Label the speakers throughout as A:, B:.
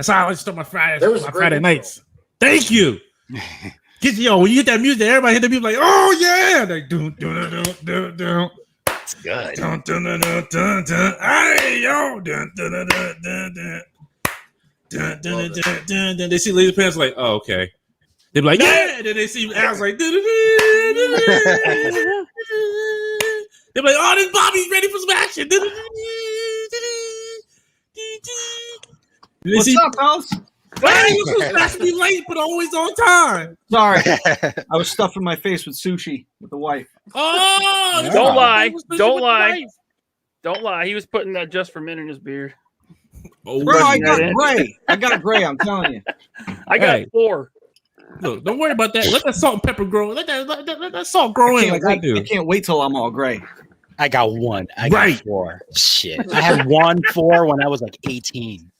A: That's how I always start my Friday nights. Thank you. When you hit that music, everybody hit the music like, oh yeah, like do.
B: It's good.
A: Hey yo, They see Laser Pants like, oh okay. They be like, yeah. And then they see Al's like, they be like, oh, this Bobby's ready for some action.
C: What's up, House?
A: Hey, you supposed to be late, but always on time.
C: Sorry, I was stuffing my face with sushi with the wife.
A: Oh,
D: yeah. Don't lie. He was putting that just for men in his beard.
C: Oh, bro, I got gray. I'm telling you.
D: I got 4.
A: Look, don't worry about that. Let that salt and pepper grow. Let that salt grow in like I do.
C: I can't wait till I'm all gray.
B: I got 1. I got 4. Shit. I had 4 when I was like 18.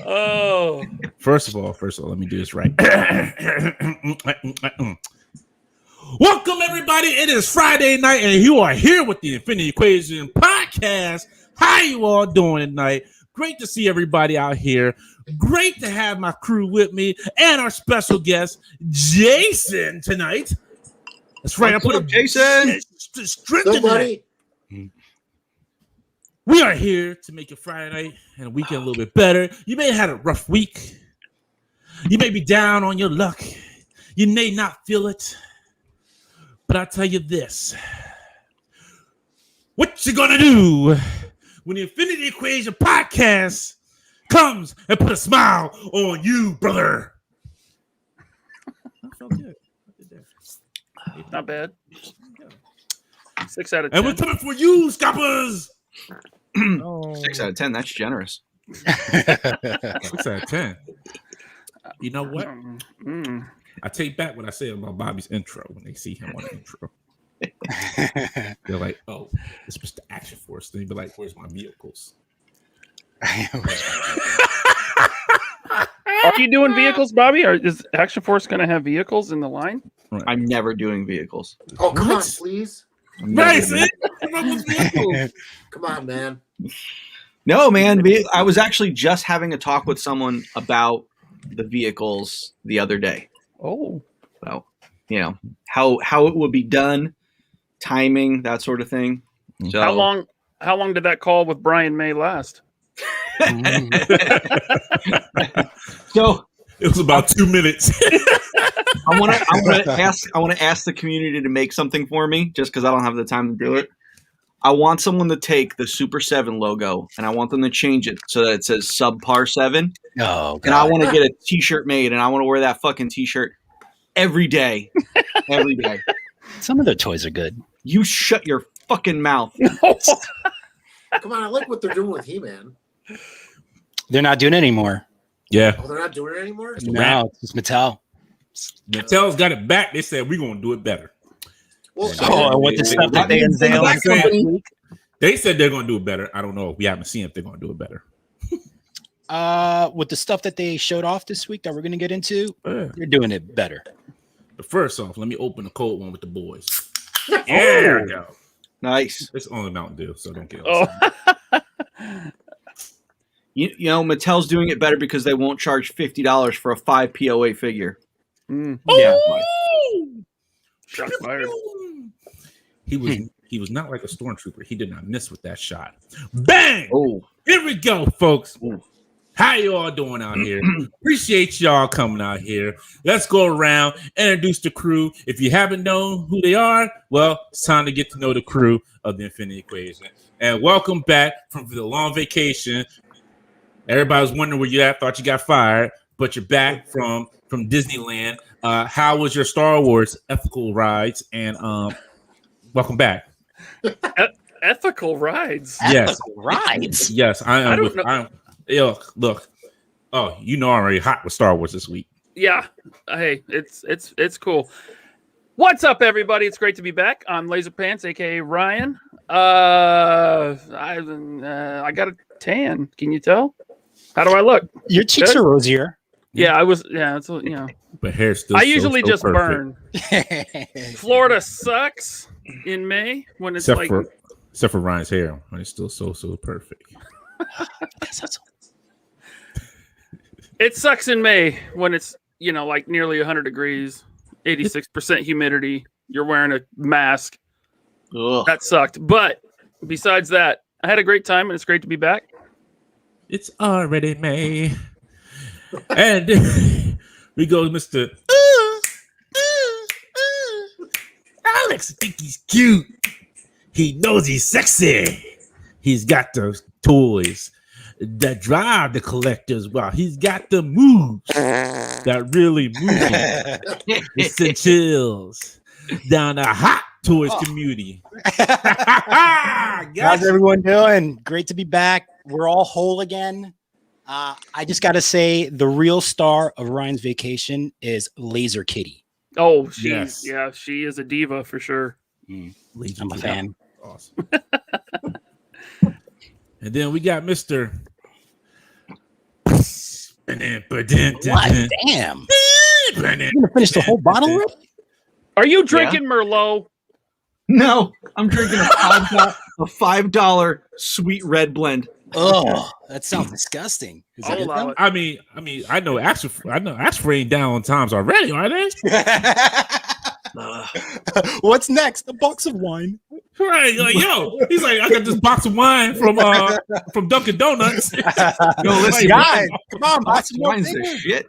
D: Oh.
A: First of all, let me do this right. Welcome, everybody. It is Friday night, and you are here with the Infinity Equation podcast. How you all doing tonight? Great to see everybody out here. Great to have my crew with me and our special guest, Jason, tonight. That's right. I put up
C: Jason.
A: Strength tonight. We are here to make your Friday night and a weekend a little bit better. You may have had a rough week. You may be down on your luck. You may not feel it. But I'll tell you this. What you gonna do when the Infinity Equation podcast comes and put a smile on you, brother? I felt good.
D: Not bad. 6 out of 10.
A: And we're coming for you, scalpers.
C: 6 out of 10. That's generous.
A: 6 out of 10. You know what? I take back what I said about Bobby's intro when they see him on the intro. They're like, oh, it's Mr. Action Force. Then they'd be like, where's my vehicles?
D: Are you doing vehicles, Bobby? Or is Action Force going to have vehicles in the line?
C: Right. I'm never doing vehicles.
E: Oh, come on, please.
A: Nice.
E: Come on, man.
C: No, man. I was actually just having a talk with someone about the vehicles the other day.
D: Oh.
C: So, how it would be done, timing, that sort of thing. So,
D: how long did that call with Brian May last?
C: So
A: it was about 2 minutes.
C: I want to ask the community to make something for me, just because I don't have the time to do it. I want someone to take the Super 7 logo and I want them to change it so that it says Subpar 7.
B: Oh, God.
C: And I want to get a T-shirt made, and I want to wear that fucking T-shirt every day. Every day.
B: Some of their toys are good.
C: You shut your fucking mouth.
E: Come on, I like what they're doing with He-Man.
B: They're not doing it anymore.
A: Yeah.
E: Oh, they're not doing it anymore?
B: No, it's Mattel.
A: Mattel's got it back. They said, we're going to do it better.
E: Well,
B: and with the stuff that they unveiled last week?
A: They said they're going to do it better. I don't know. We haven't seen if they're going to do it better.
B: With the stuff that they showed off this week that we're going to get into, they're doing it better.
A: But first off, let me open the cold one with the boys.
C: There we go. Nice.
A: It's only Mountain Dew, so don't get
D: upset.
C: You know, Mattel's doing it better because they won't charge $50 for a 5 POA figure.
B: Yeah.
D: Shots fired.
A: He was not like a stormtrooper. He did not miss with that shot. Bang!
C: Oh,
A: here we go, folks.
C: Ooh.
A: How you all doing out here? Appreciate y'all coming out here. Let's go around, introduce the crew. If you haven't known who they are, well, it's time to get to know the crew of the Infinity Equation. And welcome back from the long vacation. Everybody was wondering where you at. Thought you got fired, but you're back from Disneyland. How was your Star Wars ethical rides? And welcome back.
D: Ethical rides.
A: Yes,
B: ethical rides.
A: Yes, I am. Look. Oh, you know I'm already hot with Star Wars this week.
D: Yeah. Hey, it's cool. What's up, everybody? It's great to be back. I'm Laser Pants, aka Ryan. I got a tan. Can you tell? How do I look?
B: Your cheeks are rosier.
D: Yeah, I was. Yeah, it's
A: But hair's still.
D: I usually just
A: perfect.
D: burn. Florida sucks in May when it's
A: except for Ryan's hair, when it's still so perfect.
D: It sucks in May when it's, like nearly 100 degrees, 86% humidity. You're wearing a mask.
C: Ugh.
D: That sucked. But besides that, I had a great time and it's great to be back.
A: It's already May. And we go to Mr. Alex. I think he's cute. He knows he's sexy. He's got the toys that drive the collectors. Well, he's got the moves that really move. It send chills down the hot toys community.
B: How's everyone doing? Great to be back. We're all whole again. I just got to say, the real star of Ryan's vacation is Laser Kitty.
D: Oh, she is a diva for sure.
B: I'm a fan.
A: Awesome. And then we got Mr.
B: What? Damn. You're gonna finish the whole bottle already?
D: Are you drinking Merlot?
C: No, I'm drinking a $5 sweet red blend.
B: Oh, that sounds disgusting. Is that
D: I'll allow
B: it?
D: it.
A: I know Axel ain't down on times already, are they?
B: What's next? A box of wine.
A: Right, like he's like, I got this box of wine from Dunkin' Donuts.
C: No, listen,
B: Guys, come on, buy
C: box
B: some
C: of
B: more
C: wine's the
B: things.
C: shit.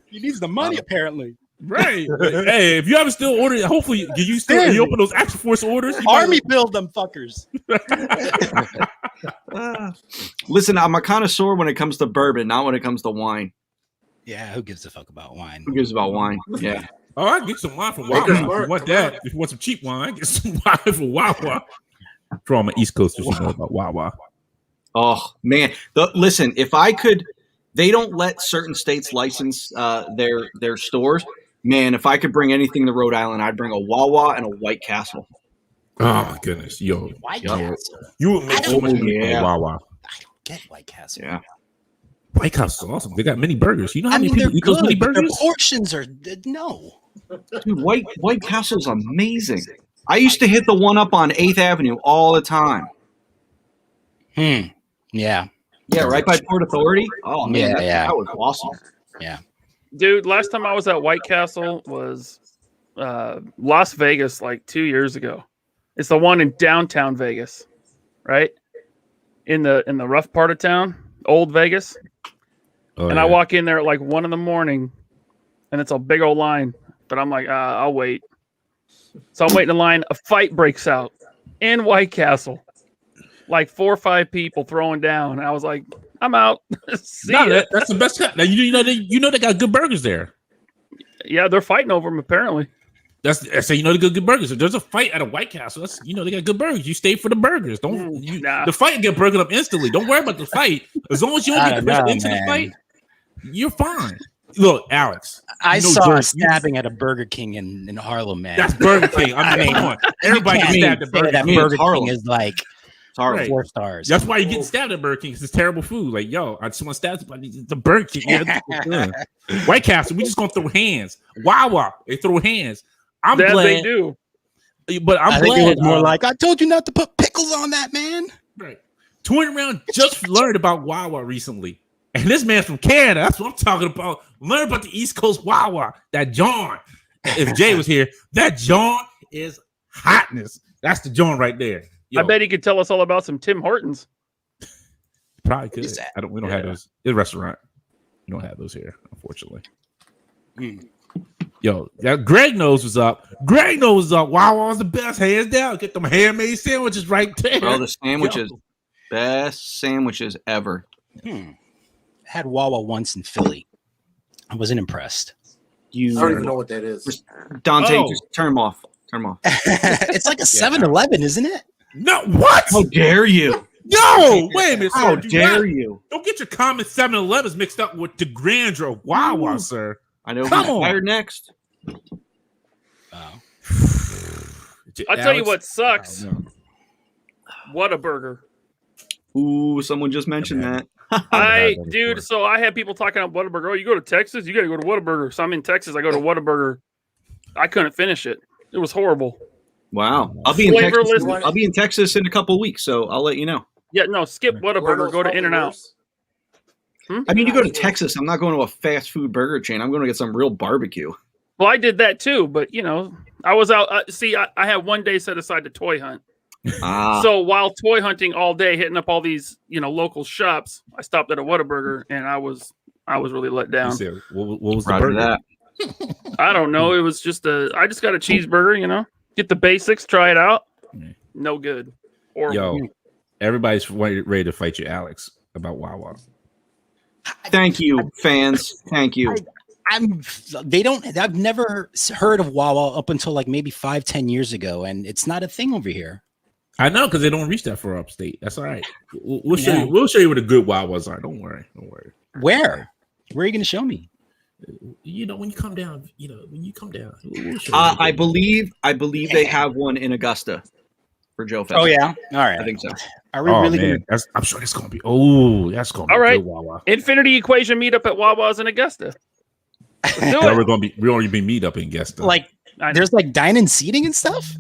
B: He needs the money, apparently.
A: Right. Hey, if you haven't still ordered, hopefully you open those Action Force orders.
B: Army build them fuckers.
C: Listen, I'm a connoisseur when it comes to bourbon, not when it comes to wine.
B: Yeah, who gives a fuck about wine?
C: Who gives about wine? Yeah.
A: Oh, I can get some wine from Wawa. If you want that, if you want some cheap wine, get some wine from Wawa. For all my East Coasters who know about Wawa.
C: Oh man, listen, if I could, they don't let certain states license their stores. Man, if I could bring anything to Rhode Island, I'd bring a Wawa and a White Castle.
A: Oh my goodness,
B: White Castle.
A: You would make so much money from Wawa.
B: I don't get White Castle.
C: Yeah.
A: White Castle's awesome. They got mini burgers. You know how
B: I
A: many
B: mean,
A: people eat those mini
B: but
A: burgers?
B: their portions are no.
C: Dude, White Castle's amazing. I used to hit the one up on 8th Avenue all the time.
B: Yeah.
C: Yeah, right by Port Authority. Oh man,
B: Yeah.
C: that was awesome.
B: Yeah.
D: Dude, last time I was at White Castle was Las Vegas like 2 years ago. It's the one in downtown Vegas, right? In the rough part of town, old Vegas. I walk in there at like 1 a.m, and it's a big old line. But I'm like, I'll wait. So I'm waiting in line. A fight breaks out in White Castle. Like 4 or 5 people throwing down. And I was like, I'm out. See ya.
A: That's the best. Now, you know they got good burgers there.
D: Yeah, they're fighting over them apparently.
A: That's you know they got good burgers. If there's a fight at a White Castle, they got good burgers. You stay for the burgers. The fight get broken up instantly. Don't worry about the fight. As long as you don't get pushed into the fight, you're fine. Look, Alex.
B: I saw a stabbing at a Burger King in Harlem, man.
A: That's Burger King. I mean, come on. Everybody gets stabbed at Burger King.
B: Burger King is like
C: Right.
B: 4 stars.
A: That's why you get stabbed at Burger King because it's terrible food. Like, I just want to stab somebody. The Burger King. Yeah, White Castle, we just gonna throw hands. Wawa, they throw hands. I'm glad
D: they do.
A: But I'm glad.
B: Think it was more like, I told you not to put pickles on that, man.
A: Right. Touring around just learned about Wawa recently. And this man's from Canada. That's what I'm talking about. Learn about the East Coast Wawa. That John. If Jay was here, that John is hotness. That's the John right there.
D: I bet he could tell us all about some Tim Hortons.
A: Probably could. We don't have those. It's a restaurant. We don't have those here, unfortunately. Yo, Greg knows what's up. Greg knows what's up. Wawa's the best, hands down. Get them handmade sandwiches right there.
C: Bro, the sandwiches, best sandwiches ever.
B: I had Wawa once in Philly. I wasn't impressed.
E: I don't even know what that is.
C: Dante, just turn them off. Turn them off.
B: It's like a 7-Eleven, isn't it?
A: No, what?
C: How dare you?
A: No, wait a minute.
C: How
A: sir.
C: dare you?
A: Don't get your common 7-Elevens mixed up with the grandeur of Wawa, sir.
C: I know
A: Come
C: who's
A: on.
C: fired next.
B: Oh.
D: I'll tell you what sucks.
A: Oh, no.
D: Whataburger.
C: Ooh, someone just mentioned that.
D: Dude, so I had people talking about Whataburger. Oh, you go to Texas, you got to go to Whataburger. So I'm in Texas, I go to Whataburger. I couldn't finish it. It was horrible.
C: Wow. I'll be in Texas in a couple of weeks, so I'll let you know.
D: Yeah, no, skip Whataburger, go to In-N-Out.
C: I mean, you go to Texas. I'm not going to a fast food burger chain. I'm going to get some real barbecue.
D: Well, I did that too, but I was out. I had one day set aside to toy hunt. So while toy hunting all day, hitting up all these local shops, I stopped at a Whataburger, and I was really let down.
A: Said, what was the burger?
C: That?
D: I don't know. It was just I just got a cheeseburger. Get the basics, try it out. No good. Horrible.
A: Yo, everybody's ready to fight you, Alex, about Wawa.
C: Thank you, fans. Thank you.
B: I've never heard of Wawa up until like maybe 5-10 years ago, and it's not a thing over here.
A: I know, because they don't reach that far upstate. That's all right. We'll show you. We'll show you where the good Wawas are. Don't worry.
B: Where are you going to show me?
A: When you come down. We'll show you
C: I believe they have one in Augusta for Joe Fest.
B: Oh yeah, all right.
C: I think so.
B: Are we really
A: man. I'm sure it's gonna be. Oh, that's gonna be
D: all right.
A: Good Wawa.
D: Infinity Equation meetup at Wawa's in Augusta. Let's do it.
A: We're already been meet up in Augusta.
B: Like, there's like dining seating and stuff.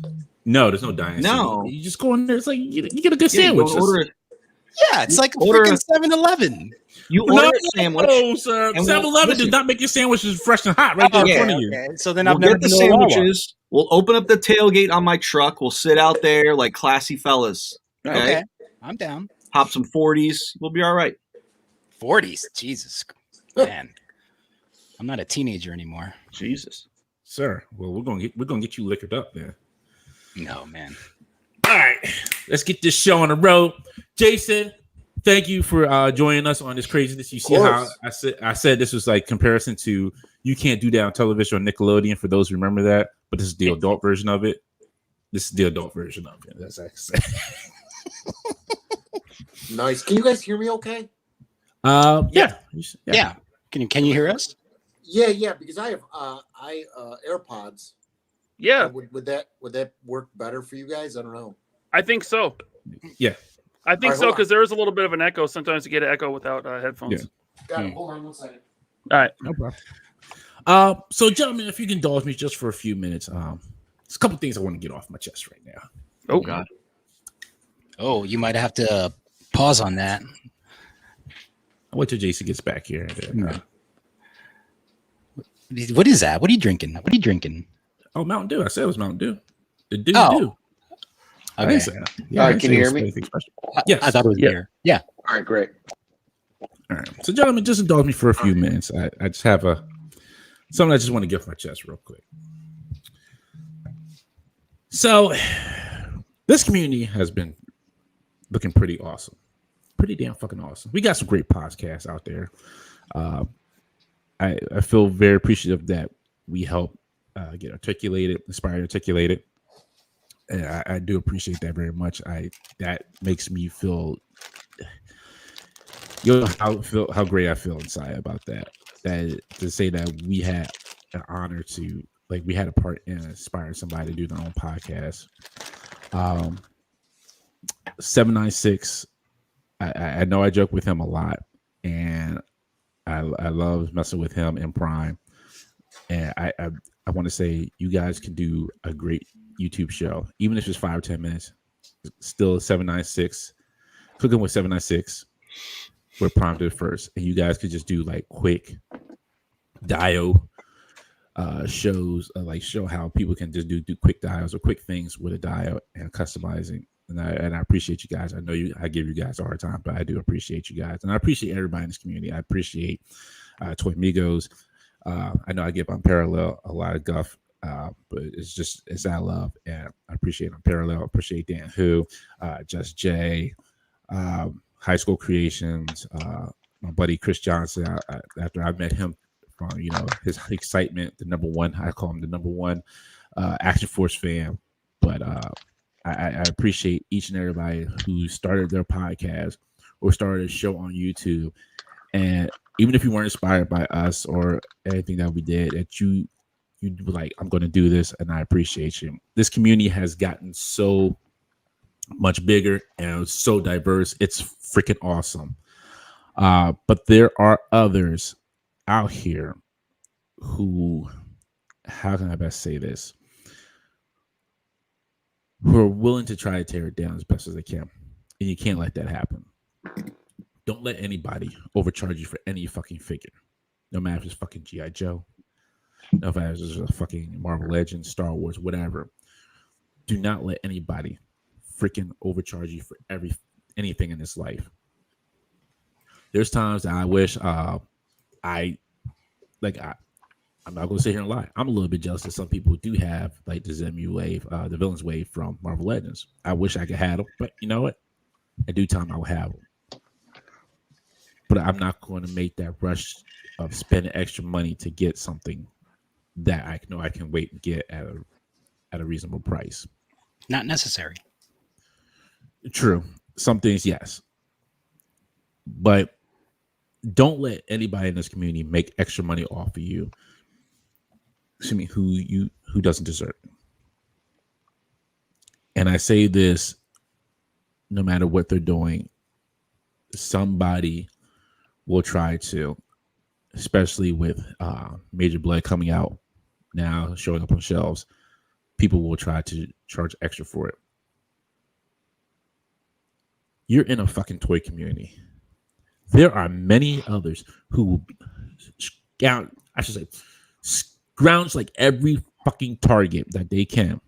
A: No, there's no dining.
C: No,
A: seating. You just go in there. It's like you get a good sandwich.
B: It's like a freaking 7-Eleven.
C: You order a sandwich.
A: No, sir. 7-Eleven does not make your sandwiches fresh and hot right there in front of you.
B: Okay. So then
C: We'll
B: I've never
C: get the
B: been to a Wawa.
C: sandwiches. We'll open up the tailgate on my truck. We'll sit out there like classy fellas.
B: Okay, I'm down.
C: Pop some 40s. We'll be all right.
B: 40s, Jesus, man. I'm not a teenager anymore.
C: Jesus,
A: sir. Well, we're gonna get you liquored up, man.
B: No, man.
A: All right, let's get this show on the road. Jason, thank you for joining us on this craziness. You see how I said this was like comparison to You Can't Do That on Television on Nickelodeon, for those who remember that, but this is the adult version of it. This is the adult version of it. That's actually
E: Nice. Can you guys hear me okay?
A: Yeah.
B: Can you hear us?
E: Yeah, because I have AirPods.
D: Yeah.
E: Would that work better for you guys? I don't know.
D: I think so.
A: Yeah.
D: I think so, because there is a little bit of an echo. Sometimes you get an echo without headphones.
A: Yeah.
E: Got it. Hold on 1 second.
D: All right.
A: No problem. So, gentlemen, if you can indulge me just for a few minutes, there's a couple things I want to get off my chest right now.
D: Oh, God.
B: Oh, you might have to pause on that.
A: I'll wait till Jason gets back here.
B: What is that? What are you drinking?
A: Oh, Mountain Dew. I said it was Mountain Dew. The Dew.
B: Okay.
A: I didn't say that. Yeah,
E: All right, can you hear me?
A: Yes.
B: I thought it was beer. Yeah.
E: All right, great.
A: All right. So, gentlemen, just indulge me for a few minutes. I just have something I just want to get off my chest real quick. So, this community has been looking pretty awesome. Pretty damn fucking awesome. We got some great podcasts out there. I feel very appreciative that we help get articulated, inspired, articulated. And I do appreciate that very much. That makes me feel, how great I feel inside about that. That to say that we had an honor to, like, we had a part in inspiring somebody to do their own podcast. 796. I know I joke with him a lot, and I love messing with him in Prime. And I want to say you guys can do a great YouTube show, even if it's 5 or 10 minutes. Still 796, cooking with 796. We're Prime did first, and you guys could just do like quick dio shows, like show how people can just do quick dials or quick things with a dial and customizing. And I appreciate you guys. I know I give you guys a hard time, but I do appreciate you guys, and I appreciate everybody in this community. I appreciate Toy Migos. I know I give Unparalleled a lot of guff, but it's that love, and I appreciate Unparalleled. I appreciate Dan Who, Just Jay, High School Creations, my buddy Chris Johnson. After I met him from his excitement, the number one, I call him the number one Action Force fan, but I appreciate each and everybody who started their podcast or started a show on YouTube. And even if you weren't inspired by us or anything that we did, that you were like, I'm going to do this, and I appreciate you. This community has gotten so much bigger and so diverse. It's freaking awesome. But there are others out here who, how can I best say this, who are willing to try to tear it down as best as they can. And you can't let that happen. Don't let anybody overcharge you for any fucking figure. No matter if it's fucking G.I. Joe, no matter if it's a fucking Marvel Legends, Star Wars, whatever. Do not let anybody freaking overcharge you for anything in this life. There's times that I wish I'm not gonna sit here and lie. I'm a little bit jealous that some people do have like the Zemu wave, the villains wave from Marvel Legends. I wish I could have them, but you know what? In due time, I will have them. But I'm not going to make that rush of spending extra money to get something that I know I can wait and get at a reasonable price.
B: Not necessary.
A: True. Some things, yes. But don't let anybody in this community make extra money off of you. Who doesn't deserve it. And I say this no matter what they're doing, somebody will try to, especially with Major Blood coming out now, showing up on shelves, people will try to charge extra for it. You're in a fucking toy community. There are many others who will scrounge like every fucking target that they can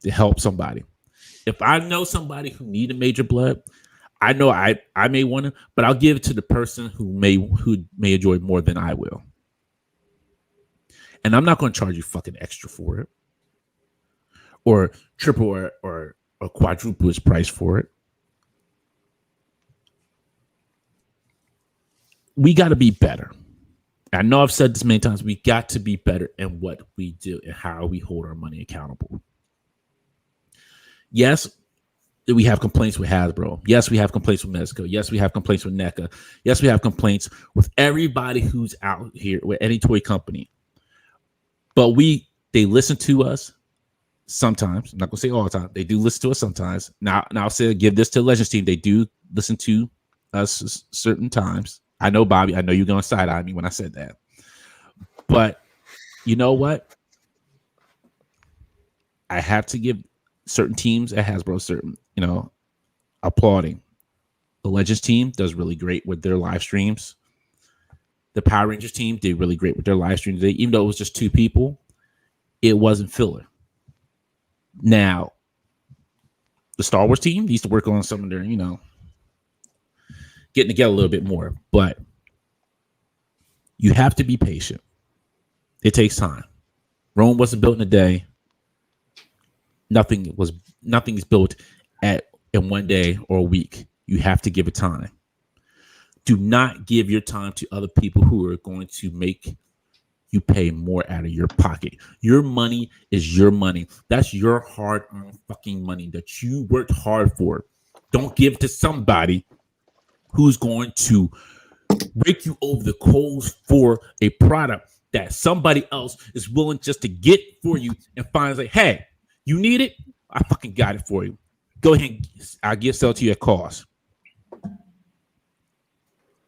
A: to help somebody. If I know somebody who need a Major Blood, I know I may want to, but I'll give it to the person who may enjoy more than I will. And I'm not going to charge you fucking extra for it, or triple or quadruple its price for it. We got to be better. I know I've said this many times. We got to be better in what we do and how we hold our money accountable. Yes, we have complaints with Hasbro. Yes, we have complaints with Mezco. Yes, we have complaints with NECA. Yes, we have complaints with everybody who's out here with any toy company. But they listen to us sometimes. I'm not gonna say all the time. They do listen to us sometimes. Now I'll say give this to the Legends team. They do listen to us certain times. I know, Bobby. I know you're gonna side eye me when I said that. But you know what? I have to give certain teams at Hasbro certain, applauding. The Legends team does really great with their live streams. The Power Rangers team did really great with their live streams. Even though it was just 2 people, it wasn't filler. Now, the Star Wars team needs to work on some of their, getting together a little bit more. But you have to be patient. It takes time. Rome wasn't built in a day. Nothing is built in one day or a week. You have to give it time. Do not give your time to other people who are going to make you pay more out of your pocket. Your money is your money. That's your hard-earned fucking money that you worked hard for. Don't give to somebody who's going to rake you over the coals for a product that somebody else is willing just to get for you and finds like, hey, you need it? I fucking got it for you. Go ahead and sell it to you at cost.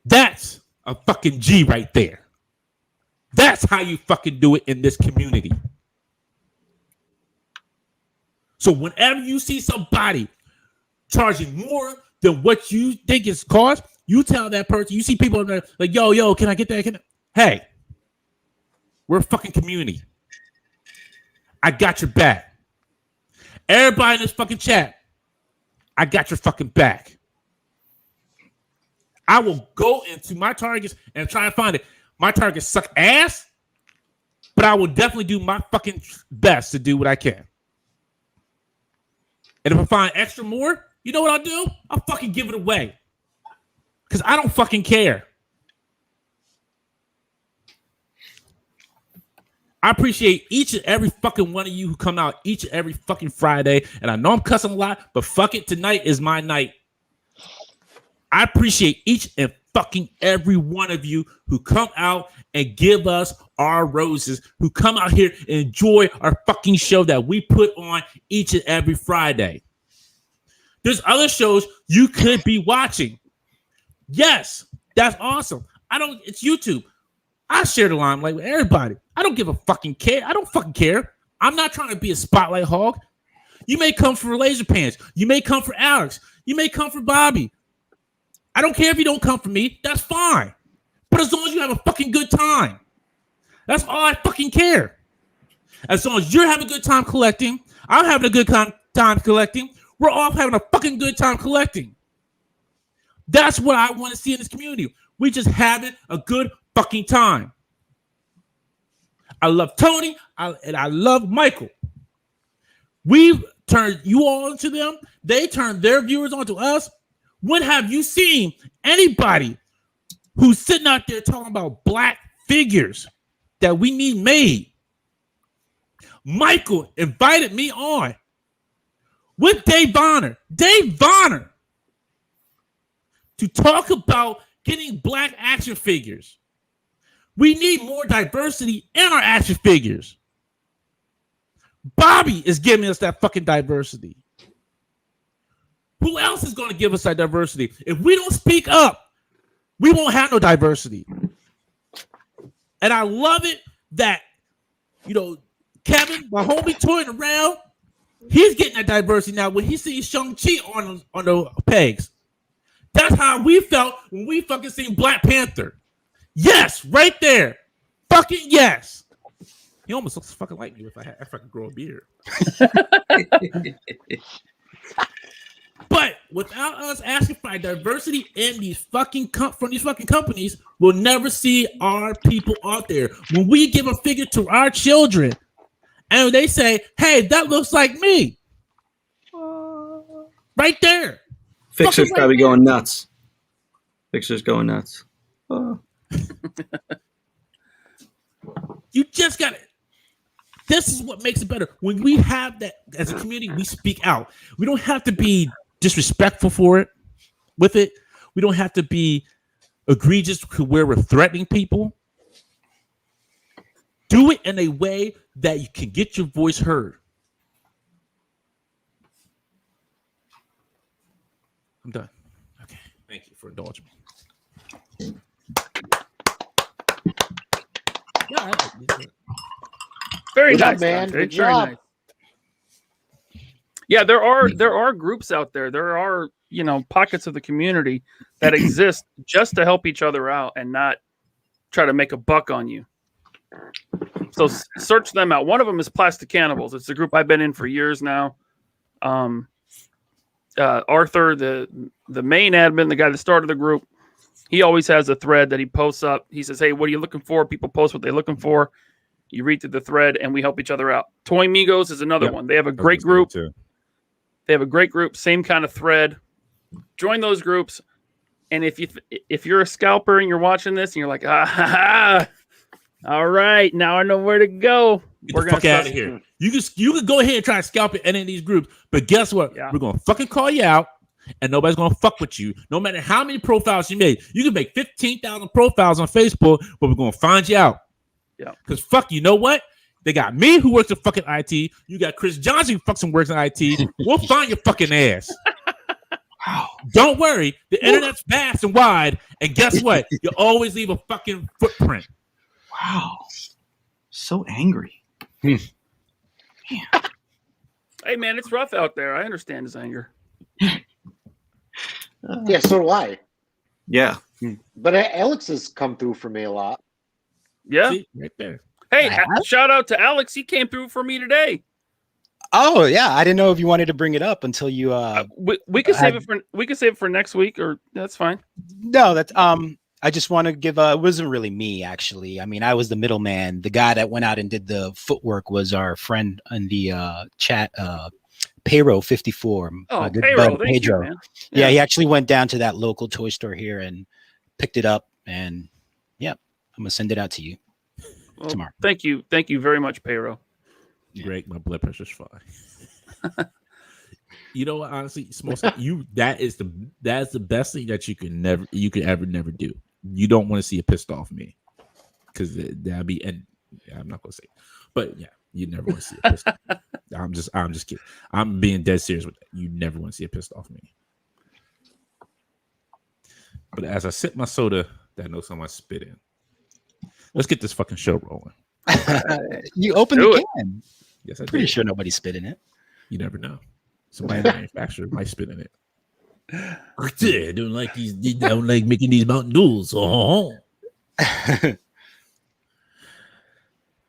A: That's a fucking G right there. That's how you fucking do it in this community. So whenever you see somebody charging more than what you think it's cost, you tell that person, you see people there like, yo, can I get that? Hey, we're a fucking community. I got your back. Everybody in this fucking chat, I got your fucking back. I will go into my targets and try and find it. My targets suck ass, but I will definitely do my fucking best to do what I can. And if I find extra more, you know what I'll do? I'll fucking give it away. Because I don't fucking care. I appreciate each and every fucking one of you who come out each and every fucking Friday. And I know I'm cussing a lot, but fuck it. Tonight is my night. I appreciate each and fucking every one of you who come out and give us our roses, who come out here and enjoy our fucking show that we put on each and every Friday. There's other shows you could be watching. Yes, that's awesome. It's YouTube. I share the limelight with everybody. I don't give a fucking care. I don't fucking care. I'm not trying to be a spotlight hog. You may come for Laser Pants. You may come for Alex. You may come for Bobby. I don't care if you don't come for me. That's fine. But as long as you have a fucking good time, that's all I fucking care. As long as you're having a good time collecting, I'm having a good time collecting. We're all having a fucking good time collecting. That's what I want to see in this community. We just having a good fucking time. I love Tony and I love Michael. We've turned you all into them. They turned their viewers onto us. When have you seen anybody who's sitting out there talking about black figures that we need made? Michael invited me on with Dave Vonner. Dave Vonner to talk about getting black action figures. We need more diversity in our action figures. Bobby is giving us that fucking diversity. Who else is going to give us that diversity? If we don't speak up, we won't have no diversity. And I love it that, Kevin, my homie touring around, he's getting that diversity now when he sees Shang-Chi on the pegs. That's how we felt when we fucking seen Black Panther. Yes, right there. Fucking yes. He almost looks fucking like me if I could grow a beard. But without us asking for diversity in these fucking from these fucking companies, we'll never see our people out there. When we give a figure to our children and they say, "Hey, that looks like me," right there.
C: Fixer's probably going nuts. Fixer's going nuts. Oh.
A: You just got it. This is what makes it better. When we have that as a community, we speak out. We don't have to be disrespectful with it. We don't have to be egregious where we're threatening people. Do it in a way that you can get your voice heard. I'm done. Okay. Thank you for indulging me. Yeah,
D: Very
E: Good
D: nice,
E: job, man.
D: Andre.
E: Good
D: Very
E: job.
D: nice. Yeah, there are groups out there. There are, pockets of the community that exist just to help each other out and not try to make a buck on you. So search them out. One of them is Plastic Cannibals. It's a group I've been in for years now. Arthur, the main admin, the guy that started the group, he always has a thread that he posts up. He says, "Hey, what are you looking for?" People post what they're looking for. You read through the thread, and we help each other out. Toy Migos is another one. They have a great group.
A: Too.
D: They have a great group, same kind of thread. Join those groups, and if you're a scalper and you're watching this and you're like, all right, now I know where to go.
A: We're gonna out of here. You can go ahead and try to scalp it in any of these groups, but guess what? Yeah. We're gonna fucking call you out, and nobody's gonna fuck with you. No matter how many profiles you made, you can make 15,000 profiles on Facebook, but we're gonna find you out.
D: Yeah,
A: because fuck, you know what? They got me who works in fucking IT. You got Chris Johnson who fucking works in IT. We'll find your fucking ass. Wow. Don't worry. The internet's vast and wide. And guess what? You always leave a fucking footprint.
C: Wow. So angry.
D: Hey, man, it's rough out there. I understand his anger.
E: Yeah, so do I.
C: Yeah.
E: But Alex has come through for me a lot.
D: Yeah.
A: See, right there.
D: Hey, shout out to Alex. He came through for me today.
B: Oh yeah, I didn't know if you wanted to bring it up until you.
D: We could save it for next week, or that's fine.
B: No, that's I just want to give it wasn't really me actually. I mean, I was the middleman. The guy that went out and did the footwork was our friend in the chat, Payro 54.
D: Oh, Payro,
B: Pedro.
D: You, man.
B: Yeah, he actually went down to that local toy store here and picked it up, and yeah, I'm gonna send it out to you.
D: Well,
B: tomorrow.
D: Thank you very much, Payro.
A: Great, my blood pressure's fine. You know what? Honestly, that is the best thing that you can ever do. You don't want to see a pissed off me, because that'd be, and I'm not gonna say, but yeah, you never want to see a pissed off. I'm just kidding. I'm being dead serious with that. You never want to see a pissed off me. But as I sip my soda that I know someone spit in. Let's get this fucking show rolling.
B: You opened the can.
A: Yes, I'm
B: pretty sure nobody spit in it.
A: You never know. Somebody manufacturer might spit in it. They don't like these. They don't like making these Mountain Dews. All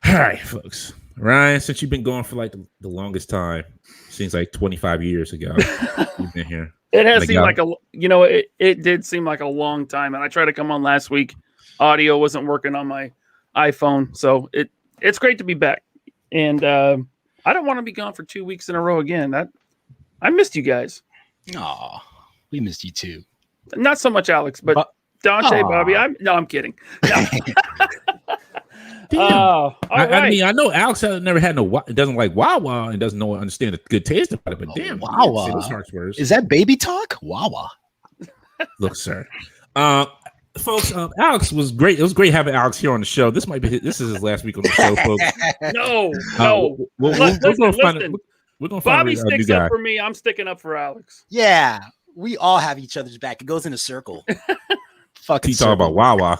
A: right, folks. Ryan, since you've been going for like the longest time, seems like 25 years ago you've been here.
D: It has seemed like it did seem like a long time. And I tried to come on last week. Audio wasn't working on my iPhone. So it's great to be back. And I don't want to be gone for 2 weeks in a row again. I missed you guys.
B: Aw, we missed you too.
D: Not so much Alex, but Dante, Bobby. I'm kidding. No. All right.
A: I mean, I know Alex has never had doesn't like Wawa and doesn't understand the good taste about it, but damn,
B: Wawa. Is that baby talk? Wawa.
A: Look, sir. Folks, Alex was great. It was great having Alex here on the show. This is his last week on the show, folks.
D: No.
A: We're gonna find
D: Bobby sticks up for me. I'm sticking up for Alex.
B: Yeah, we all have each other's back. It goes in a circle. Fucking
A: he talk about Wawa.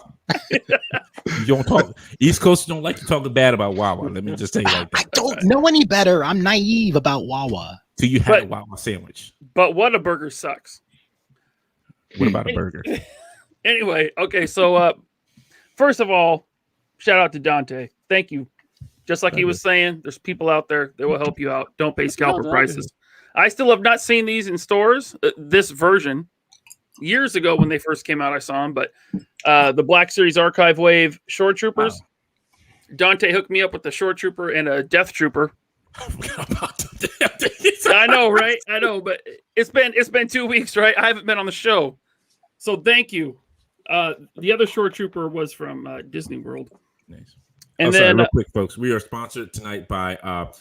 A: You don't talk. East Coast don't like to talk bad about Wawa. Let me just tell you like that.
B: I don't know any better. I'm naive about Wawa.
A: Till you had a Wawa sandwich.
D: But what a burger sucks.
A: What about a burger?
D: Anyway, okay. So first of all, shout out to Dante. Thank you. Just like he was saying, there's people out there that will help you out. Don't pay scalper prices. I still have not seen these in stores. This version. Years ago when they first came out, I saw them, but the Black Series Archive Wave Shore Troopers. Wow. Dante hooked me up with the Shore Trooper and a Death Trooper. I know, right? I know, but it's been 2 weeks, right? I haven't been on the show, so thank you. The other Shore Trooper was from Disney World.
A: Nice.
D: And then,
A: real quick, folks, we are sponsored tonight by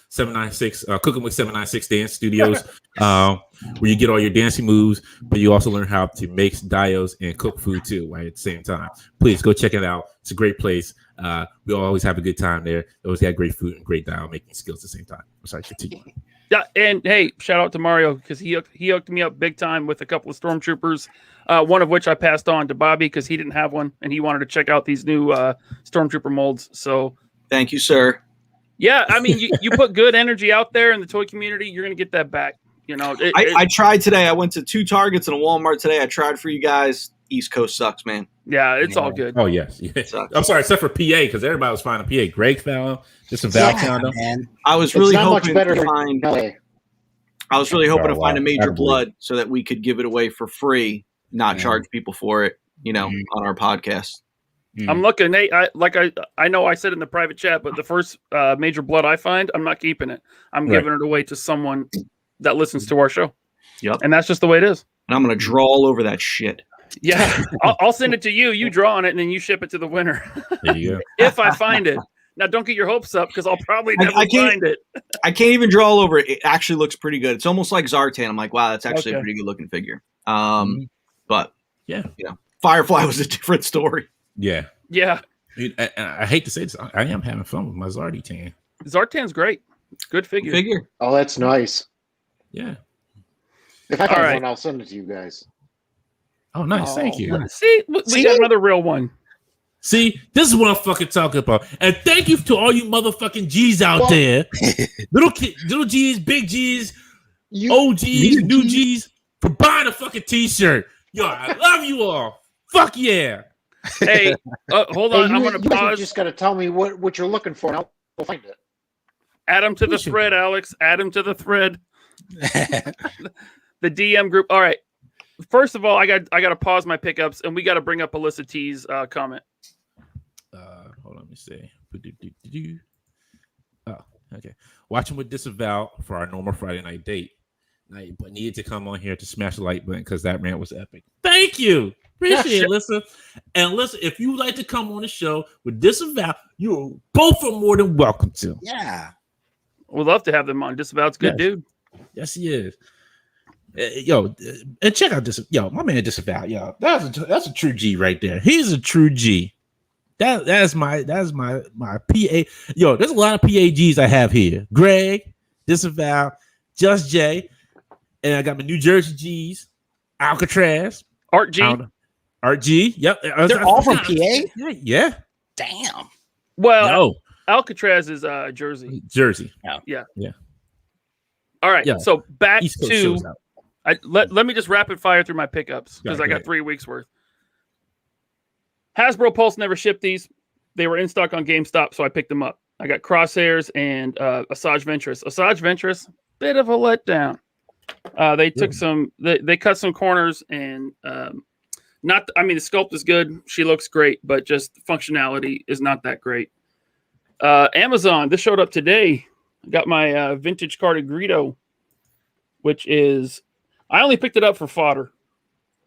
A: 796 Cooking with 796 Dance Studios, where you get all your dancing moves, but you also learn how to make diodes and cook food too, right, at the same time. Please go check it out. It's a great place. We always have a good time there. They always got great food and great dial making skills at the same time. I'm sorry,
D: yeah, and hey, shout out to Mario because he hooked me up big time with a couple of stormtroopers. One of which I passed on to Bobby because he didn't have one and he wanted to check out these new stormtrooper molds. So
C: thank you, sir.
D: Yeah, I mean, you put good energy out there in the toy community, you're gonna get that back. You know,
C: I tried today. I went to 2 Targets and a Walmart today. I tried for you guys. East Coast sucks, man.
D: Yeah, it's all good.
A: Oh yes. I'm sorry, except for PA because everybody was finding PA. Greg found just a Val found them.
C: Man. I was really hoping to find. I was really hoping to find a Major Blood so that we could give it away for free, not charge people for it. You know, on our podcast.
D: I'm looking, Nate. I know I said in the private chat, but the first Major Blood I find, I'm not keeping it. I'm giving it away to someone that listens to our show.
C: Yep,
D: and that's just the way it is.
C: And I'm gonna draw all over that shit.
D: Yeah, I'll send it to you. You draw on it, and then you ship it to the winner.
A: There you go.
D: If I find it. Now, don't get your hopes up because I'll probably never find it.
C: I can't even draw all over it. It actually looks pretty good. It's almost like Zartan. I'm like, wow, that's actually a pretty good looking figure. But
A: yeah,
C: you know, Firefly was a different story.
A: Yeah. I hate to say this. I am having fun with my Zartan.
D: Zartan's great. Good figure.
E: Oh, that's nice.
A: Yeah.
E: If I find one, I'll send it to you guys.
A: Oh, nice. Thank you.
D: See, we got another real one.
A: See, this is what I'm fucking talking about. And thank you to all you motherfucking G's out there. Little G's, big G's, OGs, new G's, for buying a fucking t-shirt. Yo, I love you all. Fuck yeah.
D: Hey, hold on. I'm going to pause.
E: You just got to tell me what you're looking for, and I'll find it.
D: Add him to the thread, Alex. Add him to the thread. The DM group. All right. First of all, I got to pause my pickups, and we got to bring up Alyssa T's comment.
A: Hold on, let me see. Oh, okay. Watching with Disavow for our normal Friday night date. But needed to come on here to smash the like button because that rant was epic. Thank you. Appreciate it, Alyssa. And listen, if you would like to come on the show with Disavow, you're both are more than welcome to.
B: Yeah.
D: We'd love to have them on. Disavow's good dude.
A: Yes, he is. Yo, and check out this. Yo, my man Disavow. Yo, that's a true G right there. He's a true G. That's my PA. Yo, there's a lot of PAGs I have here. Greg, Disavow, Just Jay, and I got my New Jersey G's, Alcatraz,
D: Art G.
A: Art G. Yep,
B: they're all from PA.
A: Yeah.
B: Damn.
D: Well, Alcatraz is Jersey.
A: Jersey.
D: Yeah.
A: Yeah.
D: All right.
A: Yeah.
D: So back to Let me just rapid fire through my pickups because I got 3 weeks worth. Hasbro Pulse never shipped these. They were in stock on GameStop, so I picked them up. I got Crosshairs and Asajj Ventress. Asajj Ventress, bit of a letdown. They took they cut some corners and the sculpt is good. She looks great, but just functionality is not that great. Amazon, this showed up today. I got my vintage card Egitto, which is, I only picked it up for fodder.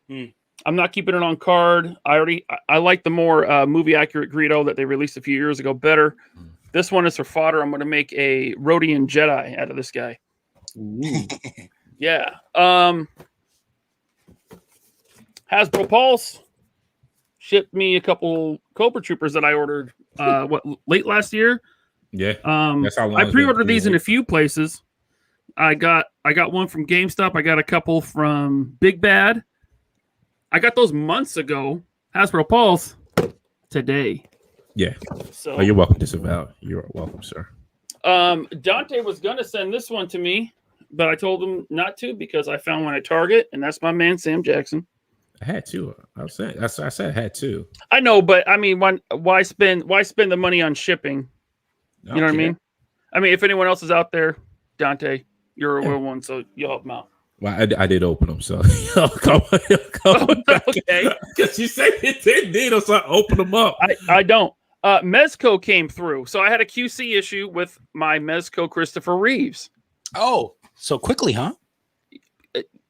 D: I'm not keeping it on card. I like the more movie accurate Greedo that they released a few years ago better. This one is for fodder. I'm going to make a Rhodian Jedi out of this guy. Yeah. Hasbro Pulse shipped me a couple Cobra Troopers that I ordered late last year.
A: Yeah.
D: That's how long I pre-ordered these in a few places. I got one from GameStop. I got a couple from Big Bad. I got those months ago. Hasbro Pulse today.
A: Yeah.
D: So
A: you're welcome, Disavow. You're welcome, sir.
D: Dante was gonna send this one to me, but I told him not to because I found one at Target, and that's my man Sam Jackson.
A: I had two. I said I had two.
D: I know, but I mean, why spend the money on shipping? You know what I mean? I mean, if anyone else is out there, Dante, you're a real one, so you'll help them out.
A: Well, I did open them, so come on.
D: Okay.
A: Because you said it did, so I open them up.
D: I don't. Mezco came through, so I had a QC issue with my Mezco Christopher Reeves.
B: Oh, so quickly, huh?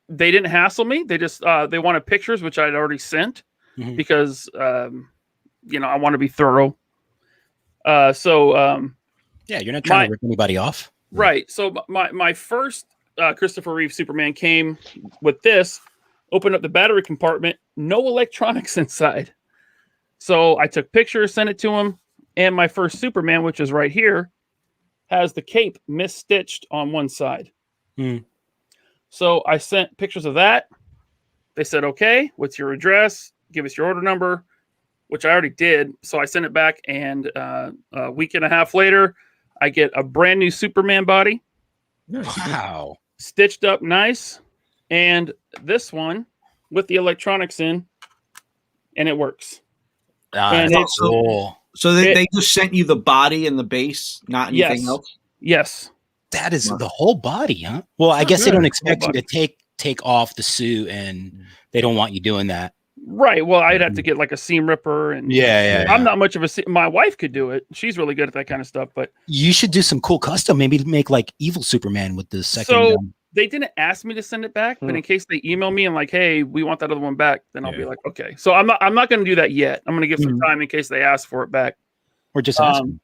D: They didn't hassle me. They just they wanted pictures, which I'd already sent because I want to be thorough. Yeah,
B: you're not trying to rip anybody off,
D: right? So my first Christopher Reeve Superman came with this. Opened up the battery compartment, no electronics inside. So I took pictures, sent it to him, and my first Superman, which is right here, has the cape misstitched on one side. So I sent pictures of that. They said, okay, what's your address? Give us your order number, which I already did. So I sent it back, and a week and a half later, I get a brand new Superman body.
B: Wow.
D: Stitched up nice. And this one with the electronics in, and it works.
B: And it's cool.
C: So they just sent you the body and the base, not anything else?
D: Yes.
B: That is the whole body, huh? Well, I guess they don't expect you to take off the suit, and they don't want you doing that.
D: Right. Well, I'd have to get like a seam ripper, and I'm not much of my wife could do it. She's really good at that kind of stuff. But
B: you should do some cool custom. Maybe make like Evil Superman with the second.
D: So they didn't ask me to send it back, but in case they email me and like, hey, we want that other one back, then I'll be like, okay. So I'm not going to do that yet. I'm going to give some time in case they ask for it back,
B: or just ask them.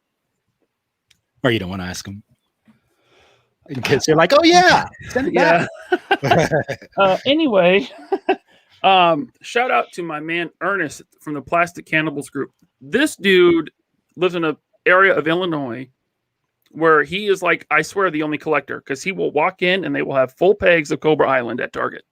B: Or you don't want to ask them. In case they're like, oh yeah, send it back.
D: Anyway, shout out to my man Ernest from the Plastic Cannibals group. This dude lives in an area of Illinois where he is like, I swear, the only collector, because he will walk in and they will have full pegs of Cobra Island at Target.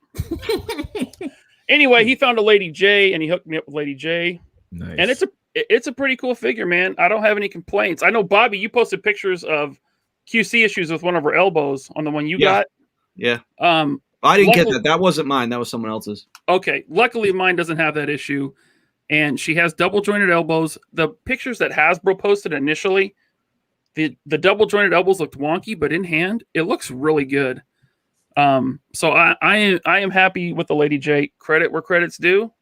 D: Anyway, he found a Lady J and he hooked me up with Lady J.
A: Nice.
D: And it's a pretty cool figure, man. I don't have any complaints. I know, Bobby, you posted pictures of QC issues with one of her elbows on the one you got.
C: Yeah. I didn't get that. That wasn't mine. That was someone else's.
D: Okay. Luckily, mine doesn't have that issue. And she has double jointed elbows. The pictures that Hasbro posted initially, the double jointed elbows looked wonky, but in hand, it looks really good. So I am happy with the Lady J. Credit where credit's due.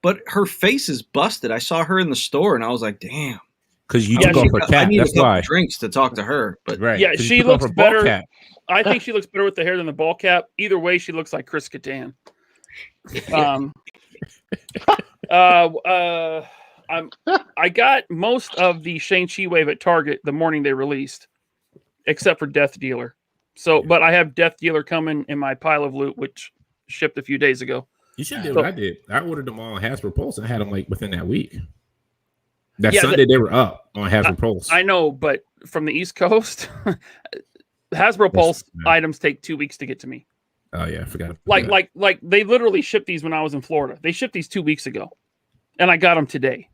C: But her face is busted. I saw her in the store, and I was like, damn.
A: Because you took off her cap.
C: I need
A: That's
C: a couple
A: why.
C: drinks to talk to her. But
D: yeah, she looks better. I think she looks better with the hair than the ball cap. Either way, she looks like Chris Kattan. I got most of the Shang-Chi wave at Target the morning they released, except for Death Dealer. So, but I have Death Dealer coming in my pile of loot, which shipped a few days ago.
A: You should do what I did. I ordered them all on Hasbro Pulse and I had them like within that week. Sunday they were up on Hasbro Pulse.
D: I know, but from the East Coast, Hasbro Pulse items take 2 weeks to get to me.
A: Oh yeah, I forgot.
D: Like they literally shipped these when I was in Florida. They shipped these 2 weeks ago, and I got them today.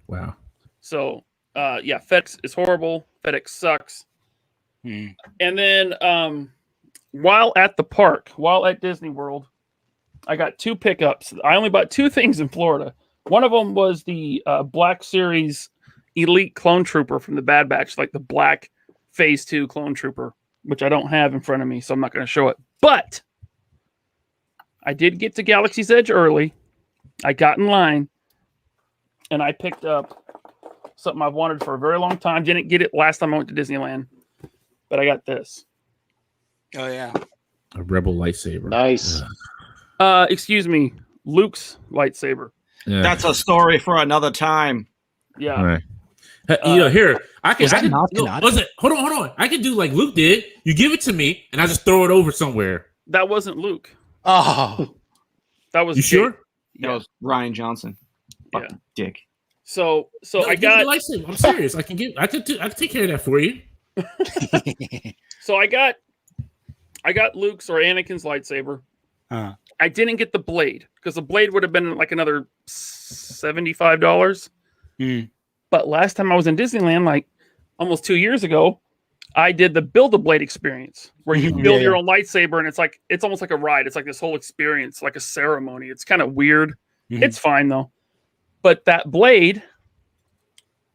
A: Wow.
D: So FedEx is horrible. FedEx sucks. And then while at the park, while at Disney World, I got 2 pickups. I only bought 2 things in Florida. One of them was the Black Series Elite Clone Trooper from the Bad Batch, like the black Phase 2 Clone Trooper, which I don't have in front of me, so I'm not going to show it. But I did get to Galaxy's Edge early. I got in line, and I picked up something I've wanted for a very long time. Didn't get it last time I went to Disneyland, but I got this.
B: Oh yeah.
A: A Rebel lightsaber.
E: Nice.
D: Excuse me, Luke's lightsaber.
A: Yeah.
C: That's a story for another time.
D: Yeah.
A: All right. Here I can.
B: Was that not
A: no,
B: Kanata?
A: was it? Hold on. I can do like Luke did. You give it to me, and I just throw it over somewhere.
D: That wasn't Luke.
B: Oh.
D: That was
A: You
D: Jake.
A: sure?
C: That was Ryan Johnson.
D: Yeah.
C: Fucking dick.
D: So
A: No,
D: I
A: give me
D: got
A: the lightsaber. I'm serious. I can take care of that for you.
D: so I got Luke's or Anakin's lightsaber. I didn't get the blade because the blade would have been like another $75. But last time I was in Disneyland, like almost 2 years ago, I did the Build-A-Blade experience where you build your own lightsaber, and it's almost like a ride. It's like this whole experience, like a ceremony. It's kind of weird. It's fine though. But that blade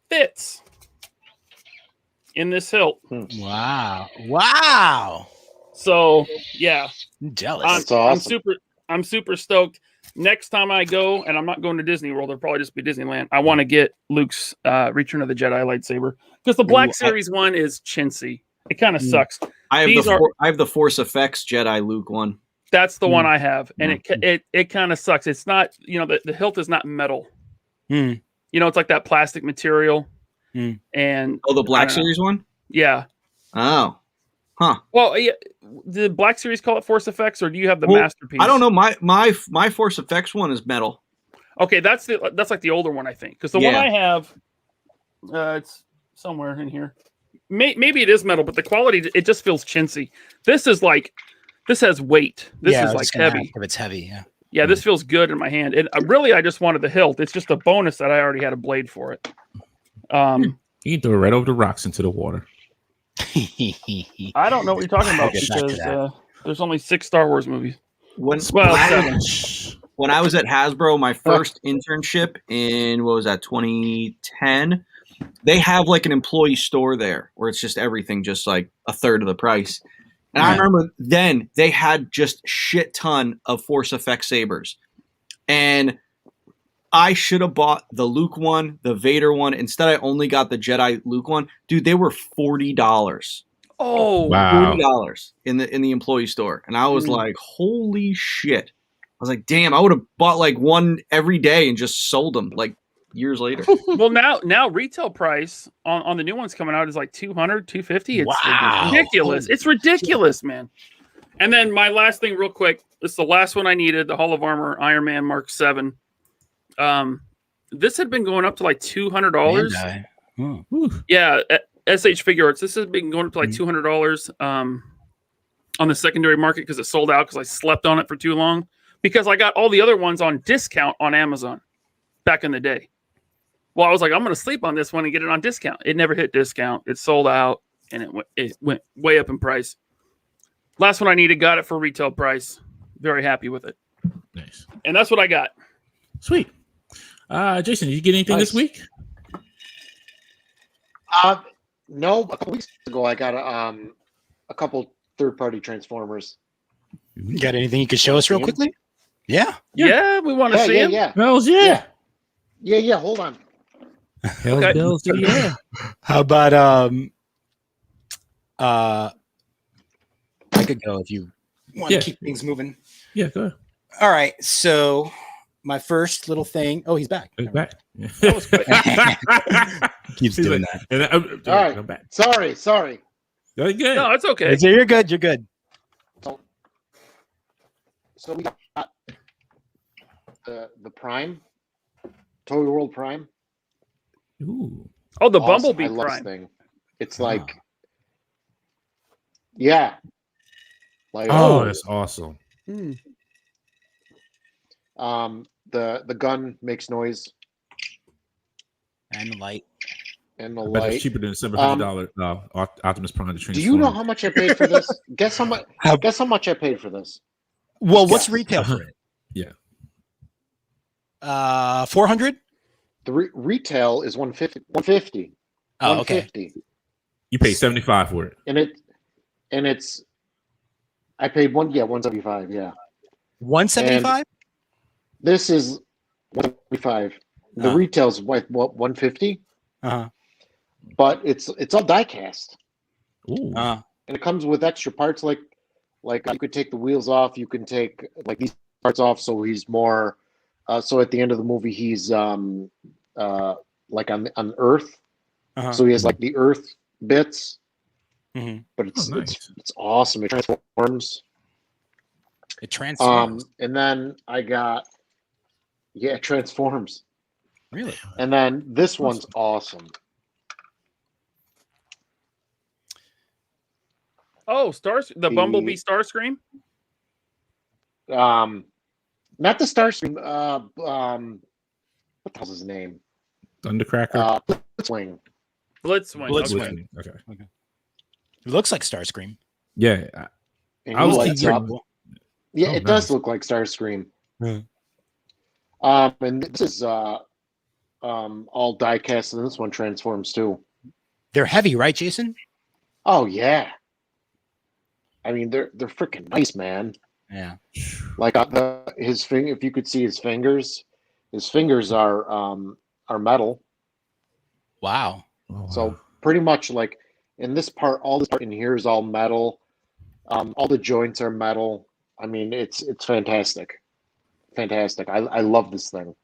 D: fits in this hilt.
B: Wow.
D: So yeah,
B: I'm jealous.
E: That's awesome.
D: I'm super stoked. Next time I go, and I'm not going to Disney World, it'll probably just be Disneyland. I want to get Luke's Return of the Jedi lightsaber because the Black Series one is chintzy. It kind of sucks.
C: I have the Force Effects Jedi Luke one.
D: That's the one I have, and it kind of sucks. It's not, the hilt is not metal. It's like that plastic material. And
C: the Black Series one.
D: Yeah.
C: Oh. Huh.
D: Well, yeah, the Black Series call it Force Effects, or do you have the Masterpiece?
C: I don't know. My Force Effects one is metal.
D: Okay, that's like the older one, I think, because the one I have, it's somewhere in here. Maybe it is metal, but the quality, it just feels chintzy. This has weight. This is like heavy.
B: If it's heavy, yeah.
D: Yeah, this feels good in my hand. And I just wanted the hilt. It's just a bonus that I already had a blade for it.
A: You can throw it right over the rocks into the water.
D: I don't know what you're talking about because there's only 6 Star Wars movies.
C: When
D: 7.
C: I was at Hasbro, my first internship in 2010, they have like an employee store there where it's just everything just like a third of the price. And I remember then they had just shit ton of Force Effects sabers. And I should have bought the Luke one, the Vader one. Instead, I only got the Jedi Luke one. Dude, they were $40.
D: Oh,
A: wow.
C: $40 in the employee store. And I was like, holy shit. I was like, damn, I would have bought like one every day and just sold them like years later.
D: Well, now retail price on the new ones coming out is like $200, $250. It's ridiculous. It's ridiculous, man. And then my last thing real quick. This is the last one I needed, the Hall of Armor Iron Man Mark 7. This had been going up to like $200. Yeah, SH Figure Arts. This has been going up to like $200 on the secondary market because it sold out because I slept on it for too long. Because I got all the other ones on discount on Amazon back in the day. Well, I was like, I'm going to sleep on this one and get it on discount. It never hit discount. It sold out, and it went way up in price. Last one I needed, got it for retail price. Very happy with it.
A: Nice.
D: And that's what I got.
A: Sweet. Jason, did you get anything this week?
E: No, a couple weeks ago I got a couple third-party Transformers.
B: You got anything you could show us real quickly? Yeah.
D: Yeah, we want to see him.
E: Yeah.
A: Hells yeah.
E: Yeah, hold on.
A: Hells bells to yeah.
B: How about I could go if you want to keep things moving.
A: Yeah, go ahead.
B: All right, so my first little thing. Oh, he's back.
A: He's back.
D: That was quick.
B: Keeps doing that.
E: All right.
A: I'm back.
E: Sorry.
A: Very good.
D: No, it's okay.
B: So you're good. You're good.
E: So we got the Prime, Total World Prime.
A: Ooh.
D: Oh, the
E: Awesome.
D: Bumblebee
E: I love
D: Prime.
E: this thing. It's like, yeah. Like,
A: Oh, that's awesome.
E: the gun makes noise,
B: And the light.
E: and the
A: I bet it's
E: light.
A: cheaper than $700 Optimus Prime to transform.
E: Do you know how much I paid for this? Guess how much? Guess how much I paid for this?
B: Well, what's
E: Guess.
B: retail for it?
A: Yeah.
B: 400.
E: The retail is 150. 150.
B: Oh, okay.
E: 150.
A: You paid $75 for it.
E: And it's. I paid 175. Yeah.
B: 175.
E: This is 175. The retail's what 150. But it's all die cast.
A: Ooh.
E: And it comes with extra parts like you could take the wheels off, you can take like these parts off, so he's more so at the end of the movie he's like on Earth. So he has like the Earth bits. But it's awesome. It transforms. And then I got it transforms.
B: Really?
E: And then this one's awesome.
D: Oh, the Bumblebee Starscream?
E: Not the Starscream. What the hell's his name?
A: Thundercracker?
E: Blitzwing.
D: Blitzwing.
A: Okay.
B: It looks like Starscream.
A: Yeah.
E: I was thinking. Yeah, it does look like Starscream. And this is all die cast, and this one transforms too.
B: They're heavy, right, Jason?
E: Oh yeah. I mean, they're freaking nice, man.
B: Yeah.
E: Like his finger, if you could see his fingers are metal.
B: Wow.
E: So pretty much like in this part, all this part in here is all metal. All the joints are metal. I mean, it's fantastic. Fantastic. I love this thing.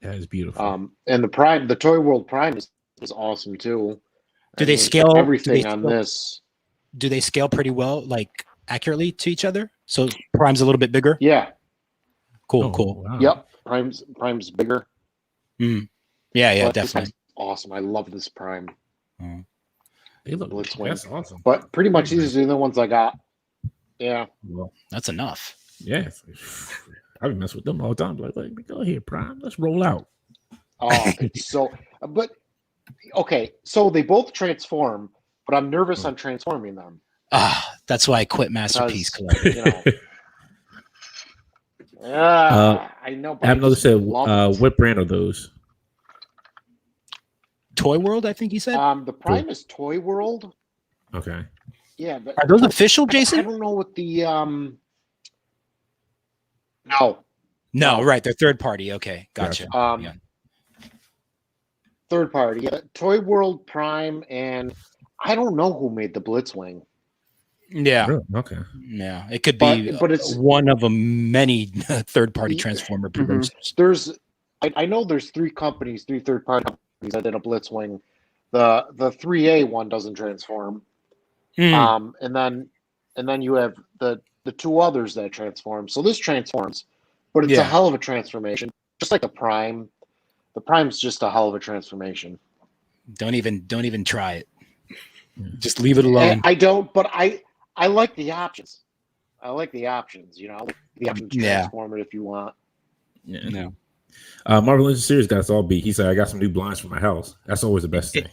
A: That is beautiful.
E: And the Toy World Prime is awesome too.
B: Do they scale
E: everything on this?
B: Do they scale pretty well, like accurately to each other? So Prime's a little bit bigger.
E: Yeah.
B: Cool.
A: Wow.
E: Yep. Prime's bigger.
B: Yeah, definitely.
E: Awesome. I love this Prime.
A: They look
E: Blitzwing.
A: That's awesome.
E: But pretty much these are the only ones I got. Yeah.
A: Well,
B: that's enough.
A: Yeah. I would mess with them all the time. Like, go here, Prime. Let's roll out.
E: Oh, it's so. But okay, so they both transform, but I'm nervous on transforming them.
B: That's why I quit Masterpiece Collecting.
E: You know. I know.
A: I have another set. What brand are those?
B: Toy World, I think you said.
E: The Prime is Toy World.
A: Okay.
E: Yeah, but
B: are those official, Jason?
E: I don't know what the
B: No, right. They're third party. Okay, gotcha.
E: Third party. Yeah, Toy World Prime, and I don't know who made the Blitzwing.
B: Yeah.
A: Really? Okay.
B: Yeah, it could be,
E: but it's
B: one of many third party transformer producers.
E: I know there's three third party companies that did a Blitzwing. The 3A one doesn't transform. And then you have the two others that transform. So this transforms, but it's a hell of a transformation, just like the Prime. The Prime's just a hell of a transformation.
B: Don't even try it. Just leave it alone.
E: I don't, but I like the options. I like the options. You know, the option to transform it if you want.
A: Yeah. No. Marvel Legends series got us all beat. He said, "I got some new blinds for my house." That's always the best thing.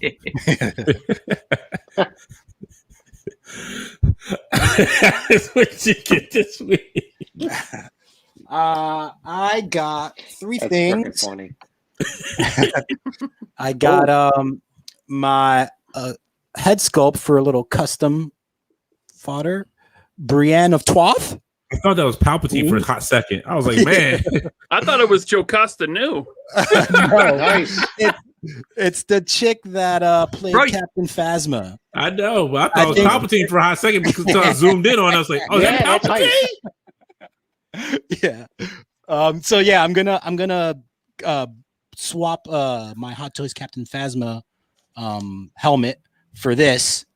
A: That's what you get this week.
B: I got three things.
E: Funny.
B: I got my head sculpt for a little custom fodder, Brienne of Twoth.
A: I thought that was Palpatine for a hot second. I was like, man.
D: I thought it was Jocasta New.
E: Nice.
B: It's the chick that played Captain Phasma.
A: I know, but I thought it was Palpatine for a hot second because until I zoomed in on it, I was like, oh, yeah, that's Palpatine?
B: Yeah. So yeah, I'm gonna swap my Hot Toys Captain Phasma helmet for this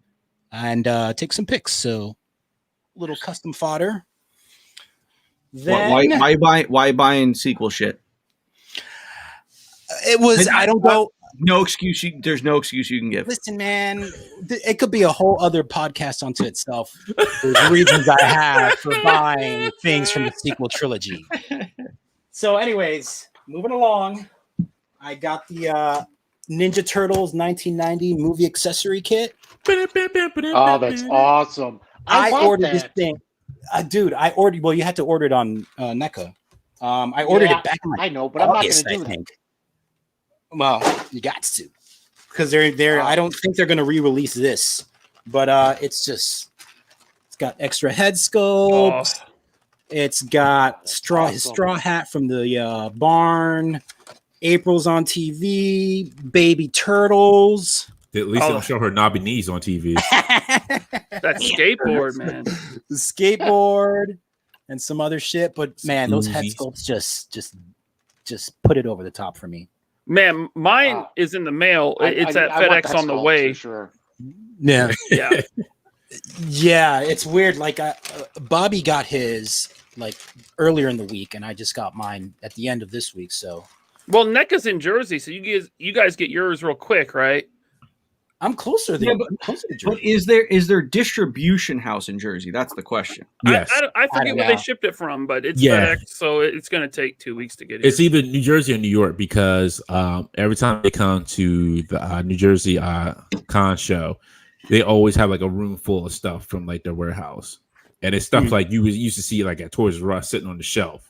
B: and take some pics. So little custom fodder. Then,
C: why buying sequel shit?
B: It was I don't go.
C: No excuse. There's no excuse you can give.
B: Listen, man, it could be a whole other podcast unto itself. There's reasons I have for buying things from the sequel trilogy. So, anyways, moving along, I got the Ninja Turtles 1990 movie accessory kit.
E: Oh, that's awesome.
B: I
E: want
B: ordered this
E: that.
B: thing. Dude, I ordered. Well, you had to order it on NECA. I ordered
E: Yeah,
B: it back in
E: I know, but I'm not
B: August,
E: going to
B: I
E: do that.
B: think. Well, you got to, because they're. I don't think they're going to re-release this, but it's got extra head sculpts.
D: Oh.
B: It's got his
E: awesome.
B: straw hat from the barn. April's on TV. Baby turtles.
A: At least they don't show her knobby knees on TV.
D: That skateboard, man.
B: The skateboard and some other shit, but man, those head
A: Uzis.
B: sculpts just put it over the top for me.
D: Man, mine is in the mail. It's at
E: I want
D: FedEx
E: that
D: on the
E: sculpt
D: way.
E: for sure.
B: Yeah,
D: Yeah.
B: yeah, it's weird. Like Bobby got his like earlier in the week, and I just got mine at the end of this week. So,
D: Well, NECA's in Jersey, so you guys get yours real quick, right?
B: I'm closer than.
C: Yeah,
B: I'm closer to
C: But
B: Jersey.
C: is there distribution house in Jersey? That's the question.
A: Yes.
D: I forget
B: don't
D: where
B: know.
D: they shipped it from, but it's
A: Yeah.
D: FedEx, so it's going to take 2 weeks to get it.
A: It's either New Jersey or New York because every time they come to the New Jersey con show, they always have like a room full of stuff from like their warehouse, and it's stuff like you used to see like at Toys R Us sitting on the shelf,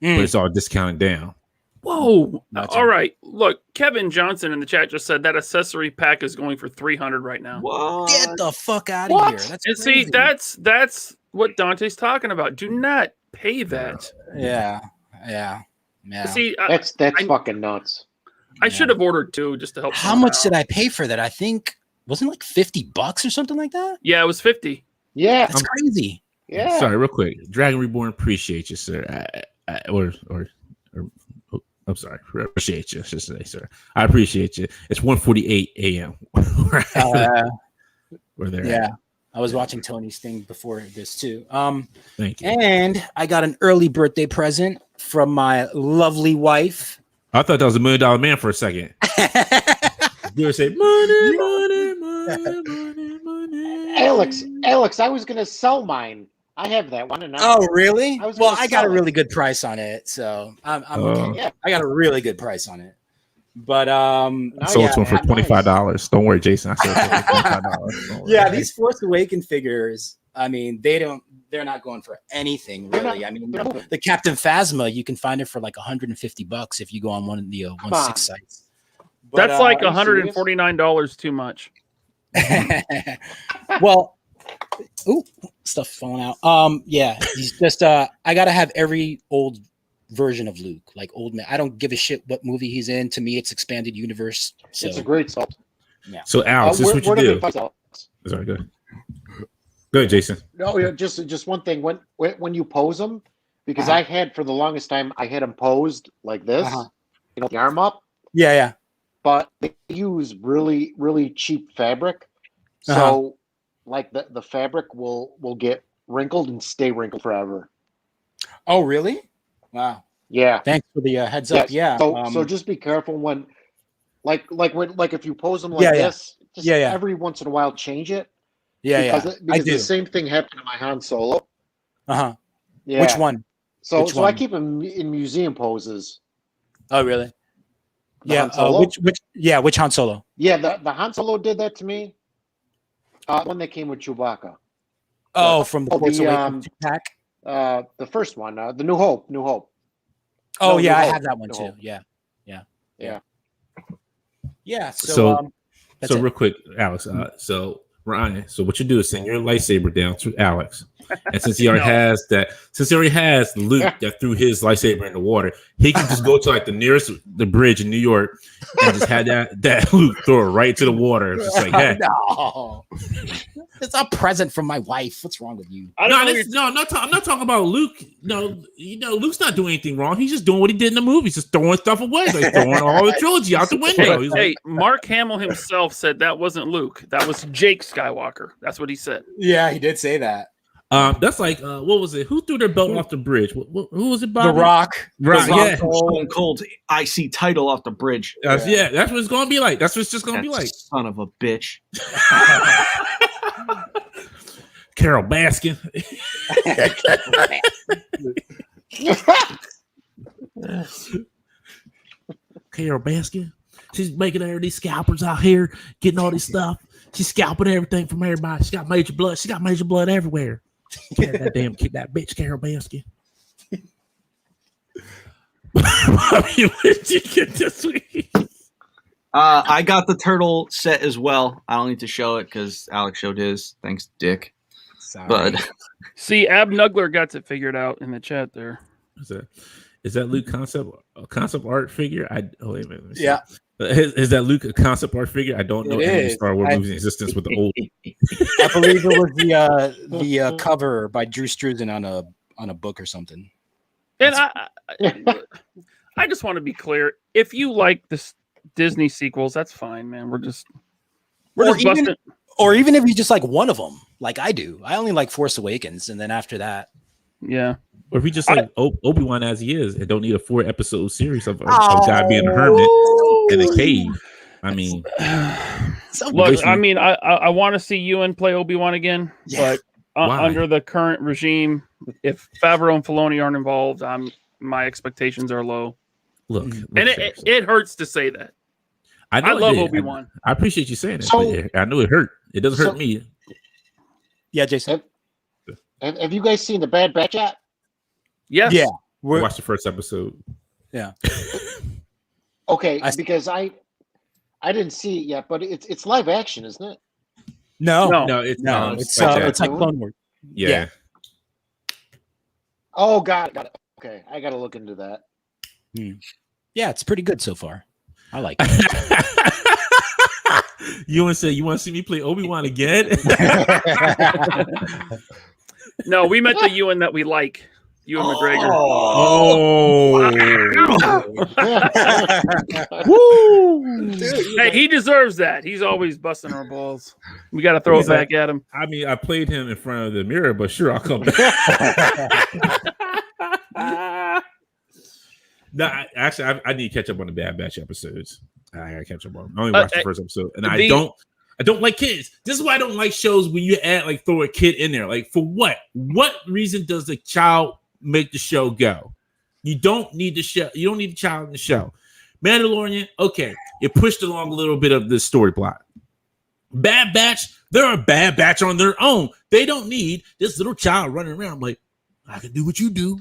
A: but it's all discounted down.
D: Whoa!
B: Gotcha.
D: All right, look, Kevin Johnson in the chat just said that accessory pack is going for $300 right now.
C: What?
B: Get the fuck out of here! That's
D: And
B: crazy.
D: see, that's what Dante's talking about. Do not pay that.
B: yeah.
D: See,
E: That's fucking nuts.
D: I should have ordered two just to help.
B: How much did I pay for that? I think wasn't it like $50 or something like that.
D: Yeah, it was 50.
E: Yeah,
B: That's crazy.
E: yeah.
A: Sorry, real quick. Dragon Reborn, appreciate you, sir. I'm sorry, appreciate you. I should say, sir. I appreciate you. It's 1:48 a.m. We're there.
B: Yeah, I was watching Tony's thing before this too.
A: Thank you.
B: And I got an early birthday present from my lovely wife.
A: I thought that was $1 Million Man for a second. You would say money, money, money, money, money.
E: Alex, I was gonna sell mine. I have that one, and
B: Oh, really?
E: I was
B: Well,
E: gonna
B: I got a
E: sell it.
B: really good price on it, so I'm okay.
E: Yeah.
B: I got a really good price on it. But
A: I
E: Now
A: sold
E: you
A: it to him for
E: have nice.
A: $25. Don't worry, Jason. I sold it to him for $25. Don't worry.
B: yeah, these Force Awakens figures, I mean, they're not going for anything really. I mean, the Captain Phasma, you can find it for like $150 if you go on one of the 1/6 sites. But,
D: That's like
E: are you serious?
D: $149 too much.
B: well, ooh, stuff falling out. Yeah, he's just I gotta have every old version of Luke, like old man. I don't give a shit what movie he's in. To me, it's expanded universe. So
E: It's a great sculpt.
A: So, Alex, this is what you do.
E: find Alex?
A: Sorry, go ahead. Go ahead, Jason.
E: No, yeah, just one thing. When you pose them, because I had for the longest time I had them posed like this, the arm up.
B: yeah.
E: But they use really, really cheap fabric. So like the fabric will get wrinkled and stay wrinkled forever.
B: Oh, really? Wow.
E: Yeah.
B: Thanks for the heads up. Yeah.
E: So just be careful when if you pose them like this, just every once in a while change it. Because
B: I do.
E: the same thing happened to my Han Solo.
B: Yeah.
E: Yeah.
B: Which one?
E: So
B: Which
E: I
B: one?
E: keep them in museum poses.
B: Oh, really?
E: The
B: Yeah.
E: Han Solo?
B: Which Han Solo?
E: Yeah, the Han Solo did that to me. When they came with Chewbacca.
B: Oh, from the Force
E: the,
B: Awakens pack.
E: The first one, the New Hope.
B: Oh,
E: No,
B: yeah,
E: New
B: I
E: Hope.
B: have that one
E: New
B: too.
E: Hope.
B: Yeah.
A: So
B: that's
A: so
B: it.
A: real quick, Alex. So Ryan, so what you do is send your lightsaber down to Alex, and since he already has Luke that threw his lightsaber in the water, he can just go to like the bridge in New York and just have that Luke throw it right to the water. It's just like that.
B: No. It's a present from my wife. What's wrong with you?
A: I'm not talking about Luke. No, Luke's not doing anything wrong. He's just doing what he did in the movies, just throwing stuff away, like throwing all the trilogy out the window. He's
D: Hey, Mark Hamill himself said that wasn't Luke. That was Jake Skywalker. That's what he said.
B: Yeah, he did say that.
A: That's like what was it? Who threw their belt off the bridge? Who was it? Bobby?
B: The Rock.
A: Right, yeah.
C: Stone Cold IC title off the bridge.
A: That's what it's gonna be like. That's what it's just gonna be like.
C: Son of a bitch.
A: Carol Baskin. Carol Baskin. She's making these scalpers out here, getting all this stuff. She's scalping everything from everybody. She got major blood. She got major blood everywhere. That damn kid, that bitch, Carol Baskin. Bobby, what did you get this week?
C: I got the turtle set as well. I don't need to show it because Alex showed his. Thanks, Dick.
B: Sorry.
C: But
D: See, Ab Nugler got it figured out in the chat there.
A: Is that Luke concept art figure? Wait a minute.
B: Yeah.
A: Is that Luke a concept art figure? I don't know any Star Wars movies in existence with the old.
B: I believe it was the cover by Drew Struzan on a book or something.
D: And I just want to be clear. If you like this Disney sequels, that's fine, man. We're just busting.
B: Or even if you just like one of them, like I do. I only like Force Awakens, and then after that,
D: yeah.
A: Or if you just like Obi-Wan as he is and don't need a 4-episode series of a guy being a hermit in a cave. I mean,
D: look, I mean, I want to see Ewan play Obi-Wan again, but under the current regime, if Favreau and Filoni aren't involved, my expectations are low.
A: Look
D: and it hurts to say that. I love Obi-Wan.
A: I appreciate you saying it. I know it hurt. It doesn't hurt me.
B: Yeah, Jason.
E: Have you guys seen the Bad Batch yet?
D: Yes.
B: Yeah.
A: I watched the first episode.
B: Yeah.
E: Okay, because I didn't see it yet, but it's live action, isn't it?
B: No,
A: it's
B: like Clone Wars.
A: Yeah.
E: Oh, got it. Okay, I got to look into that.
B: Yeah, it's pretty good so far. I like it.
A: You want to say you want to see me play Obi-Wan again?
D: No, we meant the Ewan that we like. Ewan McGregor.
A: Woo!
D: Hey, he deserves that. He's always busting our balls. We got to throw it back at him.
A: I mean, I played him in front of the mirror, but sure, I'll come back. No, actually, I need to catch up on the Bad Batch episodes. I gotta catch up on them. I only watched the first episode, and I don't like kids. This is why I don't like shows when you throw a kid in there. Like, for what? What reason does the child make the show go? You don't need the show. You don't need the child in the show. Mandalorian, okay, it pushed along a little bit of the story plot. Bad Batch, they're a Bad Batch on their own. They don't need this little child running around. I'm like, I can do what you do.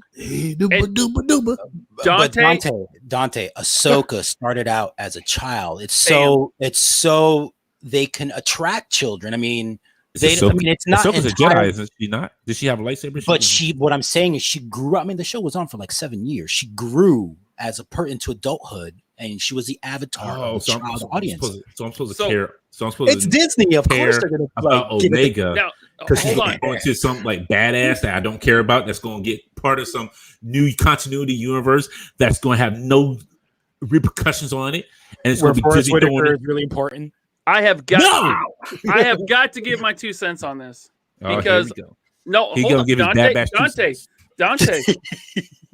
B: Dante, Ahsoka started out as a child. It's so they can attract children. I mean, it's not.
A: Ahsoka's a Jedi, isn't she? Not? Did she have a lightsaber?
B: But what I'm saying is, she grew. I mean, the show was on for like 7 years. She grew as into adulthood, and she was the avatar of the child audience.
A: I'm supposed to care. So I'm supposed
B: it's Disney, of course. They're gonna
A: about Omega. Because she's
D: hold on.
A: going to some like badass that I don't care about. That's going to get part of some new continuity universe that's going to have no repercussions on it, and it's going to be Disney doing it.
B: Is really important.
D: I have got to give my 2 cents on this because
A: he's going to give his Bad Batch
D: Dante,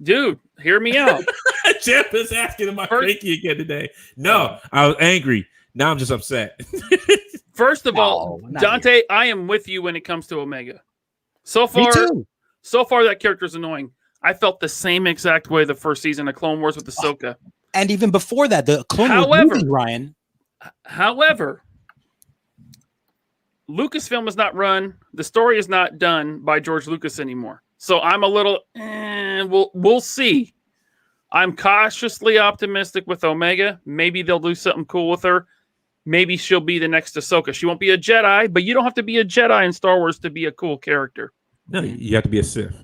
D: dude, hear me out.
A: Jeff is asking am I cranky again today? No, I was angry. Now I'm just upset.
D: First of all, Dante, here. I am with you when it comes to Omega. So far that character's annoying. I felt the same exact way the first season of Clone Wars with Ahsoka.
B: And even before that, the Clone Wars movie, Ryan. However,
D: Lucasfilm is not run. The story is not done by George Lucas anymore. So I'm a little, we'll see. I'm cautiously optimistic with Omega. Maybe they'll do something cool with her. Maybe she'll be the next Ahsoka. She won't be a Jedi, but you don't have to be a Jedi in Star Wars to be a cool character.
A: No, you have to be a Sith.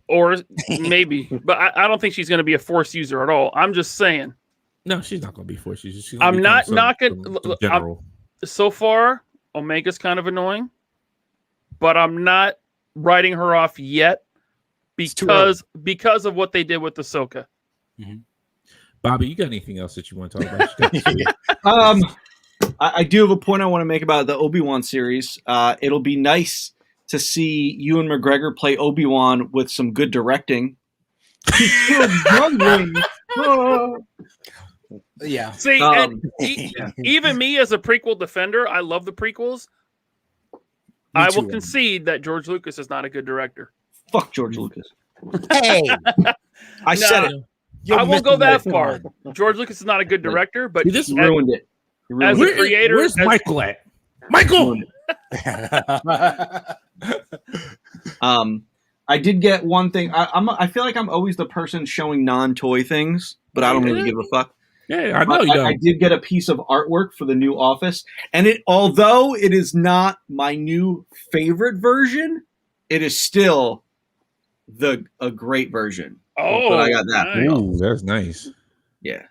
D: Or maybe. But I don't think she's going to be a Force user at all. I'm just saying.
A: No, she's not going to be a Force user. She's
D: I'm not knocking.
A: General.
D: So far, Omega's kind of annoying, but I'm not writing her off yet because of what they did with Ahsoka.
B: Mm-hmm.
A: Bobby, you got anything else that you want to talk about?
C: I do have a point I want to make about the Obi-Wan series. It'll be nice to see Ewan McGregor play Obi-Wan with some good directing.
B: Yeah.
D: See, even me as a prequel defender, I love the prequels. I will concede that George Lucas is not a good director.
C: Fuck George Lucas.
B: Hey,
C: I said it.
D: I won't go that far. George Lucas is not a good director, but
A: He just
C: ruined it. He ruined
D: as
C: it.
D: a creator,
A: where's Michael at? Michael.
C: I did get one thing. I feel like I'm always the person showing non-toy things, but I don't really give a fuck.
A: Yeah, I know you don't.
C: I did get a piece of artwork for the new Office, and although it is not my new favorite version, it is still a great version.
D: Oh,
C: but I got that.
D: nice.
A: Ooh, that's nice.
C: Yeah,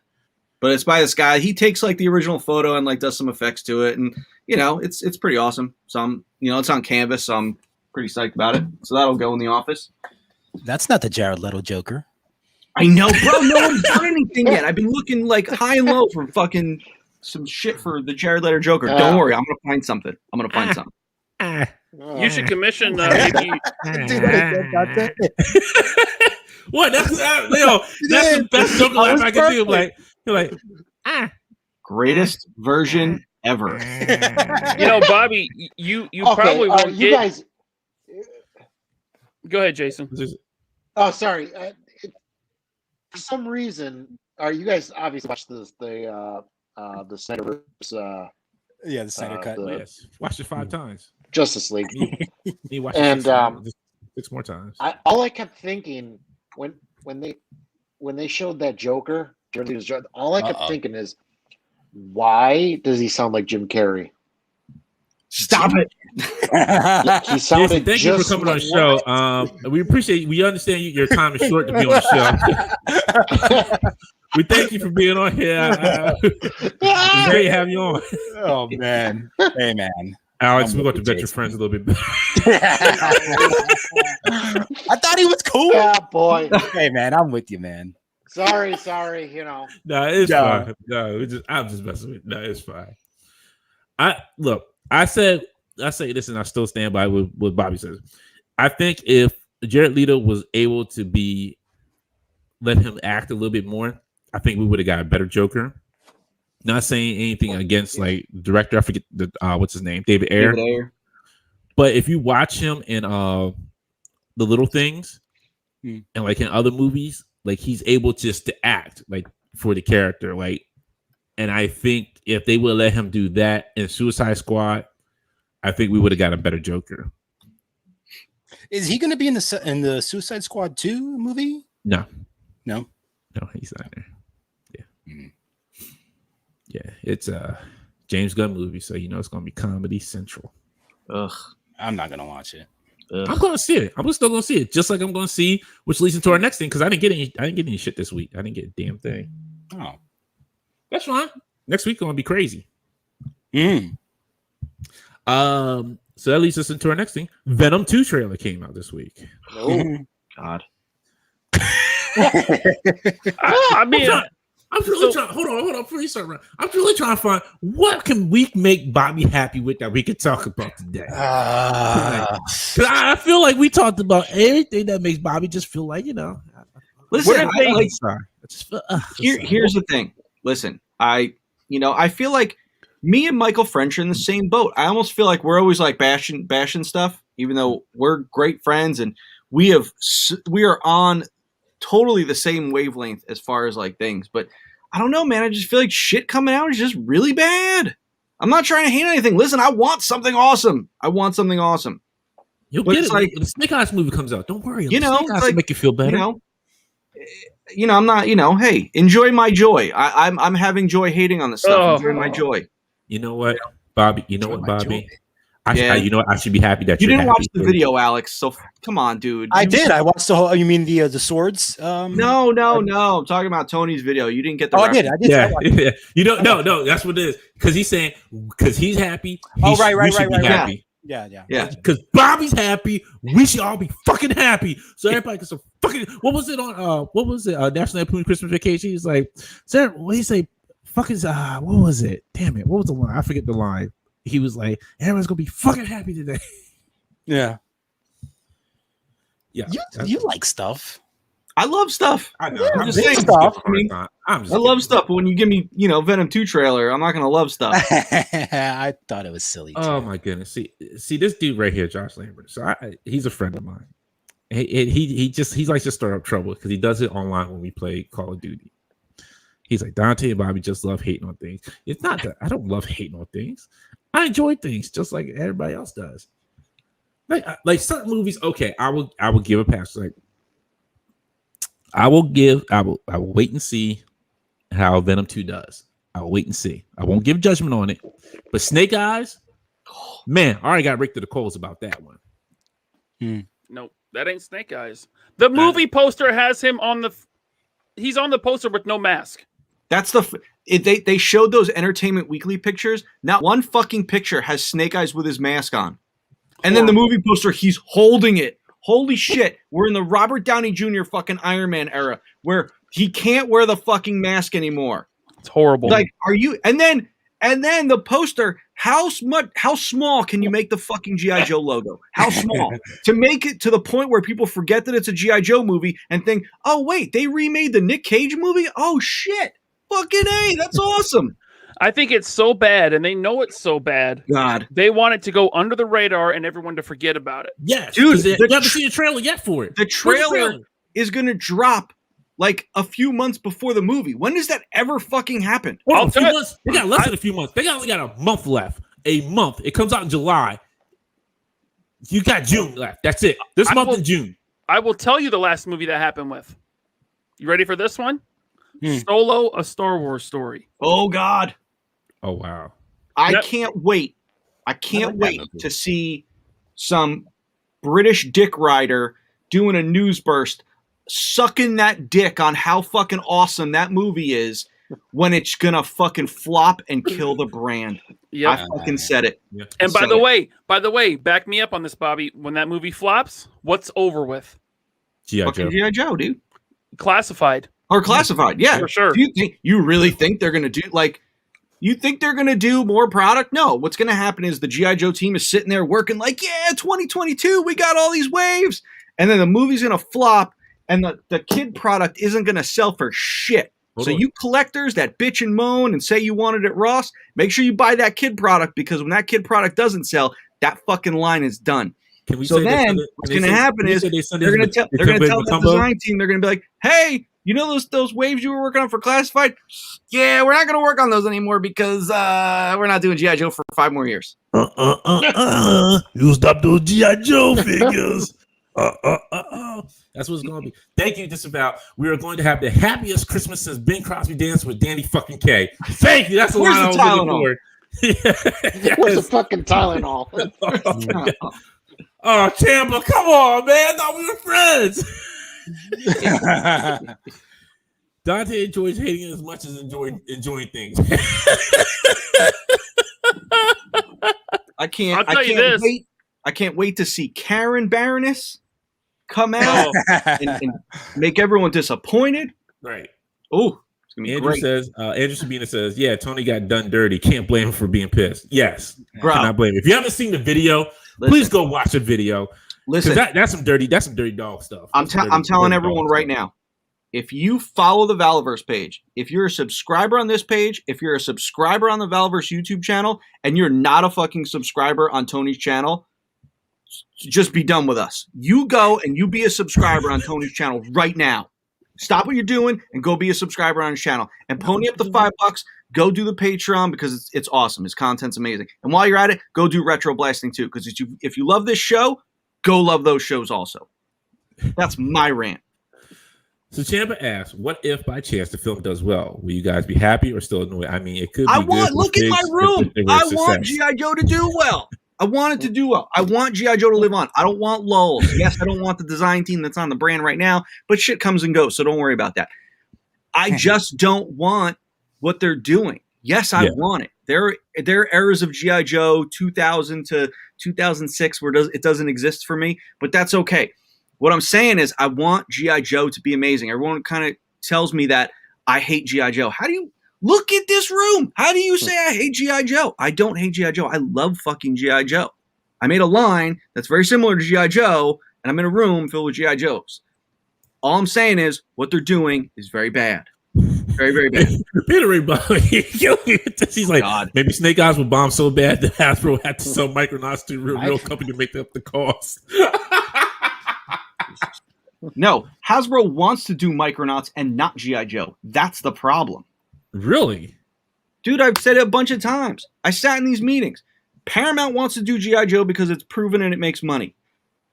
C: but it's by this guy. He takes like the original photo and like does some effects to it, and it's pretty awesome. So it's on canvas, so I'm pretty psyched about it. So that'll go in the Office.
B: That's not the Jared Leto Joker.
C: I know, bro. No one's done anything yet. I've been looking like high and low for fucking some shit for the Jared Leto Joker. Don't worry, I'm gonna find something.
D: You should commission. Maybe,
A: What? That's the best Joker laugh I can do. Like, you're like,
C: greatest version ever.
D: Bobby, you probably won't
E: you
D: get.
E: guys.
D: Go ahead, Jason.
E: Oh, sorry. For some reason, you guys obviously watched the Snyderverse,
B: The Snyder cut.
A: yes, watched it 5 times.
E: Justice League,
A: He watched
E: and
A: it 6 more times.
E: all I kept thinking when they showed that Joker, Jared Leto's Joker, all I kept thinking is, why does he sound like Jim Carrey?
C: Stop it!
E: He sounded.
A: Jason, thank you for coming on the show. We appreciate. We understand your time is short to be on the show. We thank you for being on here. It's great to have you on.
B: Oh man, hey man,
A: Alex, we're going to vet your friends a little bit better.
B: I thought he was cool.
E: Yeah, boy.
B: Hey man, I'm with you, man.
E: Sorry.
A: No, it's fine. No, I'm just messing with. No, it's fine. I say this, and I still stand by what Bobby says. I think if Jared Leto was able to let him act a little bit more, I think we would have got a better Joker. Not saying anything against like director. I forget what's his name, David Ayer. But if you watch him in The Little Things and like in other movies, like he's able just to act like for the character, like. And I think if they would let him do that in Suicide Squad, I think we would have got a better Joker.
B: Is he going to be in the Suicide Squad 2 movie?
A: No, he's not there. Yeah, yeah, it's a James Gunn movie, so it's going to be Comedy Central.
C: Ugh,
B: I'm not going to watch it.
C: Ugh.
A: I'm going to see it. I'm still going to see it, just like I'm going to see which leads into our next thing because I didn't get any shit this week. I didn't get a damn thing.
B: Oh.
A: That's fine. Next week gonna be crazy. So that leads us into our next thing. Venom 2 trailer came out this week.
C: Oh God.
D: I'm
A: really trying. Hold on. Before you start, I'm really trying to find what can we make Bobby happy with that we can talk about today. Because I feel like we talked about everything that makes Bobby just feel like
C: Listen,
A: here's
C: here's the thing. Listen, I feel like me and Michael French are in the same boat. I almost feel like we're always like bashing stuff, even though we're great friends and we are on totally the same wavelength as far as like things. But I don't know, man. I just feel like shit coming out is just really bad. I'm not trying to hate anything. Listen, I want something awesome.
A: You'll
C: But
A: get
C: it's
A: it.
C: like-
A: The Snake Eyes movie comes out. Don't worry.
C: Snake Eyes will
A: make you feel better.
C: I'm not. Hey, enjoy my joy. I'm having joy hating on this stuff.
D: Oh.
C: Enjoy my joy.
A: You know what, Bobby? I should be happy that
C: You
A: you're
C: didn't
A: happy
C: watch the
A: too.
C: video, Alex. So come on, dude.
B: I did. I watched the whole. You mean the swords?
C: No. I'm talking about Tony's video. You didn't get the.
B: Oh, I did.
A: Yeah, yeah. No. That's what it is. Because he's saying because he's happy.
B: Right.
A: Happy.
B: Yeah.
A: Because Bobby's happy, we should all be fucking happy. So everybody can fucking. What was it on? What was it? National Lampoon Christmas Vacation. He's like, "Sir, what do you say? Fucking. What was it? Damn it! What was the line? I forget the line. He was like, everyone's gonna be fucking happy today."
B: Yeah.
A: Yeah.
B: You like stuff.
C: I love stuff.
A: I know.
C: I'm
A: I'm
C: just
A: just
C: saying
A: stuff.
C: I love stuff, but when you give me, Venom 2 trailer, I'm not gonna love stuff.
B: I thought it was silly. Too.
A: Oh my goodness! See this dude right here, Josh Lambert. So he's a friend of mine. he likes to stir up trouble because he does it online when we play Call of Duty. He's like, Dante and Bobby just love hating on things. It's not that I don't love hating on things. I enjoy things just like everybody else does. Like certain movies, okay, I will give a pass. Like I will wait and see how Venom 2 does. I will wait and see. I won't give judgment on it. But Snake Eyes, man, I already got Rick to the coals about that one.
D: No, that ain't Snake Eyes. The movie poster has him he's on the poster with no mask.
C: That's they showed those Entertainment Weekly pictures. Not one fucking picture has Snake Eyes with his mask on. And then the movie poster, he's holding it. Holy shit. We're in the Robert Downey Jr. fucking Iron Man era where he can't wear the fucking mask anymore.
D: It's horrible.
C: Like, are you? And then the poster, how small can you make the fucking G.I. Joe logo? How small? To make it to the point where people forget that it's a G.I. Joe movie and think, oh, wait, they remade the Nick Cage movie? Oh, shit. Fucking A, that's awesome.
D: I think it's so bad, and they know it's so bad.
C: God.
D: They want it to go under the radar and everyone to forget about it.
A: Yes.
C: Dude,
A: you haven't seen a trailer yet for it.
C: The trailer is going to drop like a few months before the movie. When does that ever fucking happen?
A: Well, a few months. They got less than a few months. They only got a month left. A month. It comes out in July. You got June left. That's it. This month in June.
D: I will tell you the last movie that happened with. You ready for this one? Solo, A Star Wars Story.
C: Oh, God.
A: Oh, wow.
C: I can't wait. I can't wait to see some British dick rider doing a news burst, sucking that dick on how fucking awesome that movie is when it's going to fucking flop and kill the brand.
D: Yeah,
C: I fucking said it.
A: Yeah.
D: And by the way, back me up on this, Bobby. When that movie flops, what's over with?
A: G.I. Joe.
C: G.I. Joe, dude.
D: Classified.
C: Or Classified, yeah.
D: For sure.
C: You really think they're going to do, like, you think they're going to do more product? No. What's going to happen is the G.I. Joe team is sitting there working like, yeah, 2022, we got all these waves. And then the movie's going to flop, and the kid product isn't going to sell for shit. So you collectors that bitch and moan and say you want it at Ross, make sure you buy that kid product, because when that kid product doesn't sell, that fucking line is done. So then what's going to happen is they're going to tell the design team, they're going to be like, hey, you know those waves you were working on for Classified? Yeah, we're not going to work on those anymore because we're not doing G.I. Joe for 5 more years.
A: You stop those G.I. Joe figures. That's what it's going to be. Thank you, Disavow. We are going to have the happiest Christmas since Ben Crosby danced with Danny fucking K. Thank you. That's the line I was looking for.
E: Yes. Where's the fucking Tylenol?
A: Oh, Chandler, come on, man. I thought we were friends. Dante enjoys hating as much as enjoying things.
C: I can't wait to see Karen Baroness come out and make everyone disappointed.
A: Right.
C: Oh, it's gonna be
A: Andrew
C: great.
A: says, Andrew Sabina says, yeah, Tony got done dirty. Can't blame him for being pissed. Yes.
C: Bro.
A: Cannot blame him. If you haven't seen the video, please go watch the video.
C: Listen,
A: that's some dirty dog stuff.
C: I'm telling everyone right now, if you follow the Valverse page, if you're a subscriber on this page, if you're a subscriber on the Valverse YouTube channel, and you're not a fucking subscriber on Tony's channel, just be done with us. You go and you be a subscriber on Tony's channel right now. Stop what you're doing and go be a subscriber on his channel. And pony up the $5. Go do the Patreon because it's awesome. His content's amazing. And while you're at it, go do Retro Blasting too. Because if you love this show, go love those shows also. That's my rant.
A: So Champa asks, what if by chance the film does well? Will you guys be happy or still annoyed? I mean, it could be
C: look in my room. I want G.I. Joe to do well. I want it to do well. I want G.I. Joe to live on. I don't want lulls. Yes, I don't want the design team that's on the brand right now, but shit comes and goes, so don't worry about that. I just don't want what they're doing. Yes, I want it. There are eras of G.I. Joe 2000 to 2006 where it doesn't exist for me, but that's okay. What I'm saying is I want G.I. Joe to be amazing. Everyone kind of tells me that I hate G.I. Joe. How do you look at this room? How do you say I hate G.I. Joe? I don't hate G.I. Joe. I love fucking G.I. Joe. I made a line that's very similar to G.I. Joe, and I'm in a room filled with G.I. Joes. All I'm saying is what they're doing is very bad. Very, very bad.
A: He's like, God. Maybe Snake Eyes will bomb so bad that Hasbro had to sell Micronauts to a real company to make up the cost.
C: No, Hasbro wants to do Micronauts and not G.I. Joe. That's the problem.
A: Really?
C: Dude, I've said it a bunch of times. I sat in these meetings. Paramount wants to do G.I. Joe because it's proven and it makes money.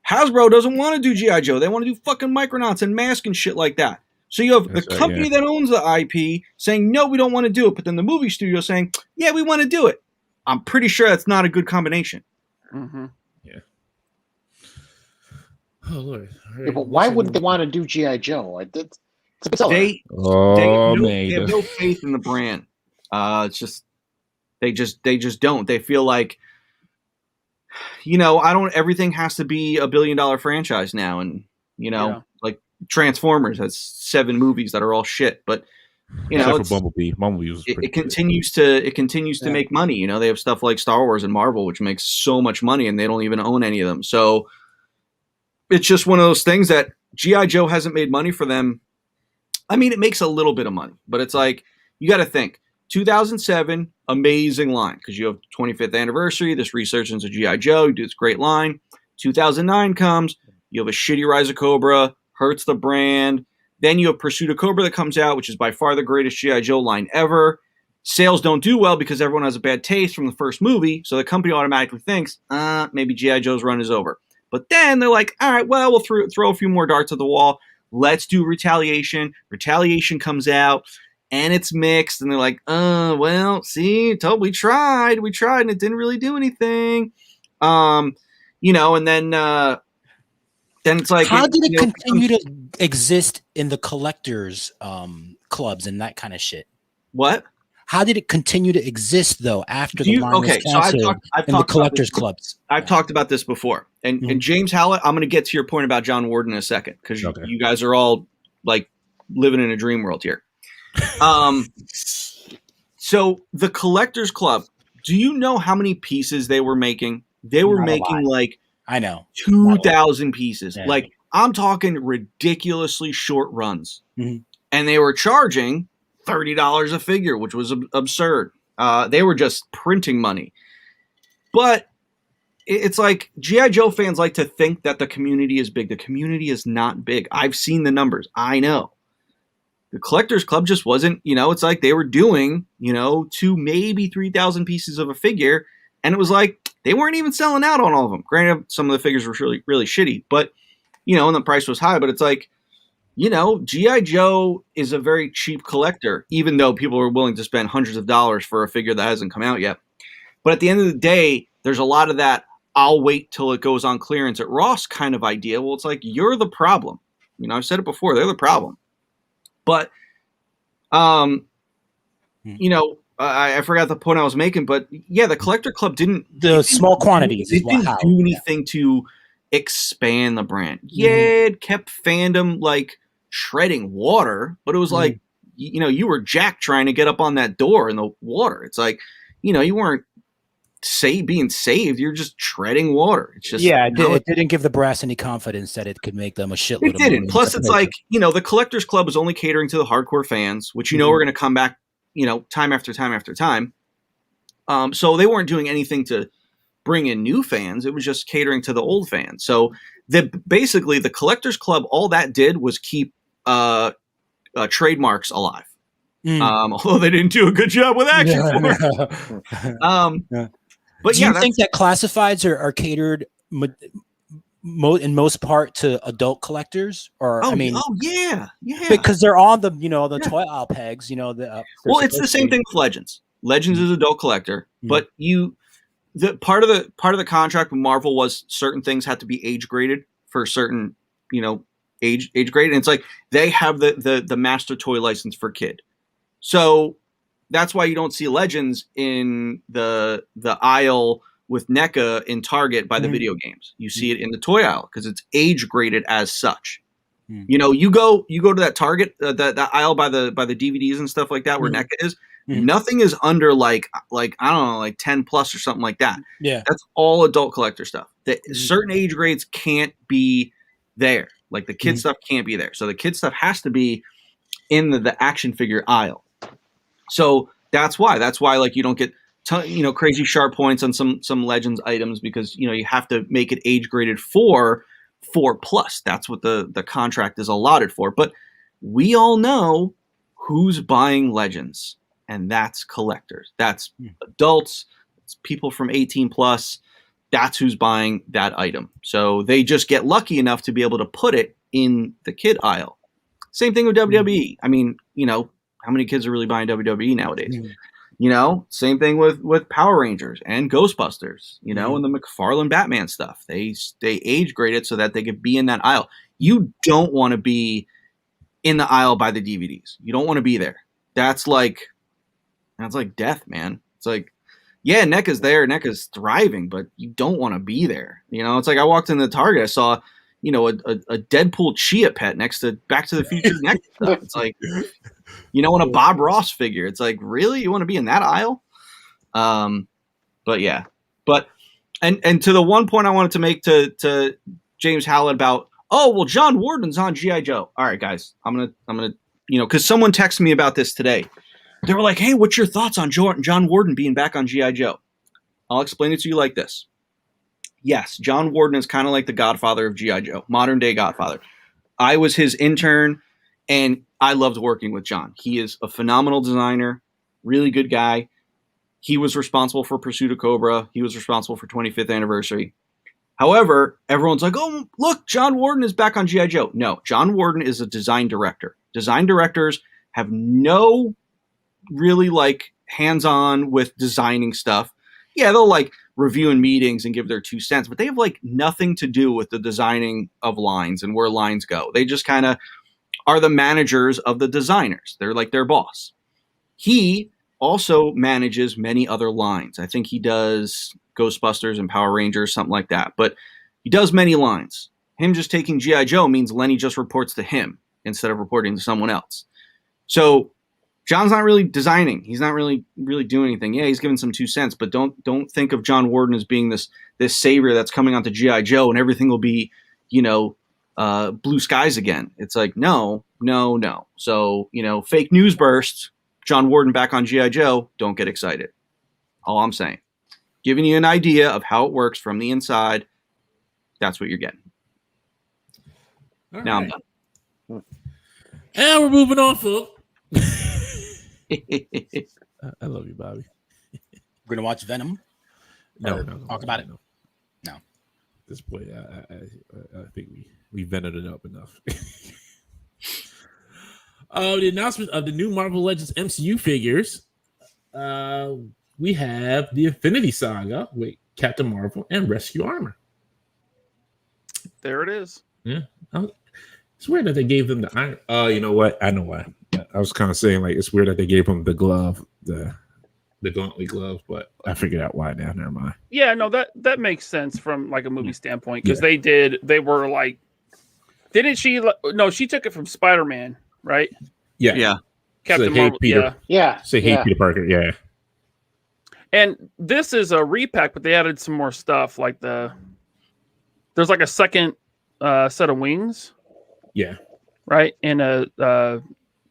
C: Hasbro doesn't want to do G.I. Joe. They want to do fucking Micronauts and Mask and shit like that. So you have the company that owns the IP saying, no, we don't want to do it. But then the movie studio saying, yeah, we want to do it. I'm pretty sure that's not a good combination.
D: Mm-hmm.
A: Yeah. Oh, Lord.
E: Yeah, but why wouldn't they want to do G.I. Joe?
C: They have no faith in the brand. It's just they just don't. They feel like, everything has to be $1 billion franchise now, and like Transformers has 7 movies that are all shit, but
A: except for Bumblebee was
C: it continues to make money. They have stuff like Star Wars and Marvel, which makes so much money, and they don't even own any of them. So it's just one of those things that G.I. Joe hasn't made money for them. I mean, it makes a little bit of money, but it's like, you got to think 2007, amazing line, because you have 25th anniversary, this resurgence of G.I. Joe, you do this great line. 2009 comes, you have a shitty Rise of Cobra, hurts the brand. Then you have Pursuit of Cobra that comes out, which is by far the greatest G.I. Joe line ever. Sales don't do well because everyone has a bad taste from the first movie, so the company automatically thinks, maybe G.I. Joe's run is over. But then they're like, all right, well, we'll throw a few more darts at the wall. Let's do Retaliation. Retaliation comes out, and it's mixed, and they're like, well, see, we tried, and it didn't really do anything. And then it's like,
B: how did it continue to exist in the collectors clubs and that kind of shit?
C: What?
B: How did it continue to exist though after the line was canceled in the collectors clubs?
C: I've talked about this before, and James Howlett, I'm going to get to your point about John Warden in a second, because you guys are all like living in a dream world here. So the collectors club, do you know how many pieces they were making? They were making like,
B: I know,
C: 2,000 pieces.
B: Yeah.
C: Like, I'm talking ridiculously short runs, and they were charging $30 a figure, which was absurd. They were just printing money. But it's like, G.I. Joe fans like to think that the community is big. The community is not big. I've seen the numbers. I know. The Collectors Club just wasn't, it's like they were doing, 2, maybe 3,000 pieces of a figure. And it was like, they weren't even selling out on all of them. Granted, some of the figures were really, really shitty, but, and the price was high. But it's like, G.I. Joe is a very cheap collector, even though people are willing to spend hundreds of dollars for a figure that hasn't come out yet. But at the end of the day, there's a lot of that, I'll wait till it goes on clearance at Ross kind of idea. Well, it's like, you're the problem. I've said it before, they're the problem. But, I forgot the point I was making, but yeah, the Collector Club didn't
B: small quantities.
C: It didn't do anything to expand the brand. Yeah, it kept fandom like treading water, but it was like, you were Jack trying to get up on that door in the water. It's like, you weren't being saved. You're just treading water. It's just,
B: it didn't give the brass any confidence that it could make them a shitload.
C: It didn't. Plus, it's like, the Collectors Club is only catering to the hardcore fans, which are going to come back, time after time after time. So they weren't doing anything to bring in new fans. It was just catering to the old fans. So basically the Collectors Club, all that did was keep trademarks alive. Although they didn't do a good job with action force. But
B: do you think that classifieds are catered in most part to adult collectors, or
C: yeah,
B: because they're on the the toy aisle pegs. Well,
C: it's the same thing with Legends. Legends is adult collector, but the part of the contract with Marvel was certain things had to be age graded for certain age grade, and it's like they have the master toy license for kid, so that's why you don't see Legends in the aisle with NECA in Target by the video games. You see it in the toy aisle because it's age graded as such. You go to that Target, that aisle by the DVDs and stuff like that where NECA is. Nothing is under like I don't know, like 10 plus or something like that.
B: Yeah,
C: that's all adult collector stuff. Certain age grades can't be there. Like the kid stuff can't be there. So the kid stuff has to be in the action figure aisle. So that's why like you don't get crazy sharp points on some Legends items, because you have to make it age graded for 4+. That's what the contract is allotted for. But we all know who's buying Legends, and that's collectors. That's adults. It's people from 18+. That's who's buying that item. So they just get lucky enough to be able to put it in the kid aisle. Same thing with WWE. I mean, how many kids are really buying WWE nowadays? Same thing with Power Rangers and Ghostbusters, and the McFarlane Batman stuff. They age graded so that they could be in that aisle. You don't want to be in the aisle by the DVDs. You don't want to be there. That's like death, man. It's like, yeah, NECA's there. NECA's thriving, but you don't want to be there. It's like I walked into Target. I saw, a Deadpool Chia pet next to Back to the Future NECA stuff. It's like, and a Bob Ross figure. It's like, really? You want to be in that aisle? But yeah. But and to the one point I wanted to make to James Howlett about, John Warden's on G.I. Joe. All right, guys. I'm gonna because someone texted me about this today. They were like, hey, what's your thoughts on John Warden being back on G.I. Joe? I'll explain it to you like this. Yes, John Warden is kind of like the godfather of G.I. Joe, modern day godfather. I was his intern, and I loved working with John. He is a phenomenal designer, really good guy. He was responsible for Pursuit of Cobra. He was responsible for 25th anniversary. However, everyone's like, oh, look, John Warden is back on G.I. Joe. No, John Warden is a design director. Design directors have no really hands-on with designing stuff. Yeah, they'll review in meetings and give their 2 cents, but they have nothing to do with the designing of lines and where lines go. They just kind of are the managers of the designers. They're like their boss. He also manages many other lines. I think he does Ghostbusters and Power Rangers, something like that. But he does many lines. Him just taking G.I. Joe means Lenny just reports to him instead of reporting to someone else. So John's not really designing. He's not really doing anything. Yeah, he's giving some 2 cents, but don't think of John Warden as being this savior that's coming onto G.I. Joe and everything will be, blue skies again. It's like, no. So, fake news burst, John Warden back on G.I. Joe, don't get excited. All I'm saying. Giving you an idea of how it works from the inside. That's what you're getting. Now I'm done.
A: And we're moving on, folks. I love you, Bobby.
B: We're gonna watch Venom.
A: No,
B: Talk about it. No.
A: This boy, I think we vented it up enough. The announcement of the new Marvel Legends MCU figures. We have the Infinity Saga with Captain Marvel and Rescue Armor.
D: There it is.
A: Yeah, it's weird that they gave them the iron. You know what? I know why. I was kind of saying it's weird that they gave him the glove, the gauntlet glove, but I figured out why now. Never mind.
D: Yeah, no, that makes sense from a movie standpoint because they were like, didn't she? No, she took it from Spider-Man, right?
A: Yeah.
D: Captain
A: Say,
D: Marvel.
A: hey, Peter.
E: Yeah.
A: Say, hey, Peter Parker. Yeah.
D: And this is a repack, but they added some more stuff. There's a second set of wings.
A: Yeah.
D: Right, and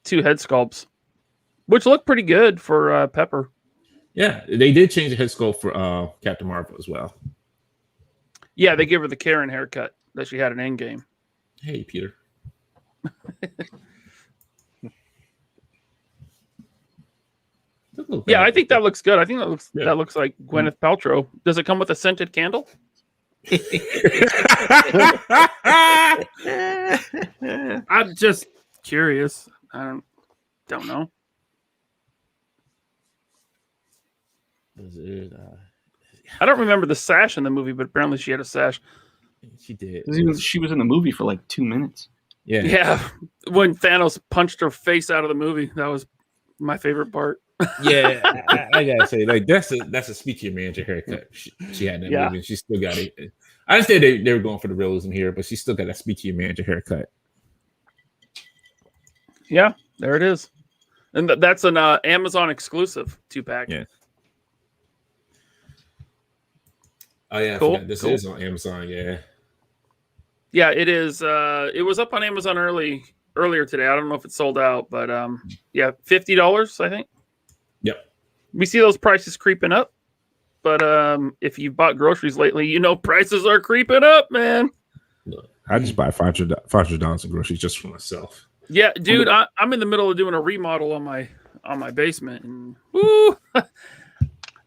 D: 2 head sculpts, which look pretty good for Pepper.
A: Yeah, they did change the head sculpt for Captain Marvel as well.
D: Yeah, they gave her the Karen haircut that she had in Endgame.
A: Hey, Peter.
D: Yeah, I think that looks good. I think that looks like Gwyneth Paltrow. Does it come with a scented candle? I'm just curious. I don't know. I don't remember the sash in the movie, but apparently she had a sash.
A: She did.
C: She was in the movie for 2 minutes.
D: Yeah. When Thanos punched her face out of the movie, that was my favorite part.
A: Yeah, I gotta say, that's a speak to your manager haircut. She had that movie, and she still got it. I understand they were going for the realism here, but she still got that speak to your manager haircut.
D: Yeah, there it is, and that's an Amazon exclusive 2-pack.
A: Yeah. Oh yeah,
D: cool.
A: This is on Amazon. Yeah.
D: Yeah, it is. It was up on Amazon earlier today. I don't know if it's sold out, but yeah, $50, I think.
A: Yep.
D: We see those prices creeping up, but if you've bought groceries lately, prices are creeping up, man.
A: Look, I just buy $500 in groceries just for myself.
D: Yeah, dude, I'm in the middle of doing a remodel on my basement, and woo,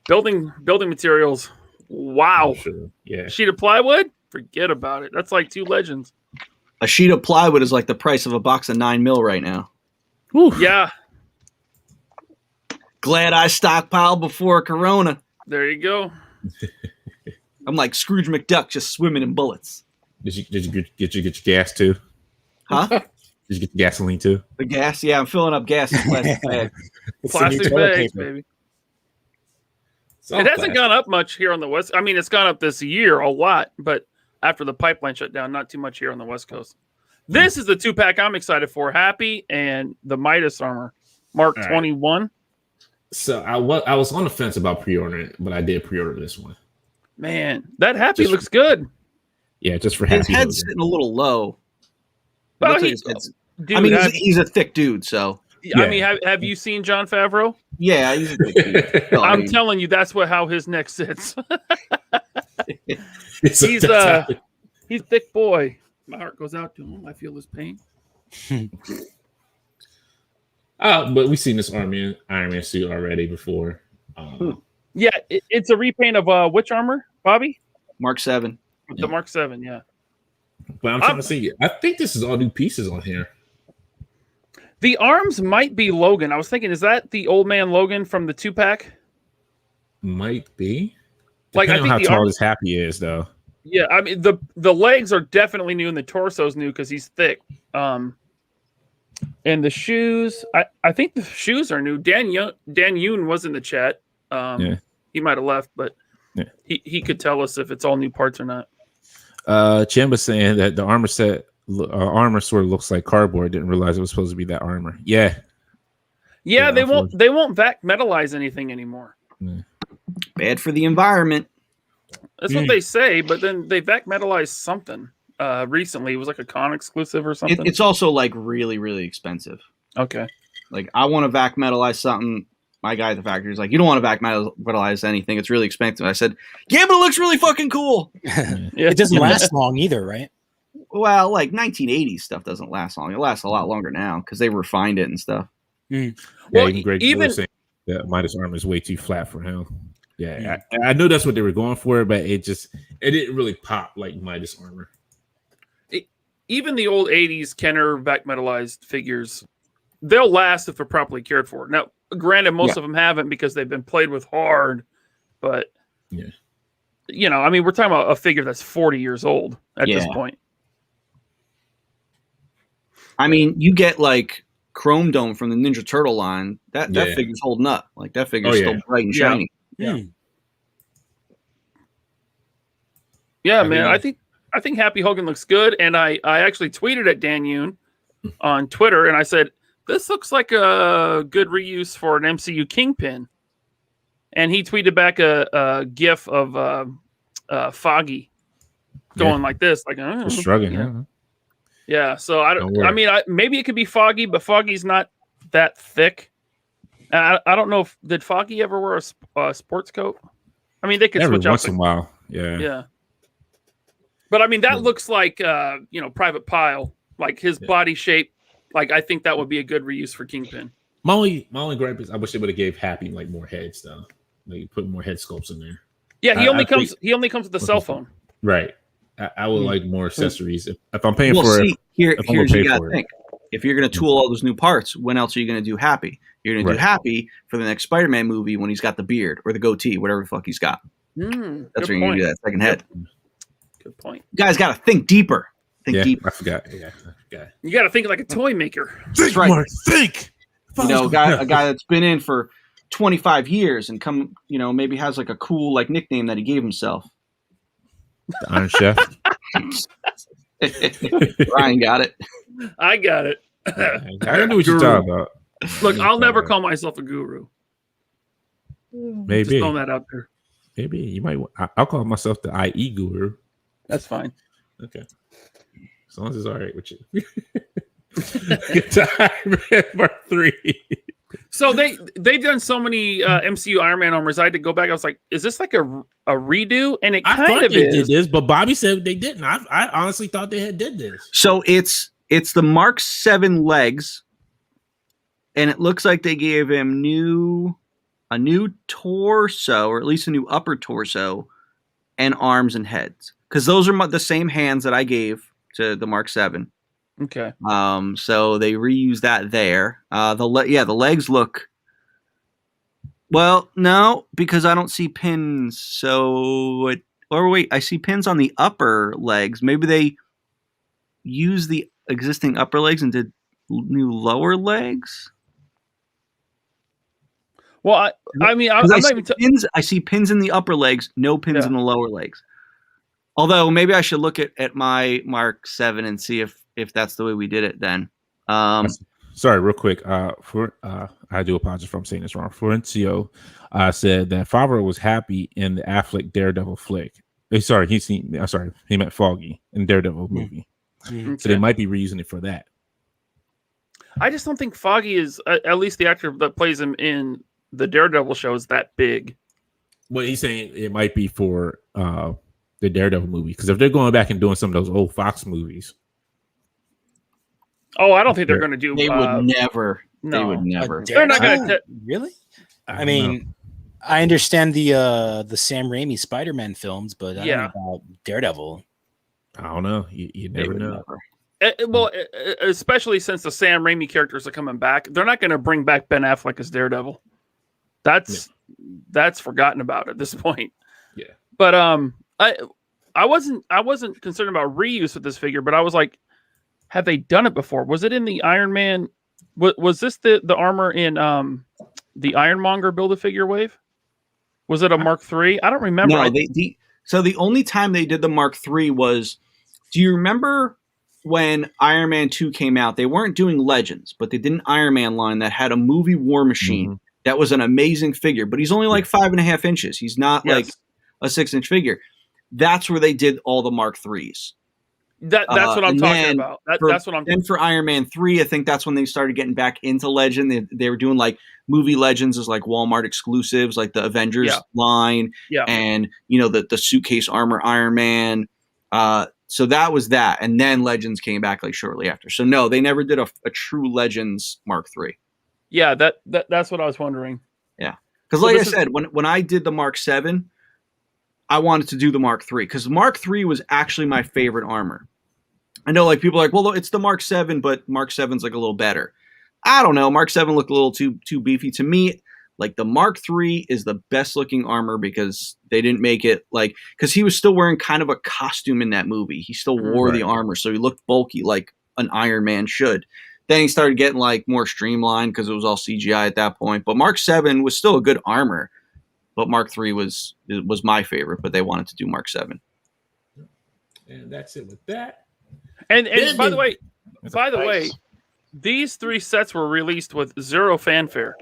D: building materials. Wow,
A: Sure. Yeah.
D: Sheet of plywood, forget about it. That's like 2 legends.
C: A sheet of plywood is like the price of a box of 9 mil right now.
A: Whew.
D: Yeah,
C: Glad I stockpiled before Corona.
D: there you go.
C: I'm like Scrooge McDuck, just swimming in bullets.
A: Did you get your gas too?
C: Huh?
A: Did you get the gasoline too?
C: The gas? Yeah, I'm filling up gas in plastic bags.
D: Plastic bags, baby. It hasn't gone up much here on the West. I mean, it's gone up this year a lot, but after the pipeline shut down, not too much here on the West Coast. This is the 2-pack I'm excited for. Happy and the Midas armor, Mark 21.
A: So I was on the fence about pre-ordering it, but I did pre-order this one.
D: Man, that Happy looks good.
A: Yeah, just for
C: His
A: Happy.
C: head's sitting a little low.
D: Well,
C: Looks like his head's- I mean, he's a thick dude, so.
D: I mean, have you seen Jon Favreau?
C: Yeah, he's a thick dude. No,
D: I'm telling you, that's how his neck sits. He's thick boy. My heart goes out to him. I feel his pain.
A: But we've seen this Iron Man suit already before.
D: Yeah, it's a repaint of which armor, Bobby?
C: Mark 7.
D: The Mark 7, yeah.
A: But I'm trying to see. I think this is all new pieces on here.
D: The arms might be Logan. I was thinking, is that the old man Logan from the 2-pack?
A: Might be.
D: Like, I
A: Depending on
D: think
A: how tall this Happy is, though.
D: Yeah, I mean the legs are definitely new and the torso's new because he's thick. And the shoes, I think the shoes are new. Dan Yoon was in the chat. He might have left, but he could tell us if it's all new parts or not.
A: Chimba's saying that the armor sort of looks like cardboard. Didn't realize it was supposed to be that armor. Yeah,
D: they won't vac metalize anything anymore.
A: Yeah.
C: Bad for the environment.
D: That's what they say, but then they vac metalized something recently. It was like a con exclusive or something.
C: It's also like really, really expensive.
D: Okay.
C: Like I want to vac metalize something. My guy at the factory is like, you don't want to vac metalize anything. It's really expensive. I said, yeah, but it looks really fucking cool.
B: It doesn't last long either, right?
C: Well, like 1980s stuff doesn't last long. It lasts a lot longer now because they refined it and stuff.
D: Well,
A: even saying that Midas armor is way too flat for him. Yeah, I knew that's what they were going for, but it didn't really pop like Midas armor.
D: Even the old 80s Kenner vac metalized figures, they'll last if they're properly cared for. Now, granted, most of them haven't because they've been played with hard, but you know, I mean, we're talking about a figure that's 40 years old at this point. I
C: mean, you get like Chrome Dome from the Ninja Turtle line. That figure's holding up. Like that figure's still bright and shiny.
D: Yeah, man. I think Happy Hogan looks good, and I actually tweeted at Dan Yoon on Twitter, and I said, this looks like a good reuse for an MCU Kingpin. And he tweeted back a GIF of Foggy going like this, like
A: struggling.
D: Yeah. So I mean, maybe it could be Foggy, but Foggy's not that thick. I don't know if did Foggy ever wear a sports coat. I mean, they could switch
A: once
D: out
A: in a while. Yeah.
D: But I mean, that looks like Private Pile, like his body shape. Like I think that would be a good reuse for Kingpin.
A: My only gripe is I wish they would have gave Happy like more heads though. Like put more head sculpts in there.
D: Yeah, he only comes with the cell phone.
A: Right. I would like more accessories. If I'm paying for it,
C: here's you gotta think. If you're gonna tool all those new parts, when else are you gonna do Happy? You're gonna do Happy for the next Spider-Man movie when he's got the beard or the goatee, whatever the fuck he's got. That's when you're gonna do that second head.
D: Good point.
C: You guys gotta think deeper. Think deeper.
A: I forgot.
D: You gotta think like a toy maker.
C: That's right.
A: Think.
C: You know, a guy that's been in for 25 years and maybe has like a cool like nickname that he gave himself.
A: The Iron Chef.
C: Ryan got it.
D: I got it.
A: I know what you're talking about.
D: Look, I'll never call myself a guru.
A: Maybe.
D: Just throwing that out there.
A: Maybe you might. I'll call myself the IE guru.
D: That's fine.
A: Okay. As long as it's all right with you. Good time, Part 3.
D: So they've done so many MCU Iron Man armors. I had to go back. I was like, is this like a redo? And it
A: I
D: kind
A: thought
D: of
A: they
D: is.
A: did this, but Bobby said they didn't. I honestly thought they had did this.
C: So it's the Mark 7 legs, and it looks like they gave him a new torso, or at least a new upper torso, and arms and heads. Because those are the same hands that I gave to the Mark 7.
D: Okay.
C: So they reused that there. The legs look. Well, no, because I don't see pins. So wait, I see pins on the upper legs. Maybe they used the existing upper legs and did new lower legs.
D: Well, I mean,
C: I see pins in the upper legs, no pins in the lower legs. Although maybe I should look at my Mark 7 and see if that's the way we did it then.
A: Sorry, real quick. I do apologize if I'm saying this wrong. Florencio said that Favreau was happy in the Affleck Daredevil flick. He meant Foggy in Daredevil movie.
D: Okay.
A: So they might be reusing it for that.
D: I just don't think Foggy is, at least the actor that plays him in the Daredevil show, is that big.
A: Well, he's saying it might be for the Daredevil movie, because if they're going back and doing some of those old Fox movies.
D: Oh, I don't think they're going to do.
C: They would never.
D: No.
C: They would never.
D: They're not going to.
B: Really? I
A: don't
B: mean,
A: know.
B: I understand the Sam Raimi Spider-Man films, but I don't know about Daredevil.
A: I don't know. You never know.
D: Well, especially since the Sam Raimi characters are coming back, they're not going to bring back Ben Affleck as Daredevil. That's forgotten about at this point.
A: Yeah.
D: But I wasn't concerned about reuse with this figure, but I was like, have they done it before? Was it in the Iron Man? Was this the armor in the Ironmonger Build-A-Figure wave? Was it a Mark III? I don't remember.
C: No, so the only time they did the Mark III was, do you remember when Iron Man 2 came out? They weren't doing Legends, but they did an Iron Man line that had a movie War Machine. That was an amazing figure, but he's only like 5.5 inches. He's not like a 6-inch figure. That's where they did all the Mark IIIs.
D: That's what I'm talking about. That's what I'm.
C: Then for Iron Man 3, I think that's when they started getting back into Legend. They were doing like movie Legends as like Walmart exclusives, like the Avengers line, and the suitcase armor Iron Man. So that was that, and then Legends came back like shortly after. So no, they never did a true Legends Mark III.
D: Yeah, that's what I was wondering.
C: Yeah, because like I said, when I did the Mark 7, I wanted to do the Mark III because Mark III was actually my favorite armor. I know like people are like, well, it's the Mark 7, but Mark 7's like a little better. I don't know. Mark 7 looked a little too beefy to me. Like the Mark III is the best looking armor because they didn't make it because he was still wearing kind of a costume in that movie. He still wore the armor, so he looked bulky like an Iron Man should. Then he started getting like more streamlined because it was all CGI at that point. But Mark 7 was still a good armor. But Mark III was my favorite, but they wanted to do Mark 7.
A: And that's it with that.
D: And by the way, these 3 sets were released with zero fanfare.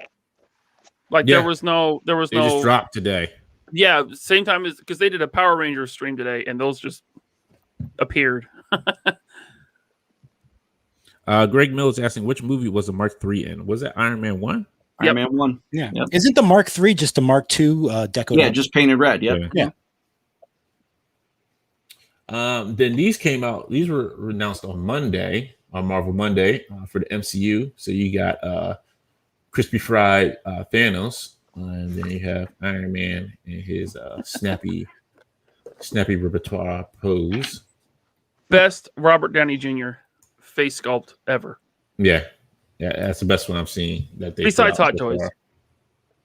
D: Like there was no.
A: They just dropped today.
D: Yeah, same time as because they did a Power Rangers stream today, and those just appeared.
A: Greg Mills asking which movie was the Mark III in? Was it Iron Man 1?
C: Iron Man 1.
B: Yeah. Yep. Isn't the Mark III just a Mark II deco?
C: Yeah, just painted red. Yep.
B: Yeah.
A: Then these came out. These were announced on Monday, on Marvel Monday for the MCU. So you got crispy fried Thanos, and then you have Iron Man in his snappy repertoire pose.
D: Best Robert Downey Jr. face sculpt ever.
A: Yeah, that's the best one I've seen. That they
D: besides Hot Toys.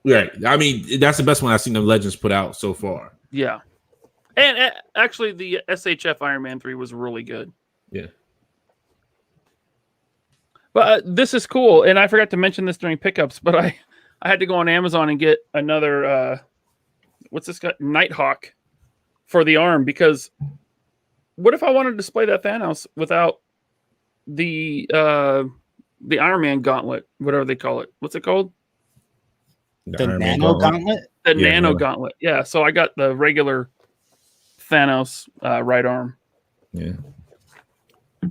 A: Right. I mean, that's the best one I've seen the Legends put out so far.
D: Yeah. And actually, the SHF Iron Man 3 was really good.
A: Yeah.
D: But this is cool. And I forgot to mention this during pickups, but I had to go on Amazon and get another, what's this guy? Nighthawk for the arm. Because what if I wanted to display that Thanos without the Iron Man gauntlet, whatever they call it? What's it called?
B: The Nano Gauntlet?
D: The Nano Gauntlet. Yeah. So I got the regular Thanos right arm.
A: Yeah.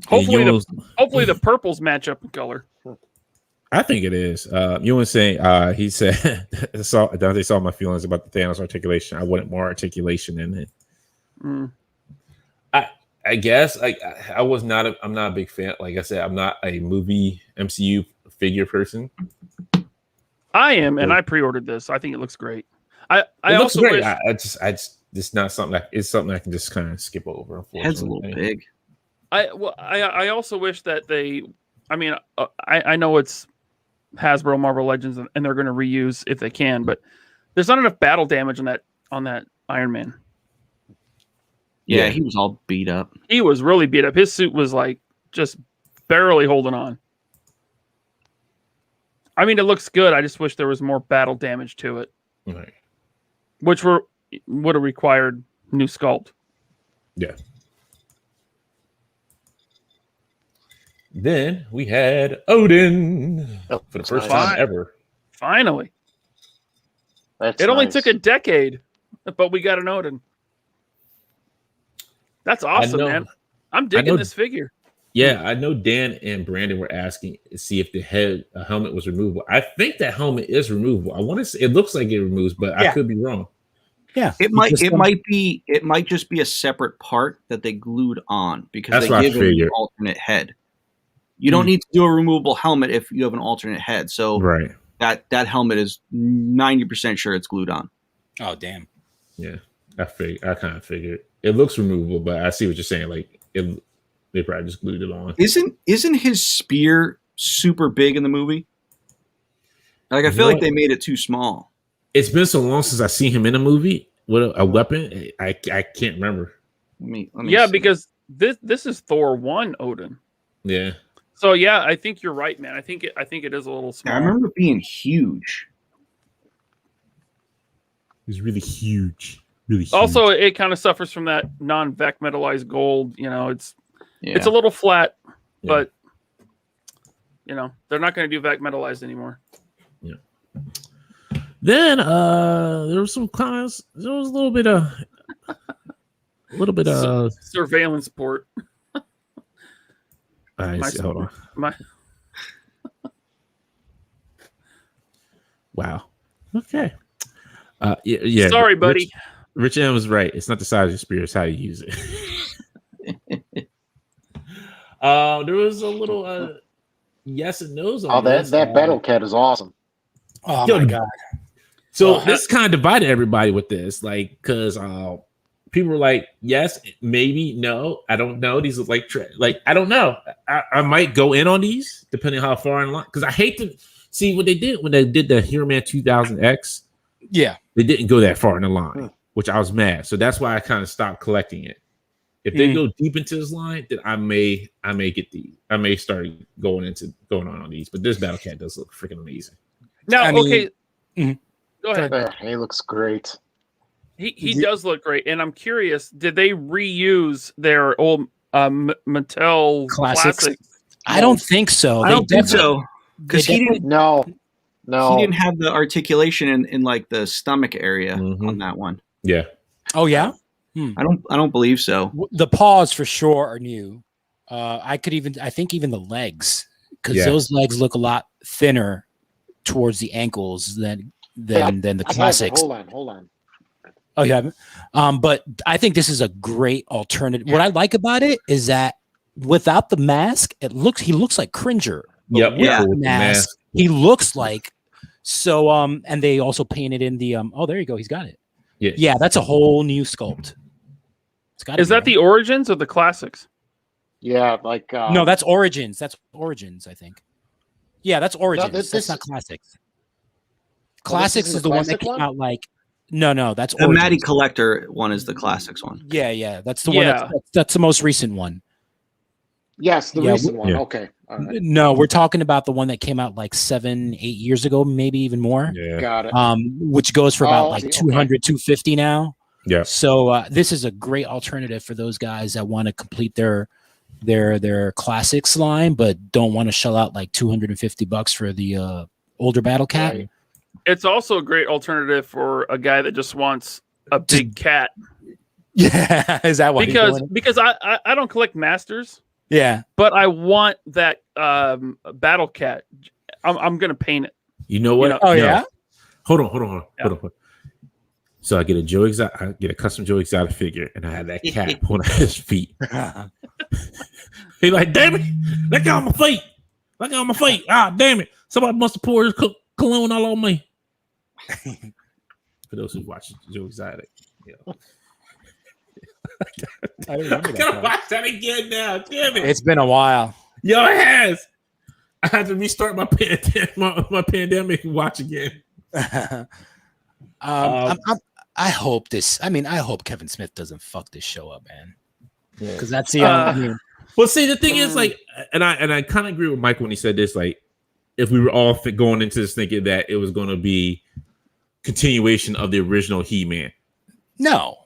D: Hopefully the purples match up in color.
A: I think it is. You were saying he said Dante saw my feelings about the Thanos articulation. I wanted more articulation in it.
D: Mm.
A: I guess I was not. I'm not a big fan. Like I said, I'm not a movie MCU figure person.
D: I am, and I pre-ordered this. I think it looks great. I also
A: great.
D: wish
A: I just it's not something. It's something I can just kind of skip over.
C: Head's a little big.
D: I also wish that they. I mean, I know it's Hasbro Marvel Legends, and they're going to reuse if they can, but there's not enough battle damage on that Iron Man.
C: Yeah, he was all beat up.
D: He was really beat up. His suit was like just barely holding on. I mean, it looks good. I just wish there was more battle damage to it,
A: Right.
D: which would have required new sculpt.
A: Yeah. Then we had Odin for the first time ever.
D: Finally, it only took a decade, but we got an Odin. That's awesome, man. I'm digging this figure.
A: Yeah, I know Dan and Brandon were asking to see if the helmet was removable. I think that helmet is removable. I want to say it looks like it removes, but I could be wrong.
B: Yeah,
C: it might just be a separate part that they glued on because they give it an alternate head. You don't need to do a removable helmet if you have an alternate head. So that helmet is 90% sure it's glued on.
B: Oh damn.
A: Yeah, I kind of figured it looks removable, but I see what you're saying. Like they probably just glued it on.
C: Isn't his spear super big in the movie? Like I feel like they made it too small.
A: It's been so long since I've seen him in a movie with a weapon. I can't remember.
C: Let me see.
D: Because this is Thor 1 Odin.
A: Yeah.
D: So yeah, I think you're right, man. I think it is a little small.
C: I remember it being huge.
A: He's really huge. Really huge.
D: Also, it kind of suffers from that non-Vec metallized gold. You know, it's a little flat, but they're not going to do Vec metallized anymore.
A: Yeah. Then there was some class. There was a little bit of
D: surveillance port.
A: Hold on. Wow. Okay. Yeah.
D: Sorry, buddy.
A: Rich M was right. It's not the size of your spear; it's how you use it. There was a little yes and no's on this.
E: that Battle Cat is awesome.
B: Oh my god!
A: So this kind of divided everybody with this, like, because people were like, yes, maybe, no, I don't know. These look like I don't know. I might go in on these depending on how far in line, because I hate to see what they did when they did the Hero Man 2000X.
B: Yeah,
A: they didn't go that far in the line, which I was mad. So that's why I kind of stopped collecting it. If they go deep into this line, then I may get these. I may start going on these. But this Battle Cat does look freaking amazing.
D: Now, go ahead.
E: He looks great.
D: He does look great, and I'm curious. Did they reuse their old Mattel classics?
B: I don't think so.
C: I don't think so because he didn't.
E: No,
C: he didn't have the articulation in like the stomach area on that one.
A: Yeah.
B: Oh yeah.
C: I don't believe so.
B: The paws for sure are new. I think even the legs, because those legs look a lot thinner towards the ankles than the classics.
E: Hold on.
B: Oh yeah. But I think this is a great alternative. What I like about it is that without the mask, he looks like Cringer.
A: Yep.
B: With the mask, he looks like so. And they also painted in the oh, there you go. He's got it. Yeah, that's a whole new sculpt.
D: Is that the Origins or the Classics?
E: Yeah, like
B: no, that's Origins. That's Origins, I think. Yeah, that's Origins. That's not Classics. Classics is the one that came out like. No, that's
C: the
B: Origins.
C: Matty Collector one is the Classics one.
B: Yeah, that's the one. That's the most recent one.
E: Yes, the recent one. Yeah. Okay. All right.
B: No, we're talking about the one that came out like 7-8 years ago, maybe even more.
A: Yeah.
E: Got it.
B: Which goes for about like 200, 250 now.
A: Yeah.
B: So this is a great alternative for those guys that want to complete their classics line, but don't want to shell out like $250 for the older Battle Cat.
E: Right.
D: It's also a great alternative for a guy that just wants a big cat.
B: Yeah, is that why?
D: Because I don't collect masters.
B: Yeah,
D: but I want that Battle Cat. I'm gonna paint it.
A: You know what?
B: Oh
A: No.
B: yeah.
A: Hold on. So I get I get a custom Joe Exotic figure, and I have that cat on his feet. He like, damn it, let go of my feet. Let go of my feet. Ah, damn it. Somebody must have poured cologne all on me. For those who watch Joe Exotic. Yeah.
B: I remember that
A: gotta
B: part.
A: watch that again now. Damn it.
B: It's been a while.
A: Yo, it has. I had to restart my pandemic watch again.
B: I hope this. I mean, I hope Kevin Smith doesn't fuck this show up, man. Because that's the. I mean,
A: well, see, the thing is, like, and I kind of agree with Mike when he said this. Like, if we were all going into this thinking that it was going to be continuation of the original He-Man,
B: no.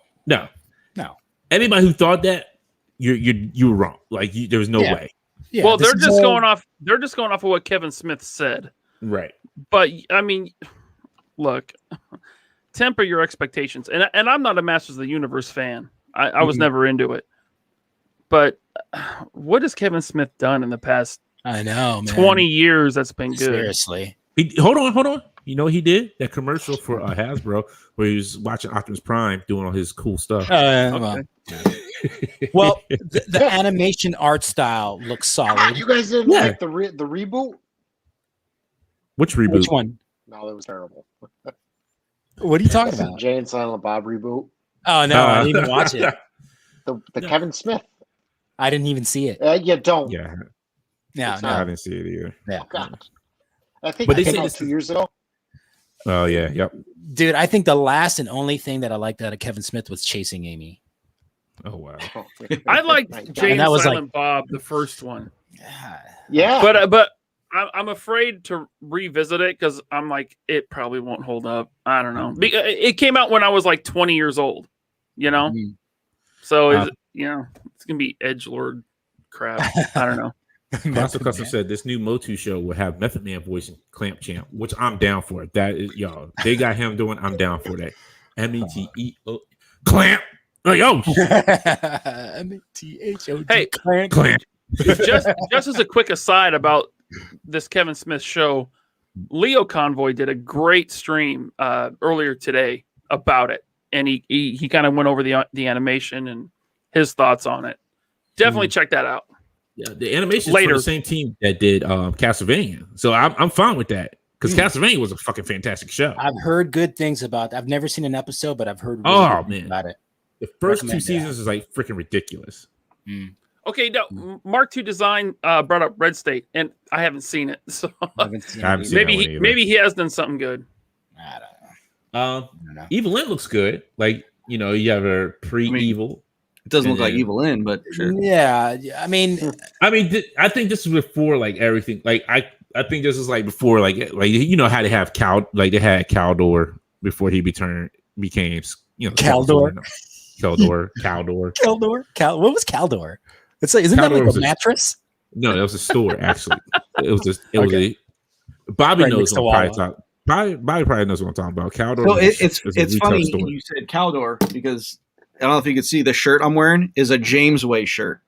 A: Anybody who thought that, you were wrong. Like, there was no way.
B: Yeah,
D: Well, they're just going off. They're just going off of what Kevin Smith said.
A: Right.
D: But I mean, look, temper your expectations. And I'm not a Masters of the Universe fan. I was never into it. But what has Kevin Smith done in the past?
B: I know, man.
D: 20 years. That's been good.
B: Seriously.
A: Hold on. You know what he did? That commercial for Hasbro where he was watching Optimus Prime doing all his cool stuff.
B: Well, the animation art style looks solid.
E: You guys didn't like the reboot?
A: Which reboot?
B: Which one?
E: No, that was terrible.
B: What are you talking about?
E: Jay and Silent Bob reboot.
B: Oh no, I didn't even watch it.
E: The Kevin Smith.
B: I didn't even see it.
E: You don't.
A: Yeah.
B: No.
A: I didn't see it either.
B: Yeah.
E: Oh, God. I think
A: But they
E: it came
A: say
E: out
A: this
E: 2 years ago.
A: Oh yeah, yep.
B: Dude, I think the last and only thing that I liked out of Kevin Smith was Chasing Amy.
A: Oh wow.
D: I liked Jay
B: that
D: and
B: was
D: Silent Bob, the first one.
E: Yeah.
D: But I'm afraid to revisit it because I'm like, it probably won't hold up. I don't know. It came out when I was like 20 years old, you know? So, it's going to be edgelord crap. I don't know.
A: Master Custom said this new Motu show will have Method Man voice and Clamp Champ, which I'm down for. That is, y'all, they got him doing, I'm down for that. METEO Clamp. Like, oh,
B: METHOD.
D: Hey,
A: Clamp.
D: just as a quick aside about this Kevin Smith show, Leo Convoy did a great stream earlier today about it, and he kind of went over the animation and his thoughts on it. Definitely check that out.
A: Yeah, the animation
D: Later.
A: from the same team that did Castlevania, so I'm fine with that because Castlevania was a fucking fantastic show.
B: I've heard good things about. I've never seen an episode, but I've heard
A: Oh,
B: good things
A: man.
B: about it.
A: The first
B: Recommend
A: two seasons is like freaking ridiculous.
D: Okay, now Mark II Design brought up Red State, and I haven't seen it, so
A: I haven't seen that one either.
D: maybe he has done something good.
B: I don't know.
A: Evil Lynn looks good. Like, you know, you have a pre-evil.
C: It doesn't look like Evil Lynn, but sure.
B: Yeah, I mean,
A: I think this is before like everything. Like I think this is like before like you know how they have they had Caldor before he became
B: Caldor.
A: Caldor.
B: What was Caldor? It's like, isn't that like a mattress?
A: No, that was a store actually. It was a Bobby
B: Right
A: knows
B: next to
A: what I'm
B: Wawa.
A: probably Bobby probably knows what I'm talking about. Caldor.
C: So
A: is
C: it's
A: a retail
C: funny
A: store.
C: you said Caldor because I don't know if you could see the shirt I'm wearing is a James Way shirt.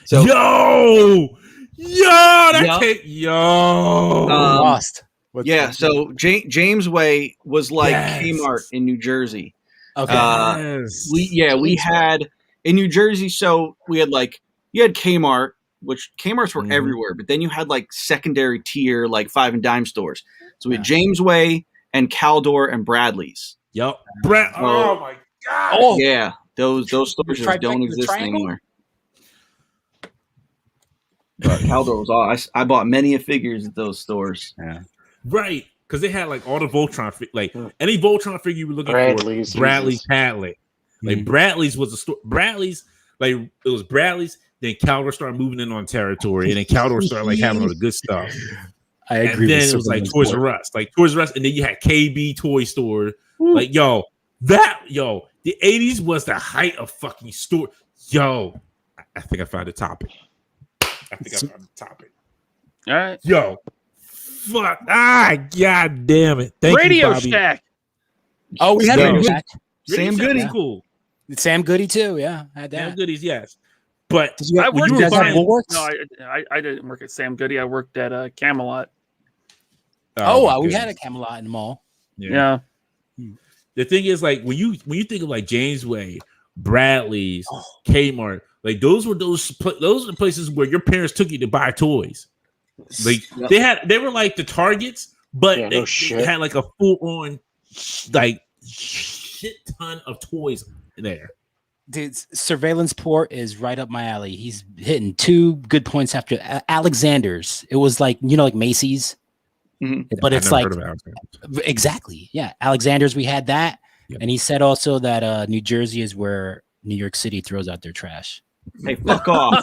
C: So
B: Lost.
C: So James Way was like Kmart in New Jersey.
B: Okay.
C: We had in New Jersey. So we had you had Kmart, which Kmart's were everywhere, but then you had like secondary tier, like 5 and dime stores. So we had James Way and Caldor and Bradley's.
A: Yep.
C: Oh
A: my god.
C: Oh yeah, those stores just don't
B: the
C: exist
B: triangle?
C: anymore. But Caldor was all I bought many figures at those stores.
B: Yeah.
A: Right, because they had like all the Voltron, any Voltron figure you were looking
E: Bradley's,
A: for. Bradley's had like Bradley's was a store. Bradley's it was Bradley's. Then Caldor started moving in on territory, and then Caldor started having all the good stuff.
B: I agree.
A: And then it was like Toys R Us, and then you had KB Toy Store. The 80s was the height of fucking store. Yo, I think I found the topic.
D: All right.
A: Yo, fuck. God damn it. Thank
D: Radio
A: you, Bobby.
D: Shack.
B: Oh, we had Radio Shack.
A: Sam
C: Goody.
A: Goody. Cool.
B: Sam Goody too. Yeah, had that.
A: Sam Goody's, yes. But
B: I
D: worked
B: you guys have
D: at
B: Woolworths?
D: No, I didn't work at Sam Goody. I worked at Camelot.
A: my
B: we had a
A: goodness.
B: Camelot in the mall.
D: Yeah.
A: The thing is, like when you think of like James Way, Bradley's, Kmart, like those are the places where your parents took you to buy toys. Like they were like the Targets, but they had like a full on like shit ton of toys there.
B: Dude, Surveillance Port is right up my alley. He's hitting 2 good points after Alexander's. It was like, like Macy's, but it's like exactly. Yeah. Alexander's. We had that. Yep. And he said also that New Jersey is where New York City throws out their trash.
C: Hey, fuck off.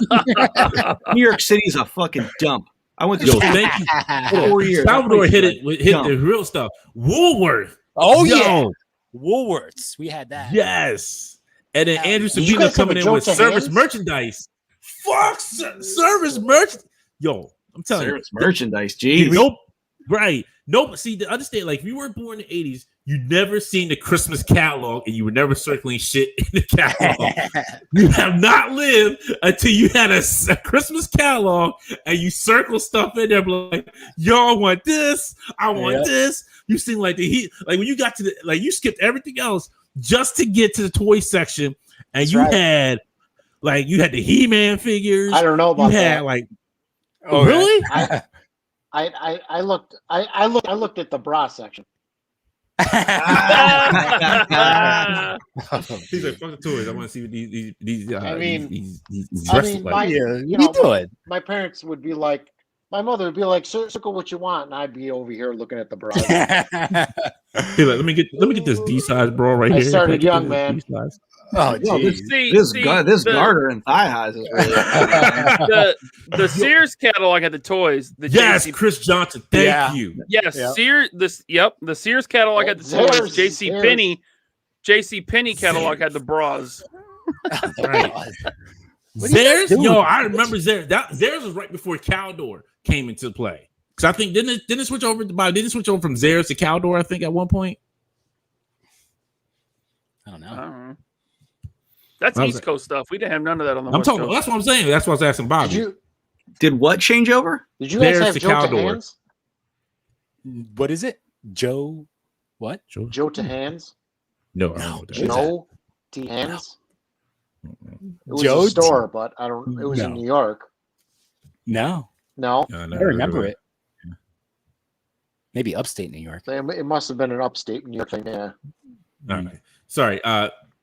C: New York City is a fucking dump. I went to
A: thank you. 4 years. Salvador hit the real stuff. Woolworth.
B: Oh, yeah. Woolworths. We had that.
A: Yes. And then Andrew Sabino coming in with service merchandise. Fuck service merch. Yo, I'm telling you.
C: Service merchandise, geez.
A: Nope. Right. Nope. See, to understand, like, if you weren't born in the 80s, you never seen the Christmas catalog and you were never circling shit in the catalog. You have not lived until you had a Christmas catalog and you circle stuff in there like, y'all want this, I want this. You seem like the heat, like when you got to the, like you skipped everything else just to get to the toy section, and
E: That's
A: you
E: right.
A: had like you had the He-Man figures.
E: I don't know about
A: you had
E: that.
A: like, oh really?
E: I looked at the bra section.
A: He's like, fuck the toys. I want to see what these dresses like.
E: My parents would be like, my mother would be like, circle what you want, and I'd be over here looking at the bra.
A: He's like, let me get this D size bra right here.
E: I started young, man.
A: D-size.
B: Oh,
C: this garter and thigh highs is really
D: the Sears catalog had the toys.
A: Yes, Chris Johnson. Thank you.
D: Yes, Sears. The Sears catalog had the toys. JC Penney catalog had the bras.
A: Right. Theirs, I remember theirs. Theirs was right before Caldor came into play. Because I think didn't it switch over from Zaire's to Caldor? I think at one point.
B: I don't know.
D: That's East Coast stuff. We didn't have none of that on the West Coast.
A: That's what I'm saying. That's what I was asking Bobby.
C: Did what change over?
E: Did you guys have Joe to Hands?
B: What is it? Joe? What?
E: Joe to Hands?
A: No.
E: Joe to Hands? It was
B: Joe
E: a store, but I don't. It was in New York.
B: No.
E: No.
B: I remember it. Maybe upstate New York.
E: It must have been an upstate New York thing. Yeah.
A: All right. Sorry.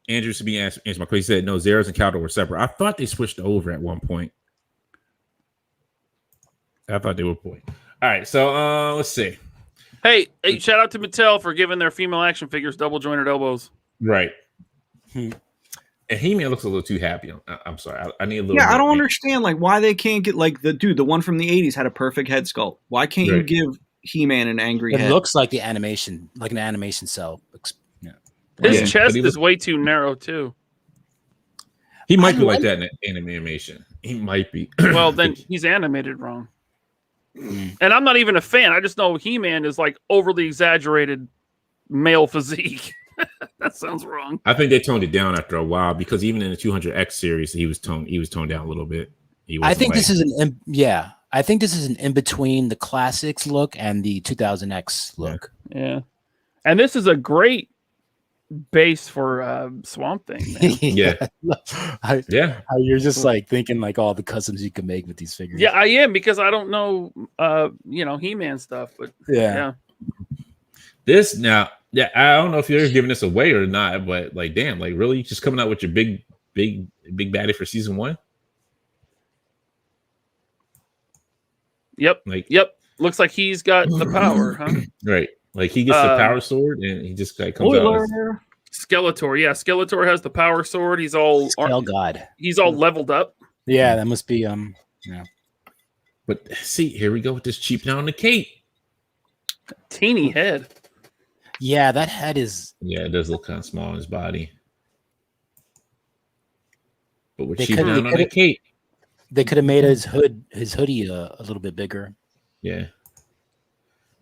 A: Andrew Sabine answered my question. He said no. Zaire's and Caldor were separate. I thought they switched over at one point. I thought they were boy. All right. So let's see.
D: Hey, shout out to Mattel for giving their female action figures double jointed elbows.
A: Right. And He-Man looks a little too happy. I'm sorry. I need a little.
C: Yeah, I don't understand like why they can't get like the one from the 80s had a perfect head sculpt. Why can't you give He-Man an angry head?
B: It looks like the animation, like an animation cell.
D: His chest is way too narrow too.
A: He might be like that in animation. He might be.
D: Well, then he's animated wrong. And I'm not even a fan. I just know He-Man is like overly exaggerated male physique. That sounds wrong.
A: I think they toned it down after a while because even in the 200X series, he was toned down a little bit.
B: I think this is I think this is an in between the classics look and the 2000X look.
D: Yeah. And this is a great base for Swamp Thing, man.
A: Yeah.
B: How you're just like thinking like all the customs you can make with these figures.
D: Yeah, I am because I don't know He-Man stuff, but yeah.
A: This now, I don't know if you're giving this away or not, but like damn, like really just coming out with your big baddie for season 1?
D: Yep. Looks like he's got the power, huh?
A: Right. Like he gets the power sword and he just like comes out.
D: Skeletor, yeah. Skeletor has the power sword. He's all
B: God.
D: He's all leveled up.
B: Yeah, that must be yeah.
A: But see, here we go with this cheap down the cape.
D: Teeny head.
B: Yeah, that head is.
A: Yeah, it does look kind of small in his body. But we're cheap down on the cape.
B: They could have made his hoodie a little bit bigger.
A: Yeah.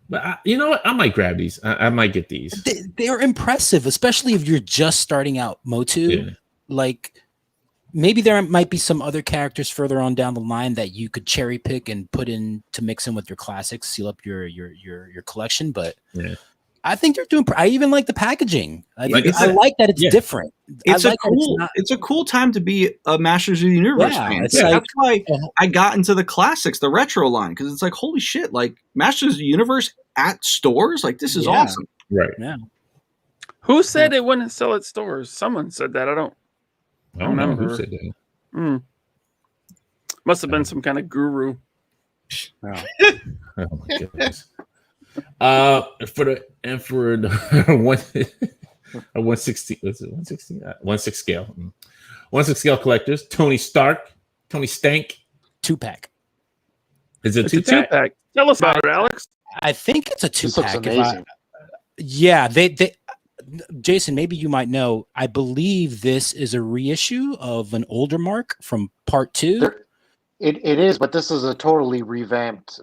A: But you know what? I might grab these. I might get these.
B: They're impressive, especially if you're just starting out Motu.
A: Yeah.
B: Like, maybe there might be some other characters further on down the line that you could cherry pick and put in to mix in with your classics, seal up your collection. But I think they're doing. I even like the packaging. I like that it's different.
C: It's a cool time to be a Masters of the Universe fan. That's why I got into the classics, the retro line, because it's like, holy shit, like Masters of the Universe at stores, like this is awesome.
A: Right.
B: Yeah.
D: Who said it wouldn't sell at stores? Someone said that. I don't remember
A: who said that.
D: Must have been some kind of guru.
A: Oh my goodness. For the 160 scale. 1/6 scale collectors, Tony Stark, Tony Stank.
B: 2-pack.
A: Is it
D: a 2-pack? Tell us about it, Alex.
B: I think it's a 2-pack.
E: This looks amazing.
B: They Jason, maybe you might know. I believe this is a reissue of an older mark from part 2.
E: It is, but this is a totally revamped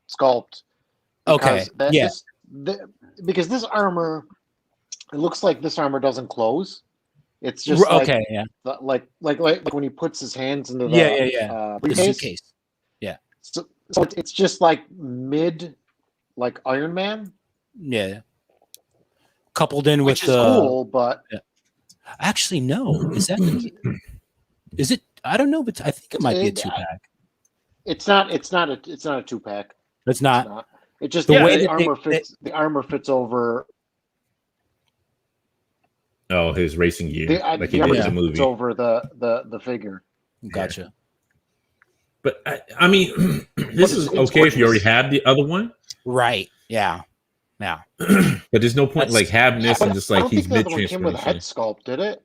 E: sculpt.
B: Okay.
E: Because this armor, it looks like this armor doesn't close. It's just like when he puts his hands into the
B: suitcase. Yeah.
E: So it's just like mid, like Iron Man.
B: Yeah. Coupled in with
E: the cool, but
B: actually no. Is that is it? I don't know, but I think it might be a 2-pack.
E: It's not a 2-pack.
B: It's not.
E: It's just the way the armor fits over.
A: Oh, his racing gear, like he did in the movie.
E: It's over the figure.
B: Gotcha.
A: But I mean, this is okay gorgeous. If you already have the other one,
B: right? Yeah. Yeah.
A: But there's no point like having this and just like he's mid transformation.
E: Came with a head sculpt, did it?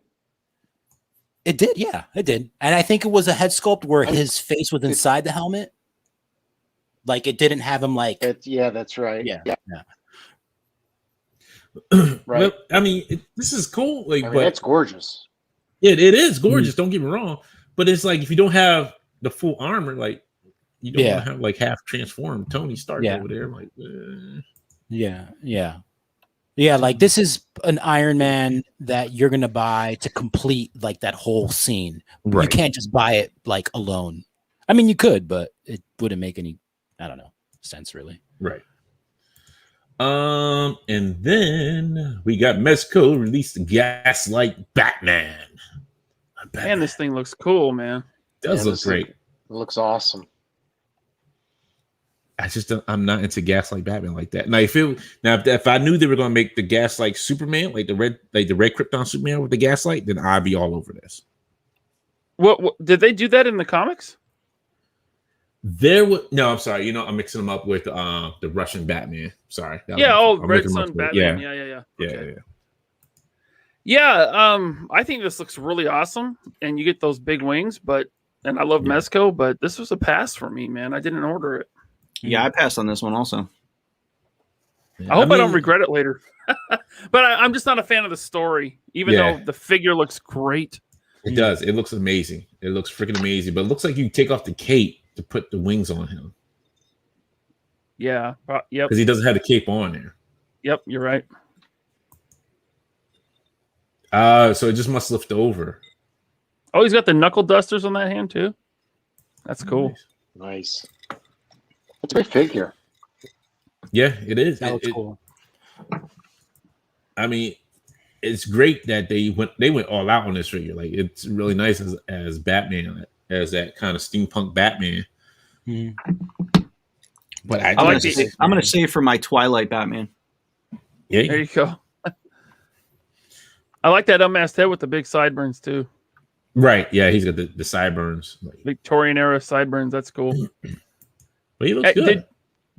B: It did, yeah, it did. And I think it was a head sculpt where his face was inside the helmet. Like it didn't have him like.
E: That's right.
B: Yeah.
E: Right.
A: Well, I mean, this is cool. Like, but
E: it's gorgeous.
A: It is gorgeous. Don't get me wrong, but it's like if you don't have the full armor, like you don't want to have like half transformed Tony Stark over there. Like,
B: Yeah, like this is an Iron Man that you're gonna buy to complete like that whole scene. Right. You can't just buy it like alone. I mean, you could, but it wouldn't make any, I don't know, sense really.
A: Right. And then we got Mezco released the Gaslight Batman.
D: Man, this thing looks cool, man.
A: It does look great.
E: It looks awesome.
A: I'm not into Gaslight Batman like that. Now, if I knew they were going to make the Gaslight Superman, like the red Krypton Superman with the Gaslight, then I'd be all over this.
D: What did they do that in the comics?
A: I'm sorry. I'm mixing them up with the Russian Batman. Sorry.
D: Red Sun Batman. Yeah. I think this looks really awesome, and you get those big wings. And I love Mezco, but this was a pass for me, man. I didn't order it.
C: Yeah, I passed on this one also.
D: I hope I don't regret it later. But I'm just not a fan of the story, even though the figure looks great.
A: It does. It looks amazing. It looks freaking amazing. But it looks like you take off the cape to put the wings on him.
D: Yeah. Yep.
A: Because he doesn't have the cape on there.
D: Yep, you're right.
A: So it just must lift over.
D: Oh, he's got the knuckle dusters on that hand too. That's cool.
E: Nice. That's a great figure.
A: Yeah, it is.
B: That looks cool.
A: I mean, it's great that they went all out on this figure. Like, it's really nice as Batman, as that kind of steampunk Batman.
C: But I'm going to save for my Twilight Batman.
A: Yeah,
D: there you go. I like that unmasked head with the big sideburns too.
A: Right. Yeah, he's got the sideburns.
D: Victorian era sideburns. That's cool.
A: But he looks good.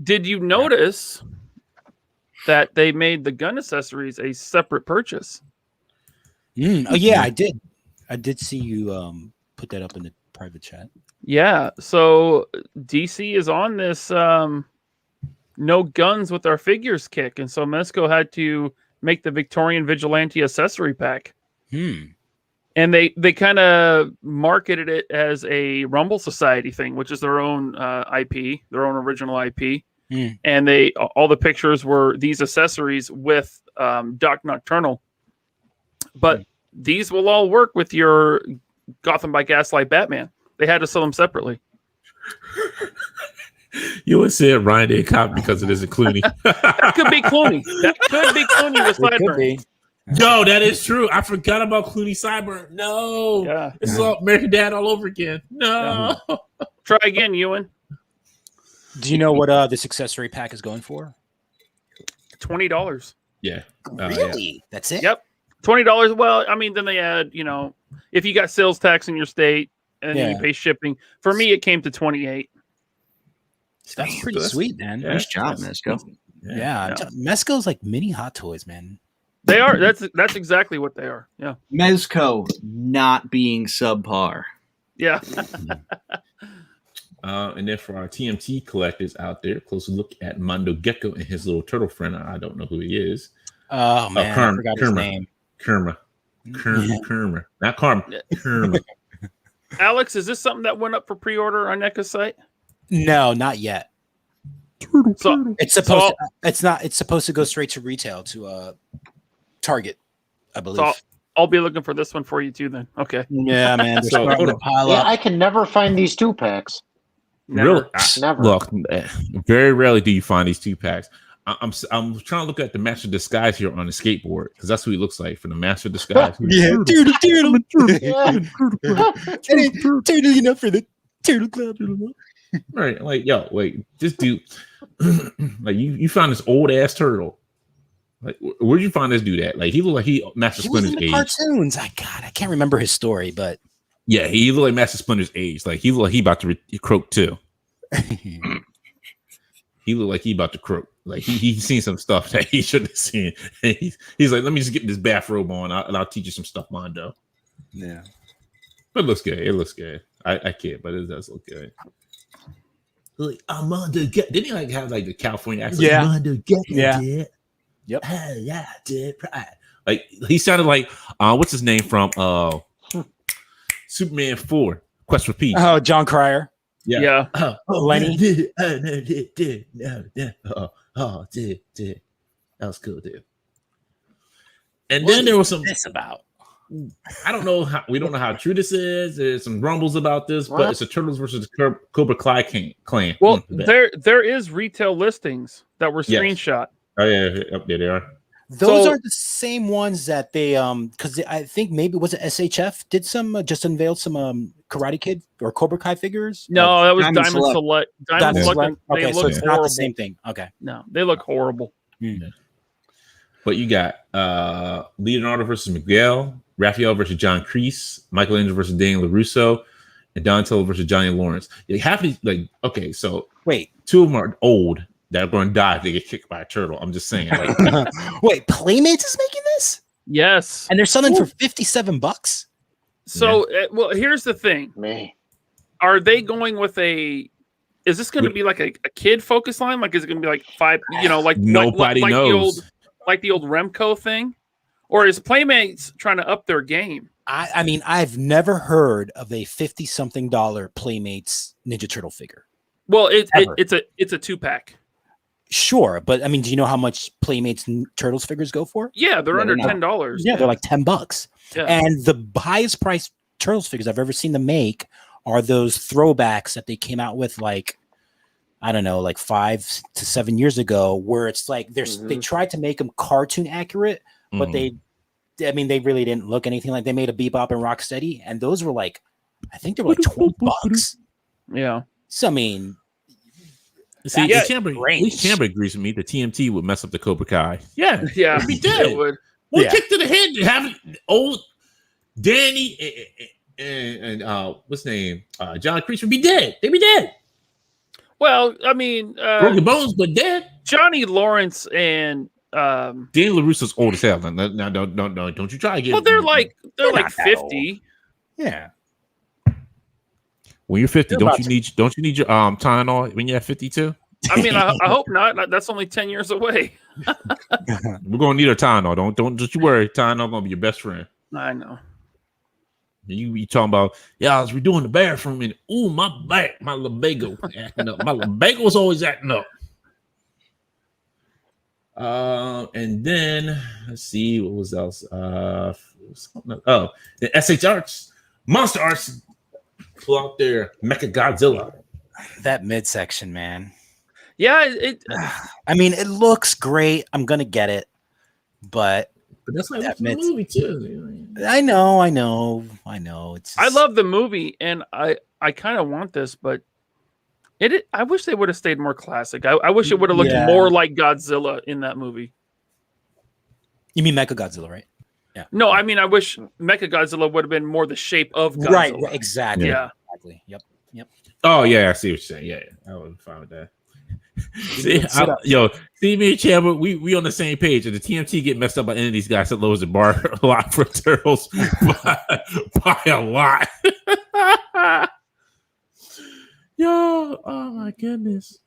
D: Did you notice that they made the gun accessories a separate purchase?
B: Oh yeah, I did. I did see you put that up in the private chat.
D: Yeah. So DC is on this no guns with our figures kick, and so Mezco had to make the Victorian Vigilante accessory pack. And they kind of marketed it as a Rumble Society thing, which is their own IP, their own original IP. And all the pictures were these accessories with Doc Nocturnal. But these will all work with your Gotham by Gaslight Batman. They had to sell them separately.
A: You would say Ryan didn't cop because it isn't Clooney.
D: That could be Clooney. That could be Clooney with
B: It could
D: Sideburn.
B: be.
A: No, that is true. I forgot about Clooney Sideburn. No.
D: Yeah.
A: This is all American Dad all over again. No.
D: Try again, Ewan.
B: Do you know what this accessory pack is going for?
D: $20.
A: Yeah.
B: Really? That's it?
D: Yep. $20. Well, I mean, then they add, if you got sales tax in your state and then you pay shipping. For me, it came to $28.
B: That's pretty sweet, man.
C: Nice job, Mesco.
B: Yeah. Mesco's like mini Hot Toys, man.
D: They are. That's exactly what they are. Yeah.
C: Mezco not being subpar.
D: Yeah.
A: And then for our TMT collectors out there, closer look at Mondo Gecko and his little turtle friend. I don't know who he is.
B: Oh man, I forgot his name.
A: Kerma. Not Karma. Kerma.
D: Alex, is this something that went up for pre-order on NECA's site?
B: No, not yet.
D: So
B: It's supposed. It's not. It's supposed to go straight to retail to Target, I believe.
D: So I'll be looking for this one for you too. Then, okay.
B: Yeah, man.
A: So,
B: Starting to pile
E: Yeah,
B: up.
E: I can never find these 2-packs.
A: Really?
E: Never.
A: Look, very rarely do you find these 2-packs. I'm trying to look at the Master Disguise here on the skateboard because that's what he looks like for the Master Disguise.
B: Yeah, turtle.
E: Yeah.
B: Turtle enough for the Turtle Club.
A: Right, like wait, this dude, like you found this old ass turtle. Like, where'd you find this dude at? Like, he looked like he Master
B: He was
A: Splinter's
B: in the
A: age.
B: cartoons. I can't remember his story, but
A: Yeah, he looked like Master Splinter's age. Like, he looked like he about to croak too. He looked like he about to croak. Like he's seen some stuff that he shouldn't have seen. And he's like, let me just get this bathrobe on, and I'll teach you some stuff, Mondo.
B: yeah.
A: But it looks good. It looks good. I can't, but it does look good. Like, Mondo, didn't he like have like the California accent?
B: Yeah.
A: Mondo, get
B: Yeah.
A: it.
B: Yep.
A: Hell yeah, dude. Like he sounded like what's his name from Superman 4, Quest for Peace.
B: Oh, John Cryer.
D: Yeah.
B: Lenny.
A: Dude. That was cool, dude. And then there was some.
B: This about.
A: I don't know how. We don't know how true this is. There's some rumbles about this, but it's a Turtles versus Cobra Kai clan.
D: Well, there is retail listings that were
A: Yes.
D: screenshot.
A: Oh yeah, up there they are.
B: Those
D: So-
B: are the same ones that they because I think maybe was it SHF did some just unveiled some Karate Kid or Cobra Kai figures.
D: No, that was
C: Diamond
D: Diamond
C: Select.
D: Select. Diamond
B: Diamond
D: Select.
B: Select.
D: They
B: Okay, so
D: look
B: it's
D: horrible.
B: not the same thing. Okay.
D: No, they look horrible.
A: But you got Leonardo versus Miguel, Raphael versus John Kreese, Michelangelo versus Daniel LaRusso, and Donatello versus Johnny Lawrence. You have to okay, so
B: Wait,
A: two of them are old that are going to die if they get kicked by a turtle. I'm just saying. Like,
B: wait, Playmates is making this,
D: Yes.
B: and they're selling for $57.
D: So, well, here's the thing:
E: Me.
D: are they going with a? Is this going to be like a kid focus line? Like, is it going to be like 5? Like
A: Nobody knows.
D: Like the old Remco thing, or is Playmates trying to up their game?
B: I mean, I've never heard of a $50-something Playmates Ninja Turtle figure.
D: Well,
B: Ever.
D: it's a 2-pack.
B: Sure, but I mean, do you know how much Playmates Turtles figures go for?
D: Yeah, they're
C: Yeah,
D: under
C: they're not-
D: $10.
B: Yeah, they're like $10.
D: Yeah.
B: And the highest priced Turtles figures I've ever seen them make are those throwbacks that they came out with, like, I don't know, like 5 to 7 years ago, where it's like they tried to make them cartoon accurate, but
A: Mhm.
B: they really didn't look anything like. They made a Bebop and Rocksteady, and those were like, I think they were like $20.
D: Yeah.
B: So I mean,
A: See,
B: that's
A: Chamber
B: range.
A: agrees with me. The TMT would mess up the Cobra Kai. Yeah,
D: Yeah.
A: it'd be dead.
D: It would.
A: One
B: Yeah.
A: kick to the head to have old Danny and what's his name? John Kreese would be dead. They'd be dead.
D: Well, I mean,
A: Broken bones, but dead.
D: Johnny Lawrence and
A: Danny LaRusso's old as hell. Now, don't you try to get.
D: well, they're like
B: not that
D: 50.
B: yeah.
A: When you're 50,
B: They're
A: don't
B: about
A: you need your Tylenol when you're at 52?
D: I mean, I hope not. That's only 10 years away.
A: We're gonna need our Tylenol. Don't you worry. Tylenol gonna be your best friend.
D: I know.
A: You talking about, I was redoing the bathroom and my back, my lumbago acting up. My lumbago was always acting up. And then let's see what was else. The SH Arts Monster Arts pull out their Mecha Godzilla.
B: That midsection, man.
D: Yeah,
B: I mean, it looks great. I'm gonna get it, but
A: But that's like
B: that
A: the movie too.
B: I know. It's
D: I love the movie, and I kind of want this, but I wish they would have stayed more classic. I wish it would have looked more like Godzilla in that movie.
B: You mean Mecha Godzilla, right? Yeah.
D: No, I mean I wish Mecha Godzilla would have been more the shape of Godzilla.
B: Right, exactly.
D: Yeah.
B: Exactly. Yep.
A: Oh yeah, I see what you're saying. Yeah, I would have found that. See, see me and Chad, we on the same page. And the TMT get messed up by any of these guys that lowers the bar a lot for turtles by a lot. Yo, oh my goodness.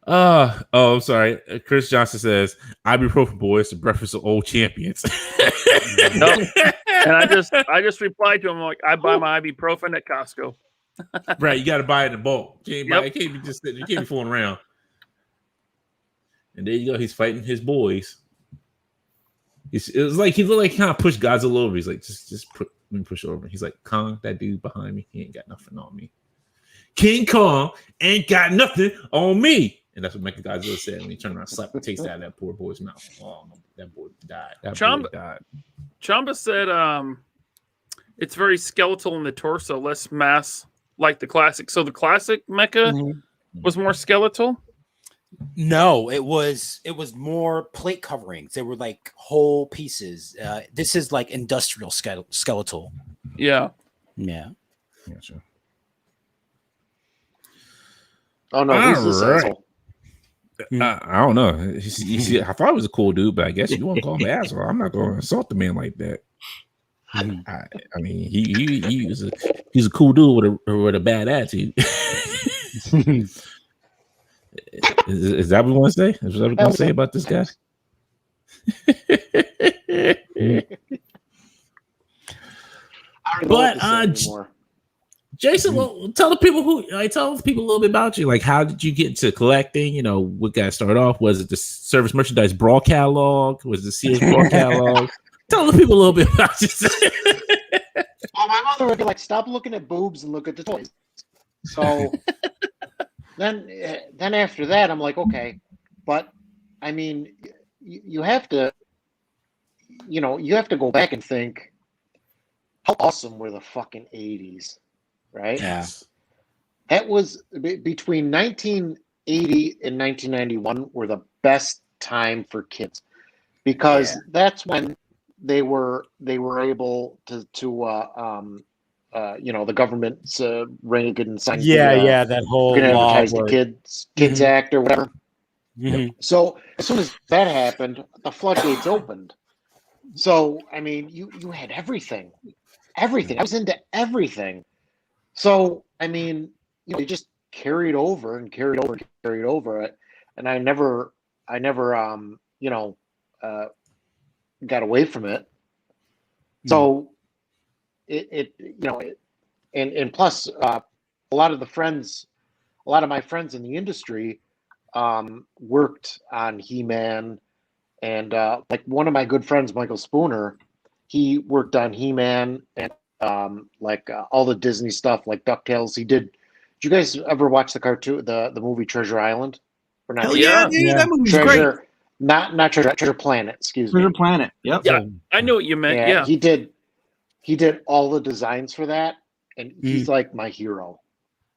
A: I'm sorry. Chris Johnson says, "Ibuprofen boys, the breakfast of old champions."
D: Nope. And I just replied to him like, I buy my ibuprofen at Costco.
A: Right, you got to buy it in bulk. You can't,
D: Yep.
A: you can't be just you can't be fooling around. And there you go. He's fighting his boys. It was like he looked like he kind of pushed Godzilla over. He's like, just let me push over. He's like, Kong, that dude behind me, he ain't got nothing on me. King Kong ain't got nothing on me. And that's what Mechagodzilla said when he turned around and slapped the taste out of that poor boy's mouth. Oh, that boy died. Boy died.
D: Chamba said it's very skeletal in the torso, less mass like the classic. So the classic mecha was more skeletal?
B: No, it was more plate coverings. They were like whole pieces. This is like industrial skeletal.
D: Yeah.
B: Yeah.
A: Gotcha.
E: Oh no, who's this asshole?
A: I don't know. You see, I thought he was a cool dude, but I guess you want to call him an asshole. I'm not going to insult the man like that. I mean, he's a cool dude with a bad attitude. Is that what you want to say? Is that what you want to say about this guy? But Jason, well, tell the people tell people a little bit about you. Like, how did you get into collecting? You know, what got started off? Was it the Service Merchandise Brawl catalog? Was it the Sears Brawl catalog? Tell the people a little bit about you.
E: Well, my mother would be like, "Stop looking at boobs and look at the toys." So then after that, I'm like, okay, but I mean, you have to, you have to go back and think, how awesome were the fucking 80s, right?
B: Yeah.
E: That was between 1980 and 1991 were the best time for kids, because that's when they were able to the government's Reagan signed
B: that whole law
E: advertise the kids act or whatever.
B: Mm-hmm.
E: So as soon as that happened, the floodgates opened. So I mean, you had everything. I was into everything. So I mean, you just carried over and carried over it, and I never got away from it. So and plus a lot of my friends in the industry worked on He-Man, and like one of my good friends, Michael Spooner, he worked on He-Man and all the Disney stuff like DuckTales. Did you guys ever watch the cartoon, the movie Treasure Island? Or not?
C: Hell yeah, dude, that movie's great.
E: Not Treasure Planet, excuse me.
C: Treasure Planet. Yep.
D: Yeah, I know what you meant. Yeah.
E: He did all the designs for that, and he's like my hero,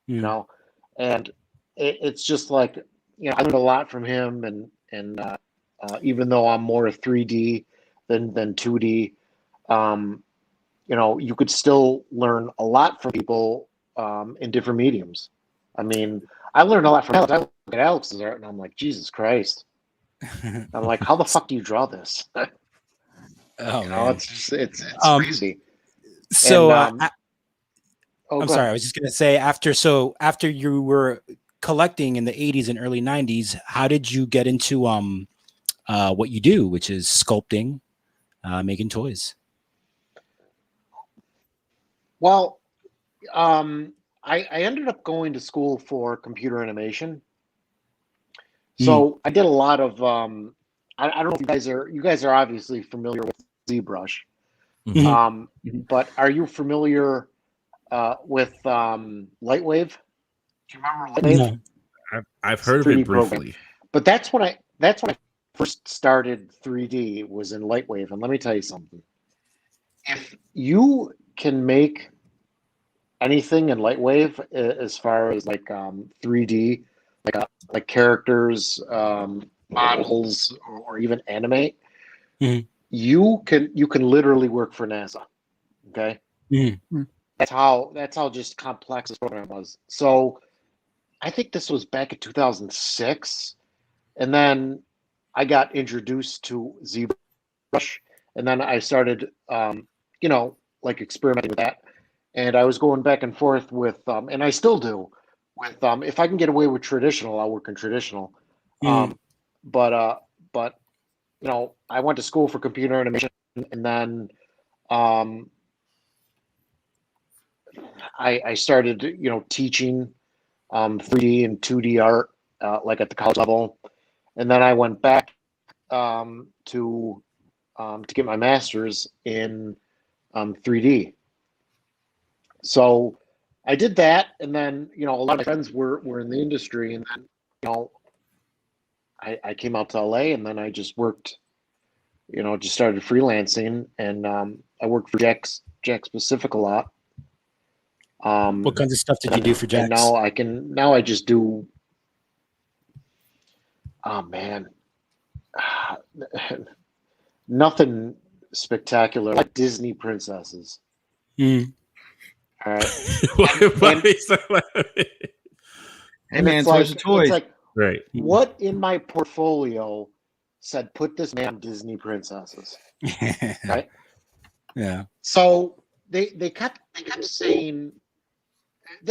E: and it's just like, I learned a lot from him, and even though I'm more 3D than 2D, you could still learn a lot from people in different mediums. I mean, I learned a lot from Alex. I look at Alex's art and I'm like, Jesus Christ. I'm like, how the fuck do you draw this? It's crazy.
B: So
E: and,
B: I'm sorry, I was just gonna say, after you were collecting in the 80s and early 90s, how did you get into what you do, which is sculpting, making toys?
E: Well, I ended up going to school for computer animation. So I did a lot of I don't know if you guys are obviously familiar with ZBrush.
A: Mhm.
E: But are you familiar with Lightwave? Do you remember Lightwave?
B: No.
A: I've
E: It's a
A: heard of it
E: 3D program.
A: briefly.
E: But that's when I first started 3D was in Lightwave, and let me tell you something. If you can make anything in Lightwave as far as like 3D, like characters, models, or even animate,
B: Mhm.
E: you can literally work for NASA. Okay,
B: Mhm.
E: that's how just complex this program was. So I think this was back in 2006. And then I got introduced to ZBrush, and then I started, like experimenting with that. And I was going back and forth with, and I still do, with if I can get away with traditional, I'll work in traditional.
B: Mhm.
E: But I went to school for computer animation, and then I started, teaching 3D and 2D art, like at the college level. And then I went back to get my master's in 3D. So I did that, and then a lot of my friends were in the industry, and then I came out to LA, and then I just worked, just started freelancing, and I worked for Jack's Pacific a lot.
B: What kinds of stuff did you do for
E: And
B: Jax?
E: now I just do. Oh man. Nothing spectacular, like Disney princesses.
B: Mm.
E: All right.
A: Why is that
C: Hey man,
E: it's
C: toys are
E: like,
C: toys.
E: it's like,
A: right.
E: what in my portfolio said put this man on Disney princesses? Right.
B: Yeah.
E: So they kept saying,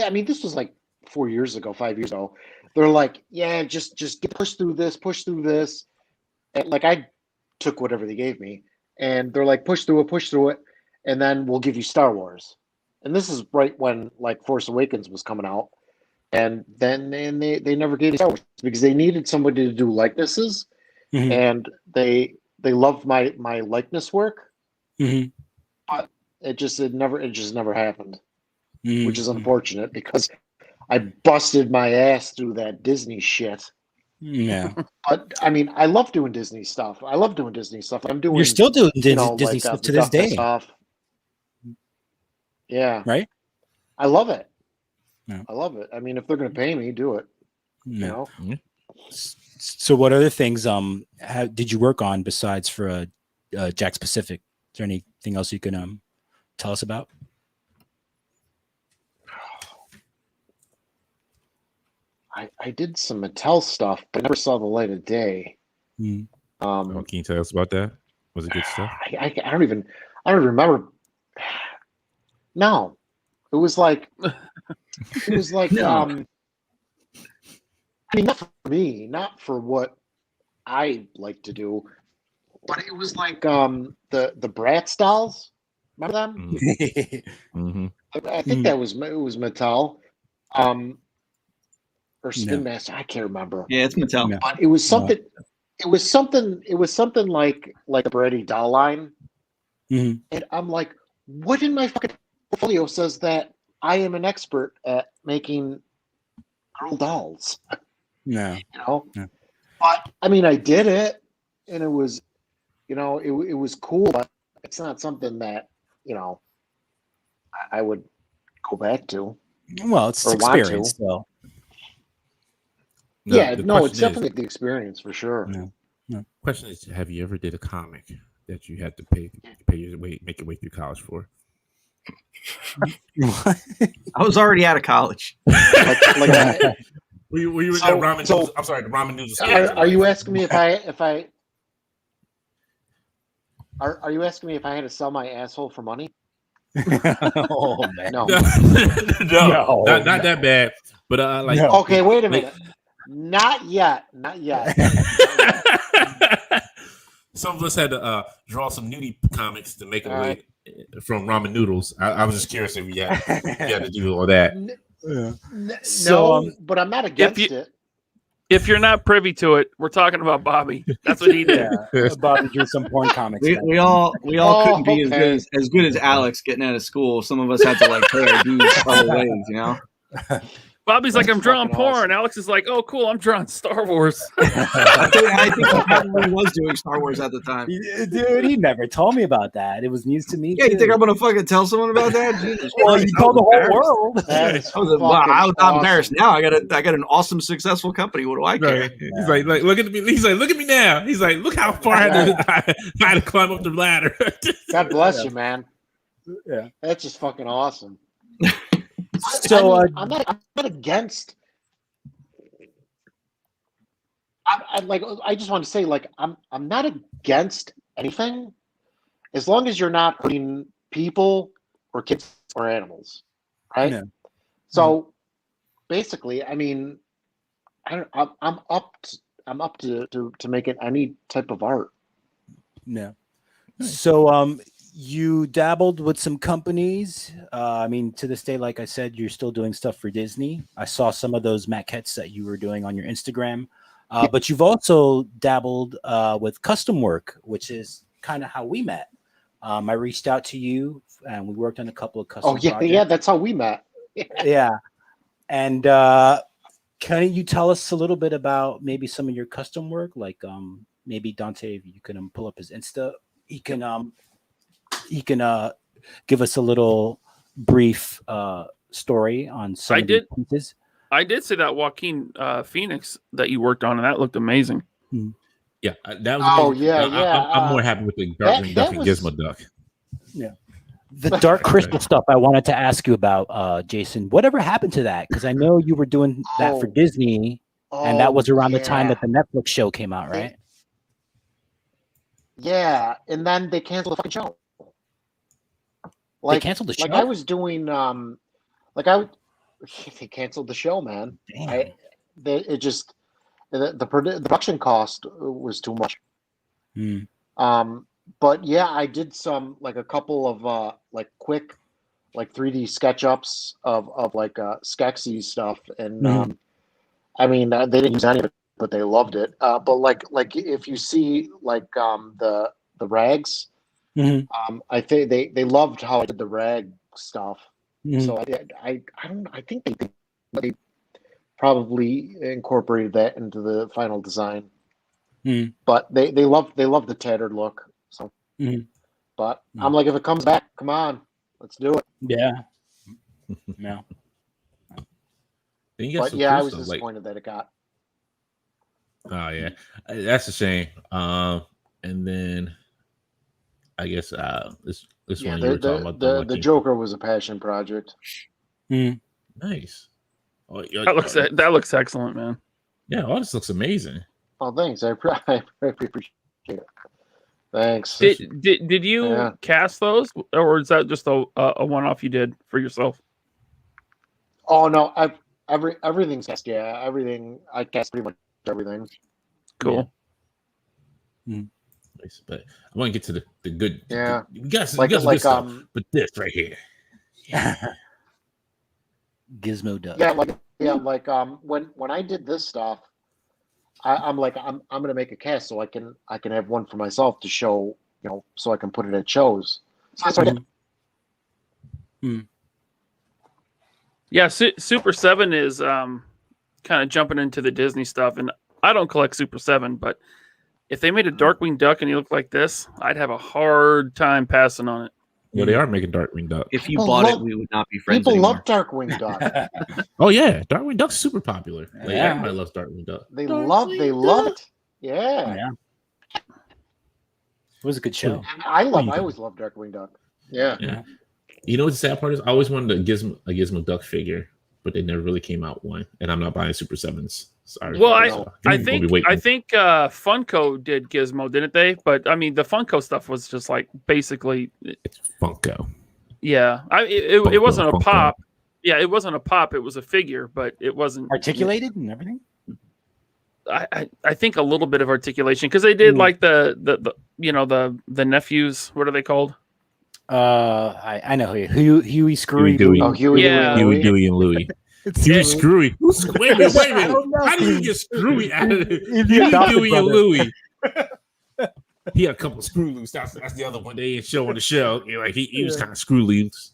E: I mean, this was like 4 years ago, 5 years ago. They're like, yeah, just push through this. And like I took whatever they gave me, and they're like, push through it, and then we'll give you Star Wars. And this is right when like Force Awakens was coming out, and then they never gave me Star Wars because they needed somebody to do likenesses,
B: Mhm.
E: and they loved my likeness work,
B: Mhm.
E: but it just never happened,
B: Mhm.
E: which is unfortunate because I busted my ass through that Disney shit.
B: Yeah.
E: But I mean, I love doing Disney stuff. I'm doing.
B: You're still doing Disney
E: Like
B: stuff
E: the
B: to this
E: Duck Fest
B: day,
E: stuff. Yeah,
B: right?
E: I love it.
B: Yeah.
E: I love it. I mean, if they're going to pay me, do it.
B: Yeah. So, what other things did you work on besides for Jack's Pacific? Is there anything else you can tell us about?
E: I did some Mattel stuff, but never saw the light of day.
B: Mm.
A: Can you tell us about that? Was it good stuff?
E: I don't remember. No, it was like
C: No.
E: I mean, not for me, not for what I like to do, but it was like the Bratz dolls. Remember them?
A: Mm-hmm.
E: I think it was Mattel, or Spin Master. I can't remember.
C: Yeah, it's Mattel.
B: No.
E: But it was something. It was something like the Brady doll line,
B: Mhm.
E: and I'm like, what in my fucking portfolio says that I am an expert at making girl dolls?
B: No. Yeah.
E: But I mean, I did it, and it was, it was cool, but it's not something that I would go back to.
B: Well, it's
E: Or want to.
B: experience, though.
E: It's definitely the experience for sure.
B: No.
A: Question is, have you ever did a comic that you had to make your way through college for?
C: I was already out of college.
A: Were you in that ramen noodles? I'm sorry, the ramen noodles.
E: Are you asking me if I are you asking me if I had to sell my asshole for money?
B: Oh man,
A: no, not that bad. But
E: okay, wait a minute. Not yet.
A: Some of us had to draw some nudie comics to make it away from ramen noodles. I was just curious if you had to do all that.
E: No, but I'm not against it.
D: If you're not privy to it, we're talking about Bobby. That's what he did.
B: Yeah, Bobby drew some porn comics.
C: We all couldn't be as good as Alex getting out of school. Some of us had to like pay our dues other ways, you know.
D: Bobby's like, I'm drawing
E: fucking
D: porn.
E: awesome.
D: Alex is like, oh, cool, I'm drawing Star Wars.
C: I think he probably was doing Star Wars at the time.
B: Dude, he never told me about that. It was news to me.
C: Yeah, you
B: too.
C: think I'm gonna fucking tell someone about that? Jesus
B: Well,
C: Christ,
B: you
C: I
B: told
C: was
B: the whole
C: embarrassed.
B: world.
E: That is
C: I was not
E: fucking
C: embarrassed now. I got an awesome, successful company. What do I care?
A: He's like, look at me. He's like, look at me now. He's like, look how far I had to climb up the ladder.
E: God bless you, man.
B: Yeah.
E: That's just fucking awesome.
B: So,
E: I'm not against. I just want to say, like, I'm not against anything, as long as you're not hurting people or kids or animals, right?
B: Yeah.
E: So, basically, I mean, I'm up to making any type of art.
B: No. So, you dabbled with some companies. I mean, to this day, like I said, you're still doing stuff for Disney. I saw some of those maquettes that you were doing on your Instagram. But you've also dabbled with custom work, which is kind of how we met. I reached out to you, and we worked on a couple of custom projects.
E: Yeah, that's how we met.
B: Yeah. And can you tell us a little bit about maybe some of your custom work? Like maybe Dante, if you can pull up his Insta, he can give us a little brief story on some of the pieces.
D: I did see that Joaquin Phoenix that you worked on, and that looked amazing.
A: Yeah, that was.
E: Oh,
A: amazing.
E: yeah.
A: I'm more happy with the Darkwing Duck and Gizmo Duck.
B: Yeah. The Dark Crystal stuff I wanted to ask you about, Jason. Whatever happened to that? Because I know you were doing that for Disney, and that was around the time that the Netflix show came out, right?
E: Yeah, and then they canceled the fucking show.
B: They canceled the show?
E: Like I was doing, they canceled the show, man.
B: Damn.
E: The production cost was too much. But yeah, I did a couple of quick 3D SketchUps of Skeksis stuff, and I mean they didn't use any of it, but they loved it. But like if you see the rags, I think they loved how I did the rag stuff. So I think they probably incorporated that into the final design. But they love the tattered look. So, but I'm like, if it comes back, come on, let's do it.
B: Yeah. No.
E: But yeah, I was disappointed that it got.
A: Oh yeah, that's a shame. And then I guess this one you were talking about
E: the Joker was a passion project.
A: Nice. Oh,
D: That looks excellent, man.
A: Yeah, all this looks amazing.
E: Oh, thanks. I appreciate it. Thanks.
D: Did you cast those, or is that just a one-off you did for yourself?
E: Oh no, everything's cast. Yeah, everything. I cast pretty much everything.
D: Cool.
A: Yeah. Nice, but I want to get to the good.
E: Yeah,
A: we got some good stuff, but this right here.
B: Gizmo Duck.
E: When I did this stuff, I'm gonna make a cast so I can have one for myself to show, so I can put it at shows. So that's what I did.
D: Yeah, Super 7 is kind of jumping into the Disney stuff, and I don't collect Super 7, but if they made a Darkwing Duck and he looked like this, I'd have a hard time passing on it.
A: Well, they are making Darkwing Duck.
C: If you bought it, we would not be friends
E: People
C: anymore.
E: love Darkwing Duck.
A: Oh yeah, Darkwing Duck's super popular. Like,
B: Yeah.
A: everybody loves Darkwing Duck.
E: They love it. Yeah.
B: It was a good show.
E: And I always love Darkwing Duck. Yeah.
A: You know what the sad part is? I always wanted a Gizmo Duck figure, but they never really came out one, and I'm not buying Super 7s. Sorry.
D: Well, I think Funko did Gizmo, didn't they? But I mean, the Funko stuff was just like basically
A: it's Funko.
D: Yeah, it wasn't a pop. Yeah, it wasn't a pop. It was a figure, but it wasn't
B: articulated and everything.
D: I think a little bit of articulation because they did like the nephews. What are they called?
B: I know Huey, Screwy,
A: Dewey.
E: Oh, Huey,
D: yeah.
A: Huey, Dewey, and Louie. He was screwy. Wait a minute. How do you get screwy out of it? You Dewey and Louie. He had a couple of screw loose. That's the other one they didn't show on the show. Like he was kind of screw loose.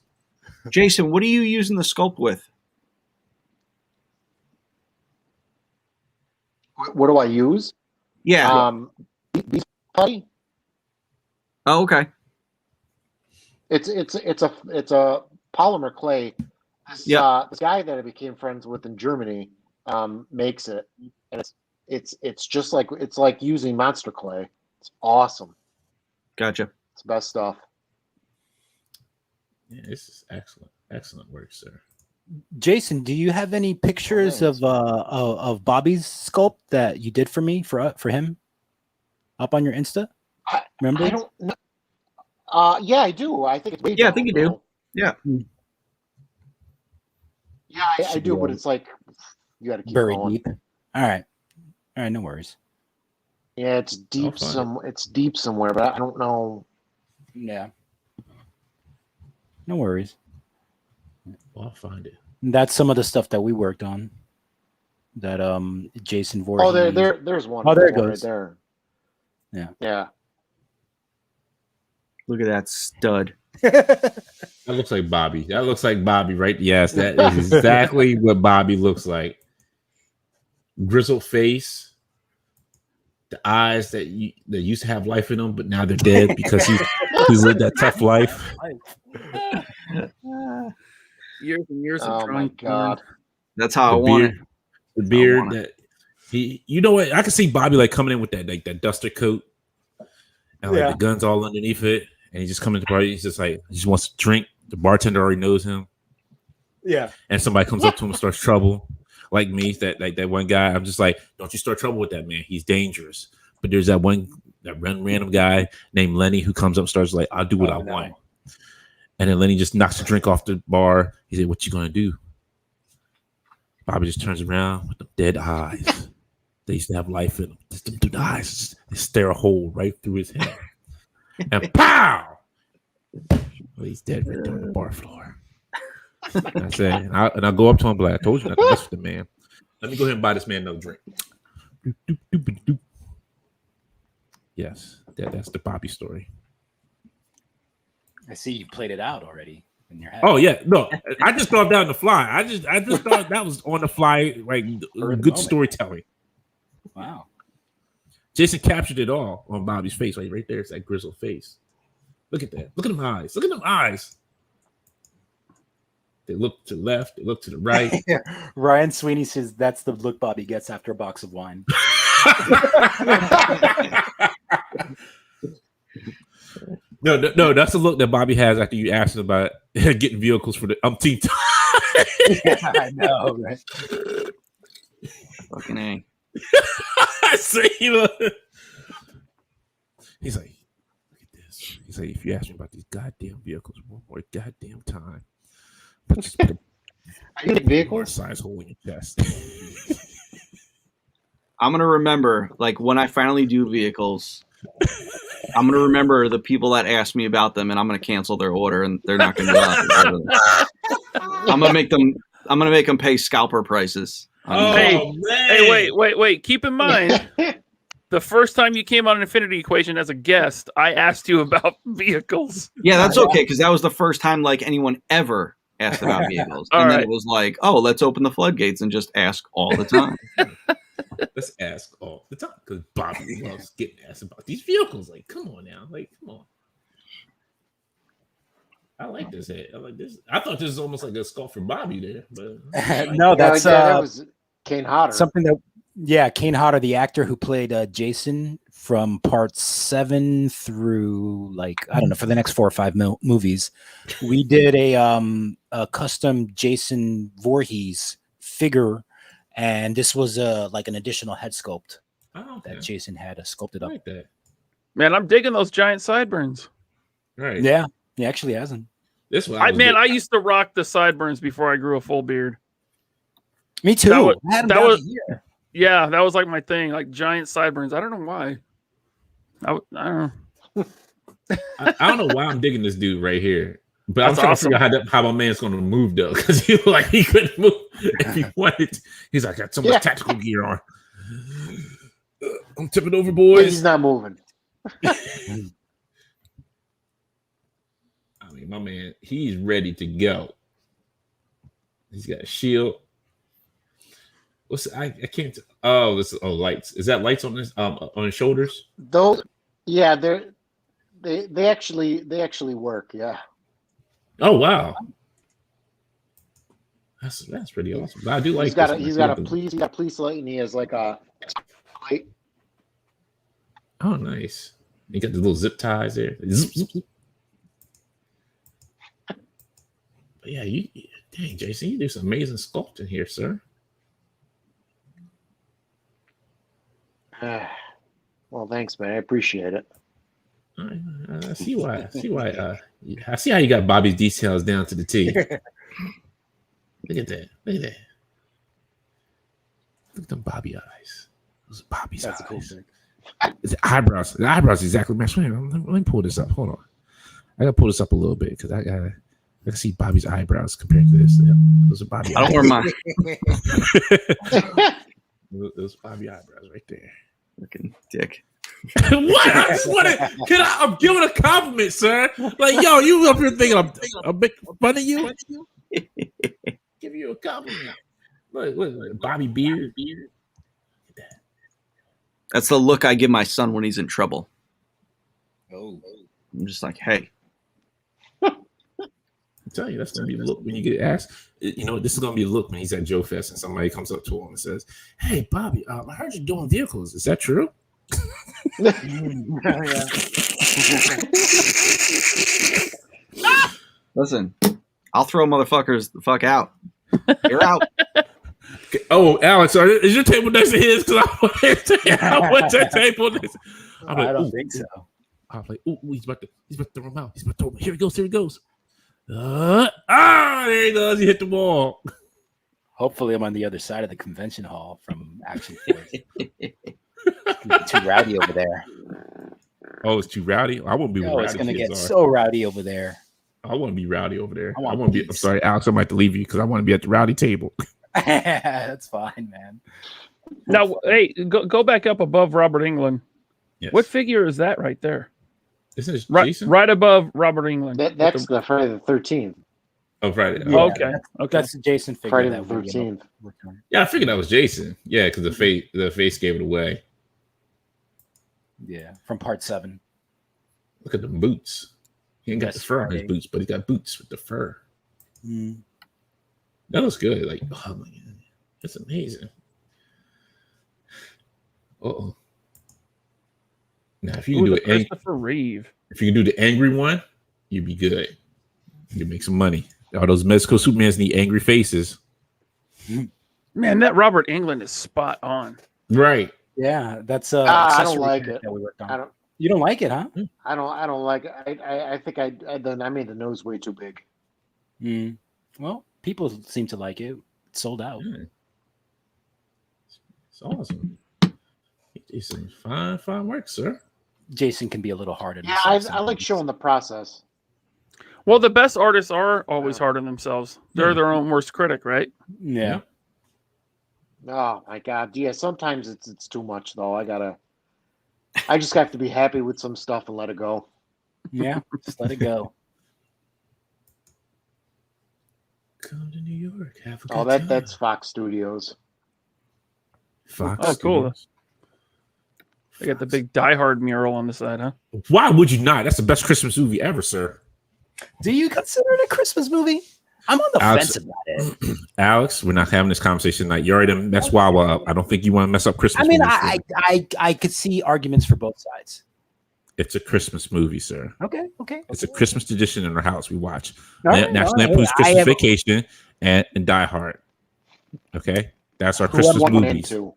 C: Jason, what are you using the sculpt with?
E: What do I use?
C: Yeah.
E: Beast putty.
C: Oh, okay.
E: It's a polymer clay. This guy that I became friends with in Germany makes it, and it's just like using monster clay. It's awesome.
C: Gotcha.
E: It's the best stuff.
A: Yeah, this is excellent work, sir.
B: Jason, do you have any pictures of Bobby's sculpt that you did for me for him up on your Insta? Remember?
E: I don't know. Yeah, I do. I think it's way
C: I think you do. Yeah.
E: Yeah, I do, but it's like you got to keep
B: very
E: going.
B: deep. All right, no worries.
E: Yeah, it's deep. It's deep somewhere, but I don't know.
B: Yeah, no worries.
A: Well, I'll find it.
B: That's some of the stuff that we worked on. That Jason Voorhees.
E: Oh, there's one.
B: Oh, there it goes.
E: Right there. Yeah.
C: Look at that stud.
A: That looks like Bobby. That looks like Bobby, right? Yes, that is exactly what Bobby looks like. Grizzled face, the eyes that used to have life in them, but now they're dead because he's lived that tough life.
D: Years and years of
E: Oh
D: trying.
E: my God.
C: That's how I want it.
A: The beard that you know what? I can see Bobby like coming in with that duster coat and like the guns all underneath it, and he just comes to the party. He's just like he just wants to drink. The bartender already knows him.
B: Yeah, and
A: somebody comes up to him and starts trouble, like me. That one guy. I'm just like, don't you start trouble with that man. He's dangerous. But there's that random guy named Lenny who comes up and starts like, I'll do what I want. And then Lenny just knocks the drink off the bar. He said, what you gonna do? Bobby just turns around with the dead eyes. They used to have life in them. Just them through the eyes. They stare a hole right through his head. And pow! Well, he's dead right there on the bar floor. I said, and I go up to him and be like, I told you not to mess with the man. Let me go ahead and buy this man another drink. Yes, that's the Bobby story.
B: I see you played it out already in your head.
A: Oh yeah, no, I just thought that on the fly. I just thought that was on the fly, like good storytelling.
B: Wow.
A: Jason captured it all on Bobby's face, like right there. It's that grizzled face. Look at that. Look at them eyes. Look at them eyes. They look to the left. They look to the right.
B: Ryan Sweeney says that's the look Bobby gets after a box of wine.
A: No, that's the look that Bobby has after you asked him about getting vehicles for the umpteenth time.
B: Yeah, I know, right?
C: Fucking A.
A: I see. Look. He's like, look at this. He's like, if you ask me about these goddamn vehicles one more goddamn time, just put a
E: vehicles
A: size hole in your chest.
C: I'm gonna remember, like when I finally do vehicles, I'm gonna remember the people that asked me about them, and I'm gonna cancel their order, and they're not gonna go out. I'm gonna make them pay scalper prices.
D: Hey, wait. Keep in mind, the first time you came on an Infinity Equation as a guest, I asked you about vehicles.
C: Yeah, that's okay, because that was the first time like anyone ever asked about vehicles. And then it was like, oh, let's open the floodgates and just ask all the time.
A: Let's ask all the time, because Bobby loves getting asked about these vehicles. Like, come on now. Like, come on. I like this head. I like this. I thought this was almost like a skull for Bobby there, but
B: no, that's
E: that was Kane Hodder.
B: Something that Kane Hodder, the actor who played Jason from part 7 through I don't know, for the next 4 or 5 movies, we did a custom Jason Voorhees figure, and this was like an additional head sculpt that Jason had sculpted up.
A: Like that.
D: Man, I'm digging those giant sideburns.
A: Right.
B: Yeah. He actually hasn't.
A: This one,
D: I used to rock the sideburns before I grew a full beard.
B: Me too.
D: That was like my thing, like giant sideburns. I don't know why. I don't know.
A: I don't know why I'm digging this dude right here. But I'm trying to figure out how my man's going to move though, because he couldn't move if he wanted. He's like, I got so much tactical gear on. I'm tipping over, boys.
E: He's not moving.
A: I mean, my man, he's ready to go. He's got a shield. I can't. Oh, this is lights. Is that lights on his shoulders?
E: Those, yeah, they actually work. Yeah.
A: Oh wow, that's pretty awesome. I do like.
E: He's got a police light, and he has like a light.
A: Oh, nice. You got the little zip ties there. Zip, zip, zip. But yeah, dang, Jason, you do some amazing sculpting here, sir.
E: Well, thanks, man. I appreciate it.
A: I see why. I see how you got Bobby's details down to the T. Look at that. Look at them Bobby eyes. Those are Bobby's
B: That's
A: eyes.
B: a cool thing.
A: The eyebrows. The eyebrows exactly match. Let me pull this up. Hold on. I gotta pull this up a little bit because I can see Bobby's eyebrows compared to this. Yeah, those are Bobby.
C: I don't wear mine.
A: Those Bobby eyebrows right there.
C: Looking dick.
A: What? I'm giving a compliment, sir. Like, yo, you up here thinking I'm making fun of you? Give you a compliment. Look, Bobby beard.
C: That's the look I give my son when he's in trouble.
B: Oh.
C: I'm just like, hey.
A: I'm telling you, that's gonna be a look when you get asked. You know, this is gonna be a look when he's at Joe Fest and somebody comes up to him and says, "Hey, Bobby, I heard you're doing vehicles. Is that true?"
C: Listen, I'll throw motherfuckers the fuck out. You're out.
A: Oh, Alex, is your table next to his? Because I want that table next. I'm like,
B: I don't think so.
A: I'm like, ooh, he's about to throw him out. He's about to throw him. Here he goes. There he goes. He hit the wall.
B: Hopefully, I'm on the other side of the convention hall from Action Force. It's too rowdy over there.
A: Oh, it's too rowdy. I won't be.
B: Oh, it's gonna get so rowdy over there.
A: I want to be rowdy over there.
B: I
A: want
B: want
A: to be. I'm sorry, Alex. I might have to leave you because I want to be at the rowdy table.
B: That's fine, man.
D: Now, hey, go back up above Robert Englund.
A: Yes.
D: What figure is that right there?
A: Isn't it
D: Right,
A: Jason?
D: right above Robert Englund.
E: That's the Friday the 13th.
A: Oh, Friday.
B: Yeah.
D: Okay.
B: That's the Jason figure.
E: Friday the
B: that we
E: 13th.
A: Yeah, I figured that was Jason. Yeah, because the face gave it away.
B: Yeah, from part 7.
A: Look at the boots. He ain't got the
B: Yes,
A: fur on his
B: right.
A: boots, but he got boots with the fur.
B: Mm.
A: That looks good. Like, oh my god, that's amazing. Uh-oh. Now, if you can
D: Ooh,
A: do
D: the
A: it,
D: Christopher Reeve.
A: if you can do the angry one, you'd be good. You make some money. All those Mexico Supermans need angry faces.
D: Man, that Robert Englund is spot on.
A: Right.
B: Yeah, that's
E: I don't like it.
B: that we worked on.
E: I don't.
B: You don't like it, huh?
E: I don't like it. I think I made the nose way too big.
B: Mm. Well, people seem to like it. It's sold out.
A: Yeah. It's awesome. It's some fine work, sir.
B: Jason can be a little hard on
E: Yeah,
B: himself
E: I like
B: sometimes.
E: showing the process.
D: Well, the best artists are always hard on themselves. They're their own worst critic, right?
B: Yeah.
E: Oh my god, yeah. Sometimes it's too much though. I just have to be happy with some stuff and let it go.
B: Yeah. Just let it go.
A: Come to New York. Have a good
E: Oh,
A: time.
E: that's Fox Studios.
A: Fox.
D: Oh, cool.
A: Studios.
D: They got the big Die Hard mural on the side, huh?
A: Why would you not? That's the best Christmas movie ever, sir.
B: Do you consider it a Christmas movie? I'm on the
A: Alex-
B: fence about it.
A: Alex, we're not having this conversation tonight. You already messed Wawa up. I don't think you want to mess up Christmas.
B: I mean,
A: movies for me.
B: I could see arguments for both sides.
A: It's a Christmas movie, sir.
B: Okay.
A: It's a Christmas tradition in our house. We watch
B: All right,
A: National
B: all right.
A: Lampoon's
B: I
A: Christmas
B: have-
A: Vacation and Die Hard. Okay, that's our
E: Who I'm
A: Christmas
E: one
A: movies.
E: into.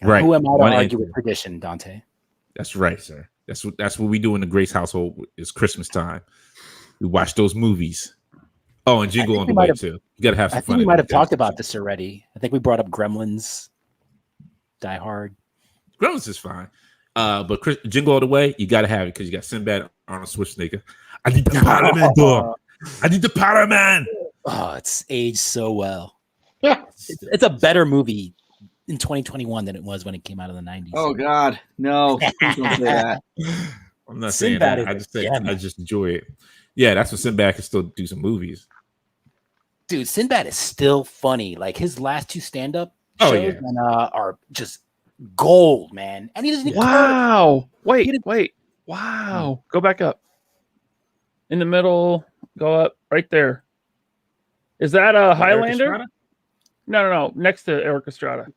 A: Right.
B: Who am I to
A: One and
B: argue
A: two.
B: with tradition, Dante?
A: That's right, sir. That's what we do in the Grace household. It's Christmas time. We watch those movies. Oh, and Jingle on the way too. You gotta have some
B: I
A: fun.
B: think we might have
A: That's-
B: talked about this already. I think we brought up Gremlins, Die Hard.
A: Gremlins is fine. But Jingle All the Way, you gotta have it because you got Sinbad, Arnold Schwarzenegger. I need the Parliament door. I need the Power Man.
B: Oh, it's aged so well.
E: Yeah.
B: It's a better movie in 2021 than it was when it came out in the 90s.
C: Oh God, no! Please don't say that.
A: I'm not saying
B: Sinbad
A: that.
B: is
A: I just say
B: gem.
A: I just enjoy it. Yeah, that's what Sinbad can still do some movies.
B: Dude, Sinbad is still funny. Like his last 2 stand-up
A: Oh,
B: shows
A: yeah.
B: are just gold, man. And he doesn't even curse.
D: Wow.
B: He
D: Wait. Wow. Go back up. In the middle. Go up. Right there. Is that a Highlander?
A: Estrada?
D: No. Next to Eric Estrada.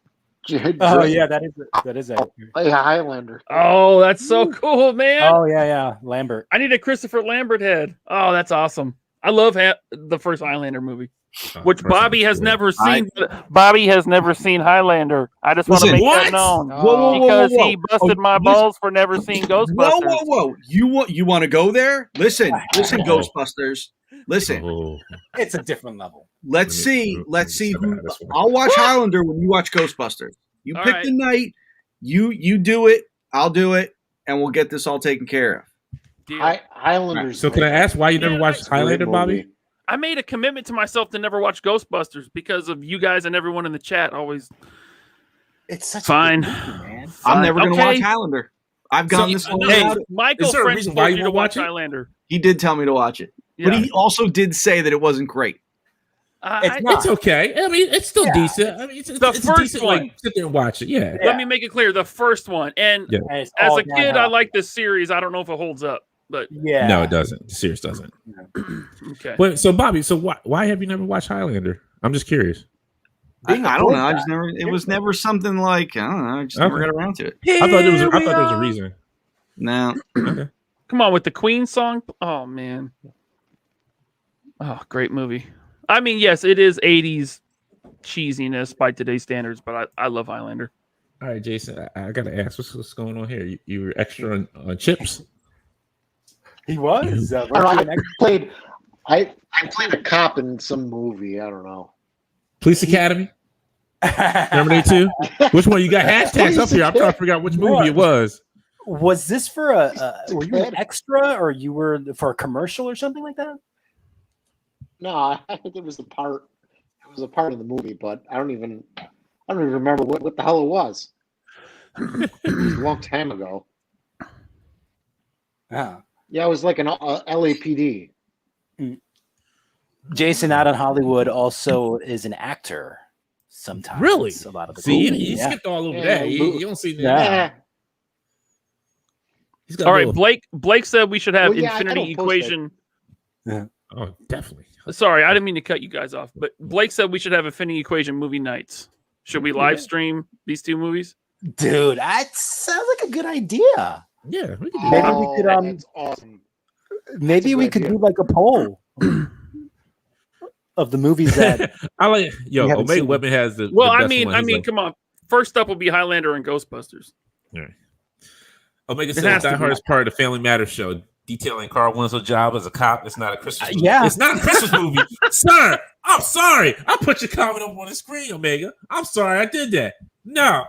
B: Oh yeah, that is it.
E: Hey, Highlander.
D: Oh, that's so cool, man.
B: Oh yeah, Lambert.
D: I need a Christopher Lambert head. Oh, that's awesome. I love the first Highlander movie, which Bobby has never seen. Bobby has never seen Highlander. I just want to
C: Listen,
D: make
A: what?
D: that known
E: Whoa,
D: because he busted my
C: listen.
D: balls for never seeing Ghostbusters.
C: Whoa! You want to go there? Listen, Ghostbusters. Listen,
A: Oh,
B: It's a different level.
C: let's
A: Let me-
C: see
A: let me
C: who.
A: step out of this one.
C: I'll watch Highlander when you watch Ghostbusters. You
D: All
C: pick
D: right.
C: the night. You do it. I'll do it, and we'll get this all taken care of.
D: Deal.
E: Highlanders.
A: so can I ask why you never watched Highlander, Bobby?
D: I made a commitment to myself to never watch Ghostbusters because of you guys and everyone in the chat always.
B: It's such
D: Fine.
B: a good movie, man.
C: I'm never going to
D: Okay.
C: watch Highlander. I've gone
A: So,
C: this long
A: hey,
C: without it.
D: Michael
A: Is there a
D: French
A: reason
D: told
A: why
D: you
A: you
D: to
A: won't
D: watch
A: watch it?
D: Highlander.
C: He did tell me to watch it,
D: Yeah.
C: but he also did say that it wasn't great.
B: It's not.
A: It's okay. I mean, it's still
B: Yeah.
A: decent. I mean, it's
D: The first
A: decent.
D: one.
A: Like sit there and watch it. Yeah.
B: Yeah.
D: Let me make it clear: the first one, and
A: Yeah.
B: And it's
D: as
B: all
D: a kid, I
B: downhill.
D: like this series. I don't know if it holds up, but
B: Yeah.
A: No, it doesn't. The series doesn't.
D: okay.
A: But so, Bobby, so why have you never watched Highlander? I'm just curious.
C: I
B: Being a
C: don't know.
B: cool
C: I
B: guy.
C: just never. It was never something like I don't know. I just never
A: Okay.
C: got around to it.
A: I thought there was a reason.
C: No.
A: Okay.
D: Come on with the Queen song. Oh man. Oh, great movie. I mean, yes, it is 80s cheesiness by today's standards, but I love Highlander.
A: All right, Jason, I got to ask, what's going on here? You were extra on chips?
B: He was.
E: I, don't know, I played a cop in some movie. I don't know.
A: Police Academy? Terminator 2? Which one? You got hashtags up here. I'm trying to figure out which movie it was.
B: Was this for were you an extra or you were for a commercial or something like that?
E: No, I think it was the part. It was a part of the movie, but I don't even remember what the hell it was. It was a long time ago.
B: Yeah.
E: Yeah, it was like an LAPD.
B: Jason out in Hollywood also is an actor sometimes.
A: Really?
B: A lot of the
A: See,
B: time.
A: you
B: Yeah.
A: skipped all over
E: Yeah,
A: that. You don't see that.
B: Yeah.
A: He's got
D: All
A: a
D: right,
A: little-
D: Blake said we should have
E: Well, yeah, I
D: infinity
E: don't post
D: equation.
A: Oh, definitely.
D: Sorry, I didn't mean to cut you guys off, but Blake said we should have infinity equation movie nights. Should we live stream these two movies?
B: Dude, that sounds like a good idea.
A: Yeah, we can do
B: Maybe
A: that.
B: we could,
E: That's awesome.
B: Maybe
E: a
B: we
E: good
B: could
E: idea.
B: do like a poll of the movies that
A: I like
B: We haven't
A: Omega
B: seen-
A: Weapon has the
D: Well,
A: the
D: I
A: best
D: mean,
A: one. He's like-
D: come on. First up will be Highlander and Ghostbusters.
A: Omega
D: It
A: says
D: has to
A: Die
D: be.
A: Hard is part of the Family Matters show, detailing Carl Winslow's job as a cop. It's not a Christmas movie.
B: yeah.
A: It's not a Christmas movie. Sir, I'm sorry. I put your comment up on the screen, Omega. I'm sorry I did that. No,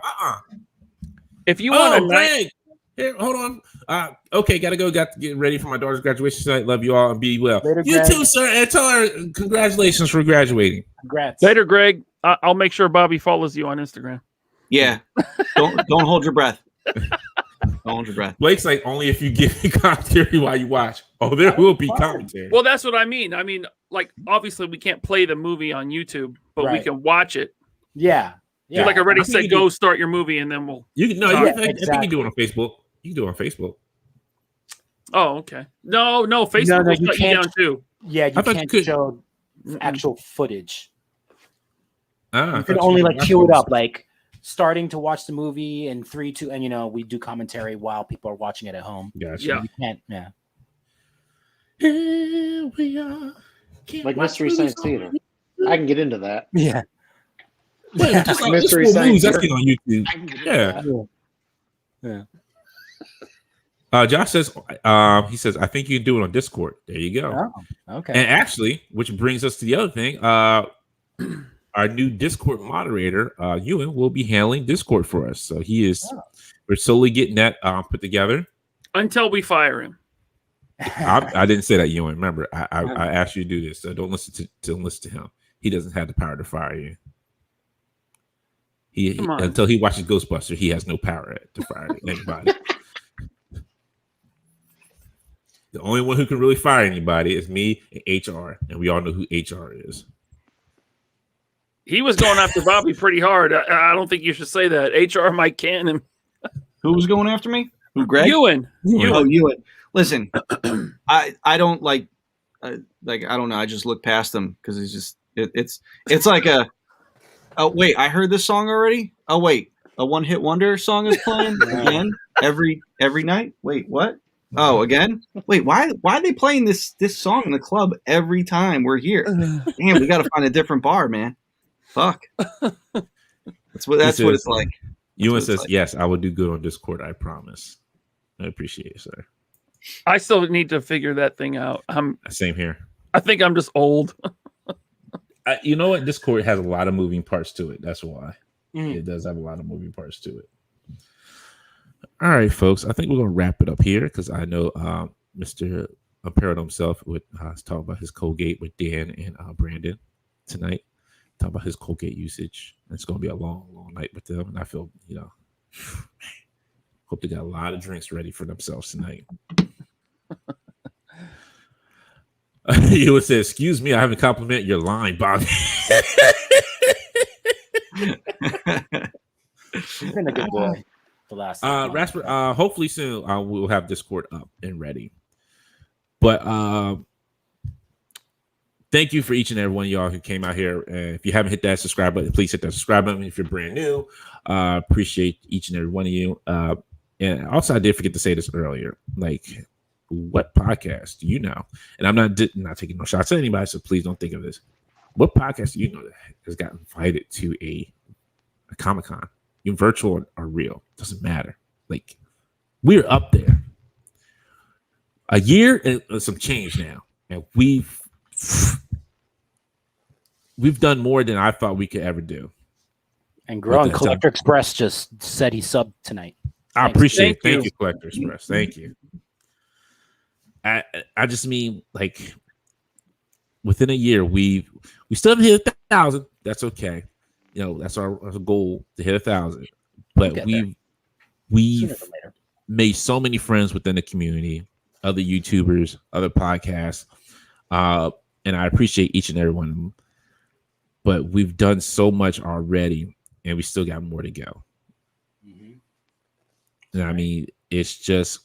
D: If you want
A: Oh,
D: a night,
A: Greg. Here, hold on. Okay, gotta go. Got to get ready for my daughter's graduation tonight. Love you all and be well.
B: Later,
A: You
B: Greg.
A: too, sir. And tell her congratulations for graduating.
B: congrats.
D: later, Greg, I'll make sure Bobby follows you on Instagram.
C: Yeah. Don't hold your breath. Don't hold your breath.
A: Blake's like, only if you give me commentary while you watch. Oh, there will be commentary.
D: Well, that's what I mean. I mean, like, obviously, we can't play the movie on YouTube, but we
B: Right.
D: can watch it.
B: Yeah.
D: Do
B: Yeah.
D: like a ready,
A: I think
D: set,
A: you
D: go,
A: do-
D: start your movie, and then we'll.
A: You can no,
D: Yeah,
A: I think you
B: exactly.
A: can do it on Facebook. You can do it on Facebook.
D: Oh, okay. No, Facebook
B: No,
D: will
B: you
D: shut you
B: can't.
D: down too.
B: Yeah, you
A: I thought you
B: can't
A: could.
B: show actual footage.
A: I
B: You can
A: thought
B: only
A: could
B: like
A: watch
B: queue it
A: those.
B: up, like starting to watch the movie in 3, 2, and we do commentary while people are watching it at home.
A: Gotcha.
D: Yeah.
B: You can't. Yeah.
A: Here we are. Can't
E: Like
A: watch
E: Mystery
A: movies
E: Science
A: on-
E: Theater. I can get into that.
B: Yeah.
A: Wait, just like
E: Mystery
A: this
E: Science
A: movies that's
E: Theater.
A: on YouTube.
E: I can get into
A: Yeah.
E: that.
A: Josh says, he says, I think you can do it on Discord. There you go.
B: Oh, okay.
A: And actually, which brings us to the other thing, our new Discord moderator, Ewan, will be handling Discord for us. So he is, we're slowly getting that put together.
D: Until we fire him.
A: I didn't say that, Ewan. Remember, I asked you to do this, so don't listen to him. He doesn't have the power to fire you. He until he watches Ghostbusters, he has no power to fire anybody. The only one who can really fire anybody is me and HR, and we all know who HR is.
D: He was going after Bobby pretty hard. I don't think you should say that. HR might can him.
C: Who was going after me? Who, Greg?
D: Ewan.
C: Oh, Ewan. Listen, I don't like I don't know. I just look past him because it's like a. Oh wait, I heard this song already. Oh wait, a one-hit wonder song is playing again every night. Wait, what? Oh, again? Wait, why are they playing this song in the club every time we're here? Damn, we got to find a different bar, man. Fuck. That's what it's like.
A: Ewan says, like. Yes, I will do good on Discord, I promise. I appreciate it, sir.
D: I still need to figure that thing out.
A: Same here.
D: I think I'm just old.
A: You know what? Discord has a lot of moving parts to it. That's why. It does have a lot of moving parts to it. All right, folks. I think we're going to wrap it up here because I know Mr. Apparel himself would talk about his Colgate with Dan and Brandon tonight. Talk about his Colgate usage. It's going to be a long, long night with them. And I feel, hope they got a lot of drinks ready for themselves tonight. You would say, "Excuse me, I haven't complimented your line, Bobby."
B: He's been a good boy the last.
A: Rasper, hopefully soon we'll have Discord up and ready. But thank you for each and every one of y'all who came out here. And if you haven't hit that subscribe button, please hit that subscribe button. If you're brand new, appreciate each and every one of you. And also, I did forget to say this earlier, what podcast do you know? And I'm not taking no shots at anybody, so please don't think of this. What podcast do you know that has got invited to a Comic-Con? You're virtual or real, doesn't matter. We're up there. A year and some change now, and we've done more than I thought we could ever do.
B: And Grun Collector Express just said he subbed tonight.
A: I appreciate it. Thank you, Collector Express. Thank you. I just mean within a year we still haven't hit 1,000. That's okay. That's our goal to hit 1,000. But we've made so many friends within the community, other YouTubers, other podcasts, and I appreciate each and every one of them. But we've done so much already, and we still got more to go. And I mean, it's just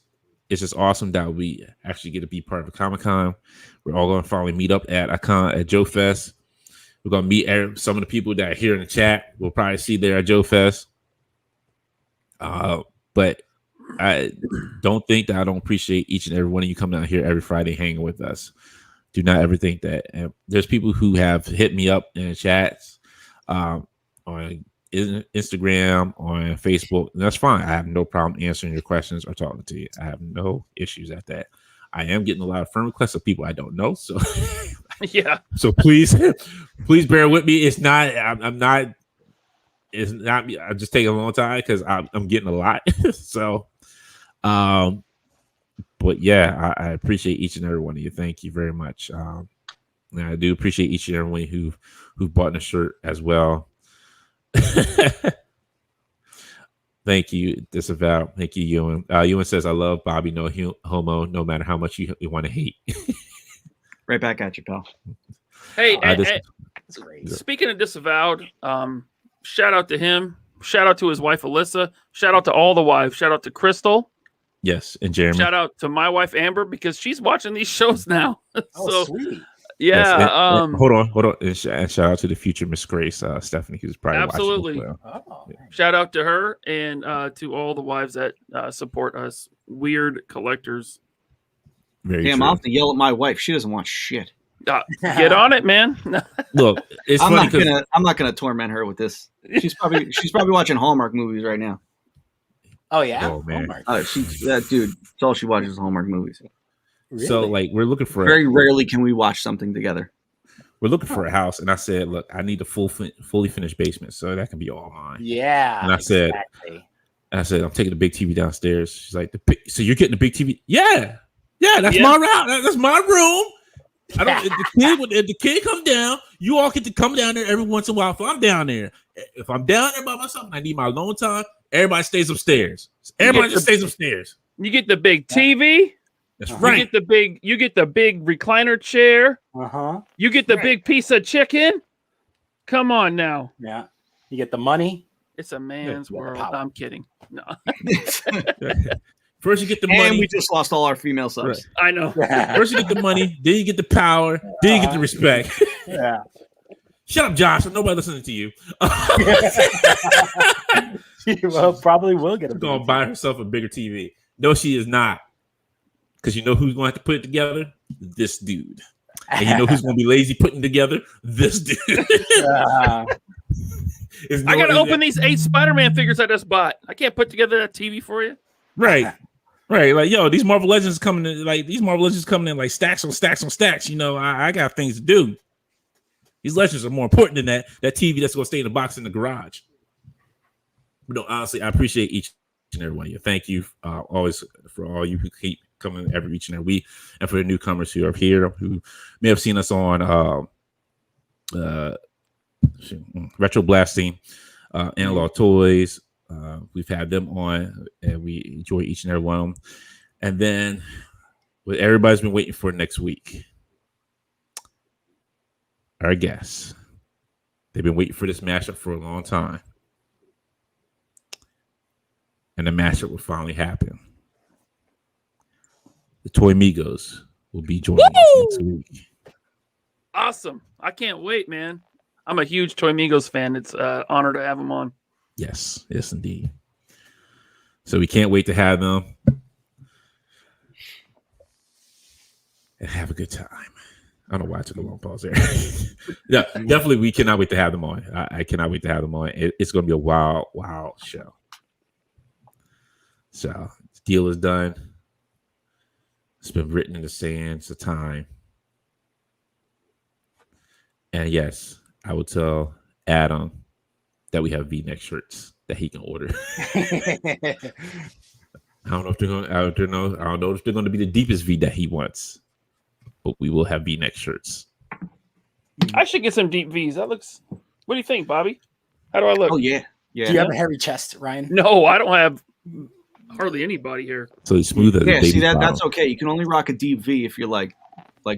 A: awesome that we actually get to be part of a Comic-Con. We're all going to finally meet up at Joe Fest. We're going to meet some of the people that are here in the chat. We'll probably see there at Joe Fest. But I don't think that I don't appreciate each and every one of you coming out here every Friday hanging with us. Do not ever think that. And there's people who have hit me up in the chats on Instagram, on Facebook, and that's fine. I have no problem answering your questions or talking to you. I have no issues at that. I am getting a lot of friend requests of people I don't know, so
D: yeah.
A: So please bear with me. It's not. I'm not. It's not. I'm just taking a long time because I'm getting a lot. So, but yeah, I appreciate each and every one of you. Thank you very much. And I do appreciate each and every one who bought a shirt as well. Thank you, Disavow. Thank you, Ewan. Ewan says, "I love Bobby, no homo, no matter how much you want to hate."
C: Right back at you, pal.
D: Hey, speaking of Disavowed, shout out to him. Shout out to his wife Alyssa. Shout out to all the wives. Shout out to Crystal.
A: Yes, and Jeremy.
D: Shout out to my wife Amber because she's watching these shows now.
B: Oh, sweet.
D: Yeah.
A: Yes, and hold on. And shout out to the future Miss Grace, Stephanie, who's probably
D: absolutely
A: watching as well.
B: Oh,
D: shout out to her and to all the wives that support us, weird collectors.
A: Very
C: Damn,
A: true.
C: I'll have to yell at my wife. She doesn't watch shit.
D: Get on it, man.
A: Look, it's funny.
C: I'm not gonna torment her with this. She's probably watching Hallmark movies right now.
B: Oh yeah.
A: Oh man.
C: That dude. That's all she watches is Hallmark movies.
B: Really?
A: So we're looking for
C: very rarely can we watch something together.
A: We're looking for a house, and I said, "Look, I need a fully finished basement, so that can be all mine."
B: Yeah.
A: And I said, "I'm taking the big TV downstairs." She's like, "So you're getting the big TV?" Yeah, Yeah, that's my route. That's my room. I don't. If the kid comes down, you all get to come down there every once in a while. If I'm down there, if I'm down there by myself and I need my alone time, everybody stays upstairs. Everybody just stays upstairs.
D: You get the big TV.
A: That's right.
D: You get the big recliner chair. You get the big piece of chicken. Come on now.
B: Yeah. You get the money.
D: It's a man's world. I'm kidding. No.
A: First you get the money.
C: And we just lost all our female subs.
D: Right. I know.
A: First you get the money, then you get the power, then you get the respect.
B: Yeah.
A: Shut up, Josh. Nobody listening to you.
B: She probably will get a
A: going to buy herself a bigger TV. No, she is not. Because you know who's going to have to put it together? This dude. And you know who's going to be lazy putting it together? This dude.
D: I got to open these 8 Spider-Man figures I just bought. I can't put together that TV for you.
A: Right. Right. Like, yo, these Marvel Legends coming in like stacks on stacks on stacks. You know, I got things to do. These Legends are more important than that TV that's going to stay in the box in the garage. But no, honestly, I appreciate each and every one of you. Thank you always for all you who keep coming each and every week, and for the newcomers who are here, who may have seen us on Retro Blasting, Analog Toys. We've had them on, and we enjoy each and every one of them. And then what everybody's been waiting for next week, our guests. They've been waiting for this matchup for a long time. And the matchup will finally happen. The Toy Migos will be joining us next week.
D: Awesome. I can't wait, man. I'm a huge Toy Migos fan. It's an honor to have them on.
A: Yes, indeed. So we can't wait to have them and have a good time. I don't know why I took a long pause there. Yeah, definitely we cannot wait to have them on. I cannot wait to have them on. It's going to be a wild, wild show. So the deal is done. It's been written in the sand. It's a time. And yes, I will tell Adam that we have V-neck shirts that he can order. I don't know if they're going. I don't know if they're going to be the deepest V that he wants, but we will have V-neck shirts.
D: I should get some deep V's. That looks. What do you think, Bobby? How do I look?
C: Oh yeah.
B: Do you have a hairy chest, Ryan?
D: No, I don't have hardly anybody here.
A: So he's smooth as a baby.
C: See that's okay. You can only rock a deep V if you're like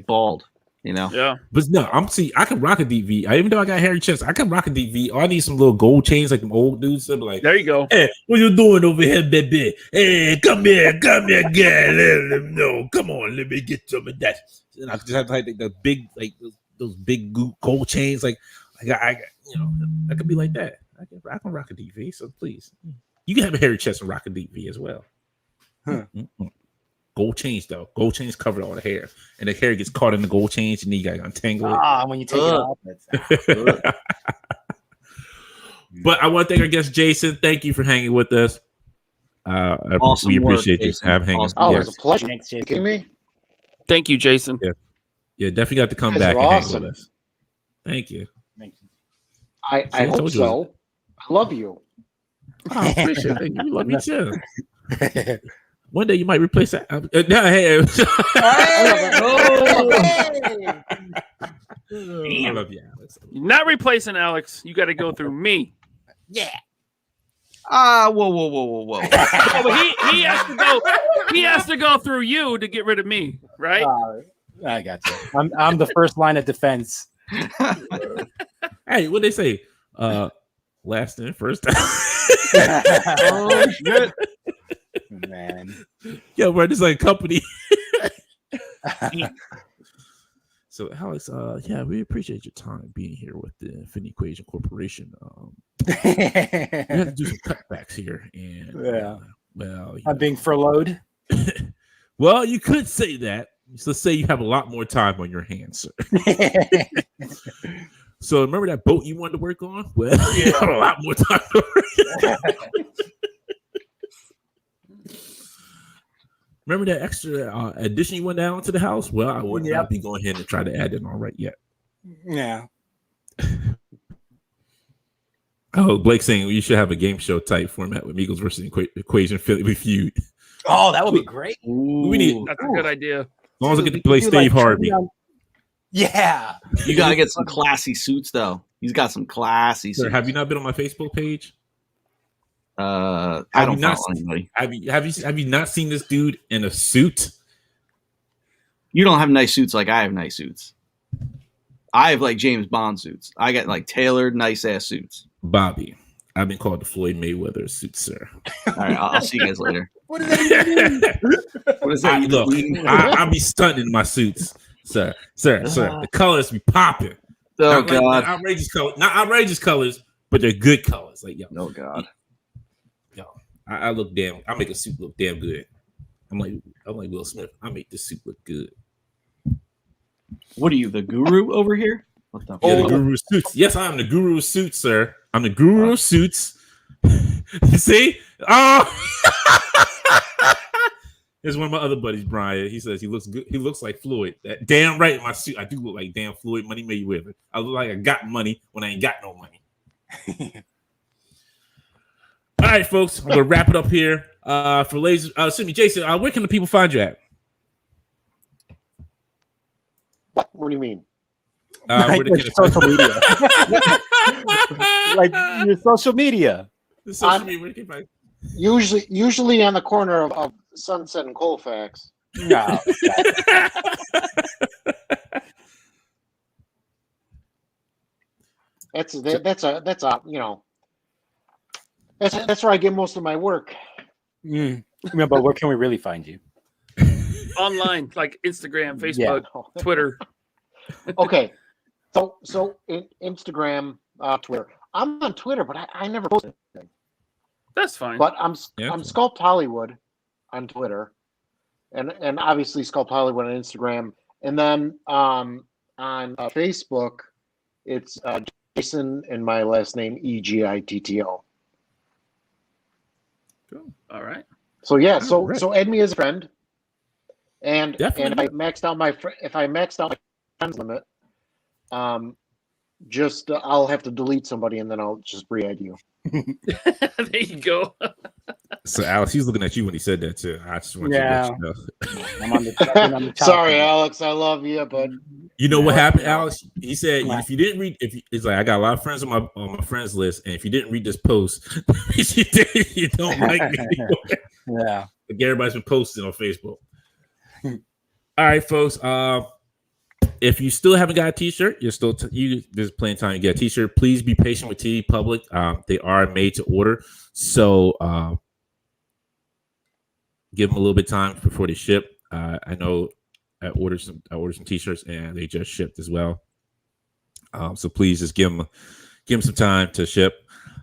C: bald. You know.
D: Yeah.
A: But no, I can rock a deep V. Even though I got hairy chest, I can rock a deep V. I need some little gold chains like them old dudes. So like,
D: there you go.
A: Hey, what you doing over here, baby? Hey, come here, girl. Let them know. Come on, let me get some of that. And I just have like the big, like those big gold chains. Like I could be like that. I can rock a deep V. So please, you can have a hairy chest and rock a deep V as well. Gold chains though. Gold chains cover all the hair, and the hair gets caught in the gold chains, and then you gotta untangle it.
B: When you take it off, it's
A: But I want to thank our guest Jason. Thank you for hanging with us.
C: Awesome
A: we appreciate
C: work,
A: you hanging.
C: awesome.
E: Oh,
A: Yes.
E: it was a pleasure.
B: Thanks, Jason.
E: Kidding me?
D: Thank you, Jason.
A: Yeah, definitely got to come
E: You
A: back
E: guys are
A: and
E: awesome.
A: hang with us. Thank you.
E: I
A: I
E: hope
A: told you.
E: so. I love you.
A: Oh, I appreciate it. Thank you. You love me too. One day you might replace that. Hey. I love you, Alex.
D: You're not replacing Alex. You got to go through me.
B: Yeah.
C: Whoa.
D: Oh, but he has to go. He has to go through you to get rid of me, right?
B: I got you. I'm the first line of defense.
A: Hey, what they say? Last and first time.
C: Oh shit.
B: Man.
A: Yo, we're just like a company. So, Alex, we appreciate your time being here with the Infinity Equation Corporation. We have to do some cutbacks here, and
B: I'm being furloughed.
A: Well, you could say that. So, let's say you have a lot more time on your hands, sir. So, remember that boat you wanted to work on? Well, you have a lot more time to work. Remember that extra addition you went down to the house? Well, I would not be going ahead and try to add that on right yet.
B: Yeah.
A: Oh, Blake saying you should have a game show type format with Migos versus Equation Philly feud.
B: Oh, that would be great.
A: We need.
D: That's a good idea.
A: As long as I get to
B: We
A: play
B: could do, like,
A: Steve Harvey.
B: Yeah.
C: You gotta get some classy suits though. He's got some classy
A: Sir,
C: suits.
A: have you not been on my Facebook page?
C: I
A: Have
C: don't
A: you not
C: follow anybody.
A: Have you not seen this dude in a suit?
C: You don't have nice suits like I have nice suits. I have like James Bond suits. I got like tailored, nice ass suits.
A: Bobby, I've been called the Floyd Mayweather suit, sir.
C: All right, I'll see you guys later.
B: What does that even mean?
C: What is that?
A: Look, I be stunting my suits, sir. The colors be popping.
C: Oh
A: Not
C: God!
A: not outrageous colors, but they're good colors. Like yo,
C: Oh God!
A: I look damn. I make a suit look damn good. I'm like Will Smith. I make this suit look good.
C: What are you, the guru over here? What the?
A: Yeah, the guru of suits. Yes, I am the guru of suits, sir. I'm the guru of suits. You see? Oh, here's one of my other buddies, Brian. He says he looks good. He looks like Floyd. That damn right, my suit. I do look like damn Floyd Money Mayweather. I look like I got money when I ain't got no money. All right, folks, I'm gonna wrap it up here. For Laser, excuse me, Jason. Where can the people find you at?
E: What do you mean?
B: Like your social media. Like your social media.
A: Social media, where can you find
E: Usually on the corner of Sunset and Colfax.
B: No.
E: That's a you know. That's where I get most of my work.
B: Yeah, but where can we really find you?
D: Online, like Instagram, Facebook, Twitter.
E: Okay, so in Instagram, Twitter. I'm on Twitter, but I never post anything.
D: That's fine.
E: But I'm Sculpthollywood on Twitter, and obviously Sculpthollywood on Instagram, and then on Facebook, it's Jason and my last name Egitto.
D: Cool. All right.
E: So yeah,
A: Right.
E: so add me as a friend, and
A: Definitely.
E: if I maxed out my friends limit, just I'll have to delete somebody and then I'll just re-add you.
D: There you go.
A: So Alex, he's looking at you when he said that too. I just want you to let you know.
B: I'm on the top.
E: Sorry, Alex, I love you, but
A: You know what happened, Alex? He said if you didn't read, it's like I got a lot of friends on my friends list, and if you didn't read this post, you don't like me anymore.
B: Yeah.
A: Like everybody's been posting on Facebook. All right, folks. If you still haven't got a T-shirt, there's plenty of time to get a T-shirt. Please be patient with TV Public. They are made to order, so give them a little bit of time before they ship. I know I ordered some T-shirts and they just shipped as well. So please just give them some time to ship.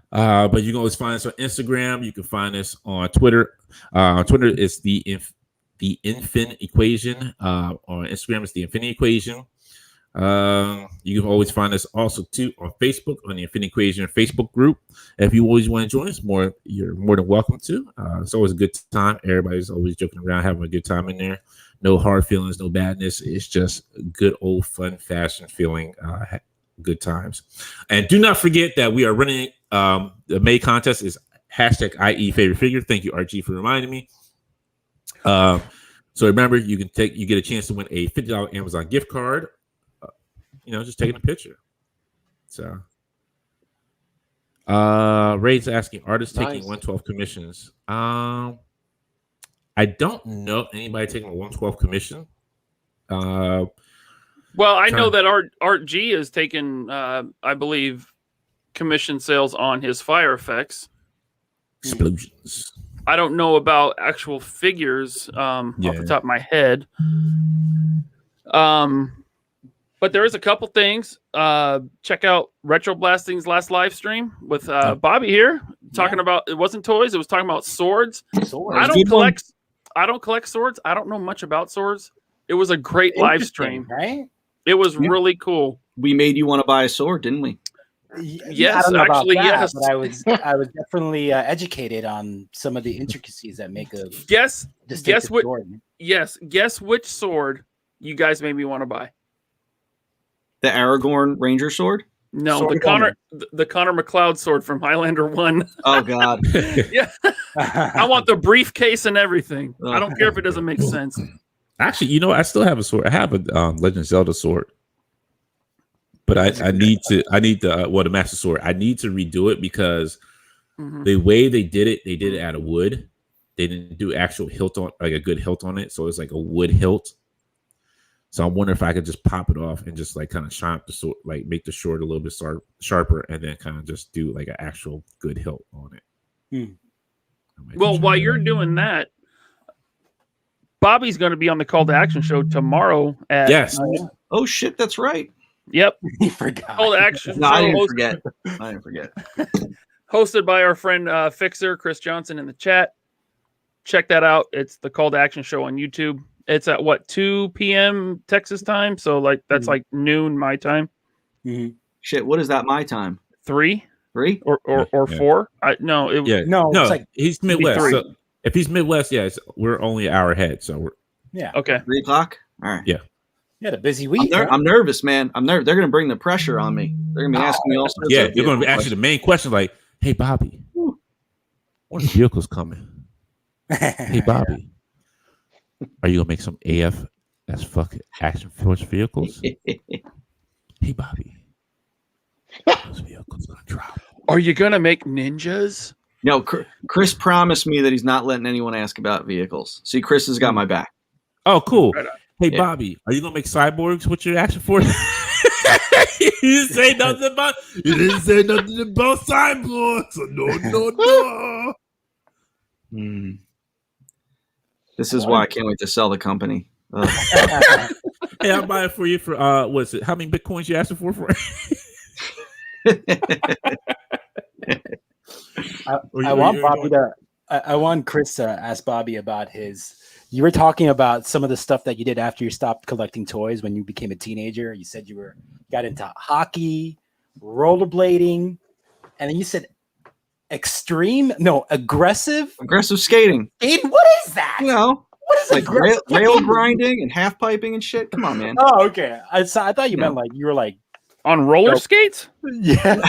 A: But you can always find us on Instagram. You can find us on Twitter. On Twitter, it's the Infin Equation. On Instagram, it's the Infinity Equation. You can always find us also too on Facebook on the Infinity Equation Facebook group. If you always want to join us, you're more than welcome to. It's always a good time. Everybody's always joking around, having a good time in there. No hard feelings, no badness. It's just good old fun fashion feeling. Good times. And do not forget that we are running the May contest is #IE favorite figure. Thank you, RG, for reminding me. So remember, you get a chance to win a $50 Amazon gift card. Just taking a picture. So Ray's asking, artists taking 112 commissions. I don't know anybody taking a 112 commission.
D: Well, I know that Art G is taking, I believe, commission sales on his fire effects.
A: Explosions.
D: I don't know about actual figures off the top of my head. But there is a couple things. Check out Retro Blasting's last live stream with Bobby here, talking about, it wasn't toys, it was talking about swords. I don't collect swords. I don't know much about swords. It was a great live stream.
B: Right?
D: It was really cool.
C: We made you want to buy a sword, didn't we?
D: Yes, actually, yes.
B: But I was definitely educated on some of the intricacies that make a
D: guess what
B: sword.
D: Yes, guess which sword you guys made me want to buy.
C: The Aragorn Ranger sword?
D: No,
B: Sword
D: the Connor McLeod sword from Highlander 1.
C: Oh God.
D: Yeah. I want the briefcase and everything. I don't care if it doesn't make sense.
A: Actually, I still have a sword. I have a Legend of Zelda sword, but I need the Master Sword. I need to redo it because the way they did it out of wood. They didn't do actual hilt on, like a good hilt on it, so it's like a wood hilt. So I wonder if I could just pop it off and just like kind of shine up the sword, like make the sword a little bit sharper, and then kind of just do like an actual good hilt on it.
D: Well, while you're doing that, Bobby's going to be on the Call to Action show tomorrow at
C: Oh shit, that's right.
D: Yep.
B: He forgot.
D: Call to Action
C: No,
D: show
C: I didn't forget.
D: hosted by our friend Fixer Chris Johnson in the chat. Check that out. It's the Call to Action show on YouTube. It's at 2 p.m. Texas time, so like that's like noon my time.
C: Shit, what is that? My time?
D: 3
C: or
D: 4? No,
B: it's like
A: he's Midwest. So if he's Midwest, we're only an hour ahead. So we're
D: okay.
C: 3 o'clock. All right.
A: Yeah.
B: You had a busy week.
C: I'm nervous, man. They're going to bring the pressure on me. They're going to be asking me all sorts.
A: Yeah, they're going to ask you the main question, like, "Hey, Bobby, when are the vehicles coming? Hey, Bobby, are you gonna make some AF as fucking action force vehicles? Hey, Bobby, those vehicles gonna drop.
D: Are you gonna make ninjas?"
C: No, Chris promised me that he's not letting anyone ask about vehicles. See, Chris has got my back.
A: Oh, cool.
D: Right.
A: Hey, Bobby, are you gonna make cyborgs with your action force? You didn't say nothing about cyborgs. No.
C: This is why I can't wait to sell the company.
A: Hey, I'll buy it for you for what's it? How many Bitcoins you asking for?
B: I want Chris to ask Bobby about his. You were talking about some of the stuff that you did after you stopped collecting toys when you became a teenager. You said you got into hockey, rollerblading, and then you said aggressive
C: skating.
B: Aiden, what is that? What is
C: like rail grinding and half piping and shit? Come on, man.
B: Oh, okay. I thought you meant like you were like
D: on roller skates.
B: Yeah.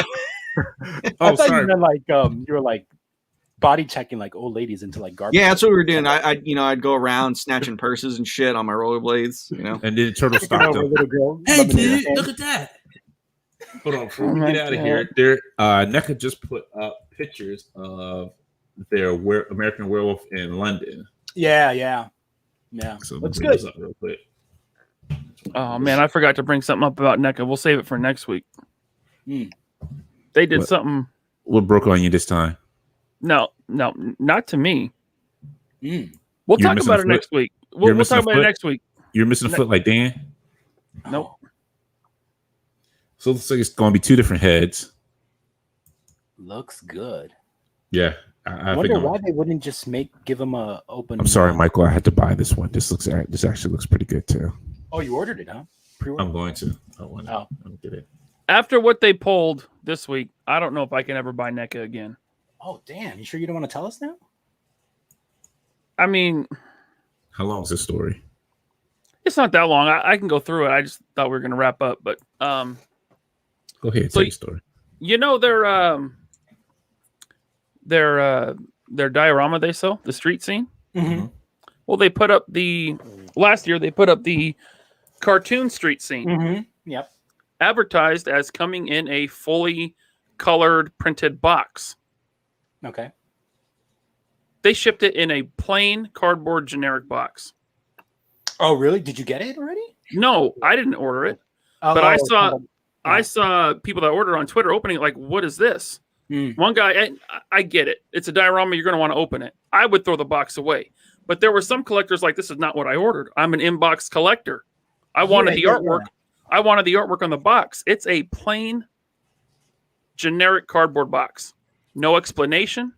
B: I thought
A: sorry.
B: you meant like you were like body checking like old ladies into like garbage.
C: Yeah, that's what we were doing. I'd go around snatching purses and shit on my rollerblades.
A: And then the turtle stopped him. Hey, dude, look at that. Hold on, before we get out of here, NECA just put up pictures of their American Werewolf in London.
B: Yeah.
A: So
B: that's good.
A: Up real quick.
D: Oh man, I forgot to bring something up about NECA. We'll save it for next week. They did something.
A: What broke on you this time?
D: No, not to me. We'll talk about it next week. We'll talk about it next week.
A: You're missing a foot like Dan?
D: Nope.
A: So it looks like it's going to be 2 different heads.
B: Looks good.
A: Yeah.
B: I wonder why they wouldn't just give them a open.
A: I'm sorry, Michael. I had to buy this one. This actually looks pretty good too.
B: Oh, you ordered it, huh? Pre-order?
A: I'm going to. I'll get it.
D: After what they pulled this week, I don't know if I can ever buy NECA again.
B: Oh, damn. You sure you don't want to tell us now?
D: I mean,
A: how long is this story?
D: It's not that long. I can go through it. I just thought we were going to wrap up, but
A: go ahead. Tell your story.
D: Their diorama they sell, the street scene.
B: Mm-hmm.
D: Well, they put up last year. They put up the cartoon street scene.
B: Mm-hmm. Yep.
D: Advertised as coming in a fully colored printed box.
B: Okay.
D: They shipped it in a plain cardboard generic box.
B: Oh, really? Did you get it already?
D: No, I didn't order it. But I saw people that ordered on Twitter opening it like, what is this? One guy, I get it. It's a diorama. You're going to want to open it. I would throw the box away. But there were some collectors like, this is not what I ordered. I'm an inbox collector. I wanted the artwork. Yeah. I wanted the artwork on the box. It's a plain, generic cardboard box. No explanation.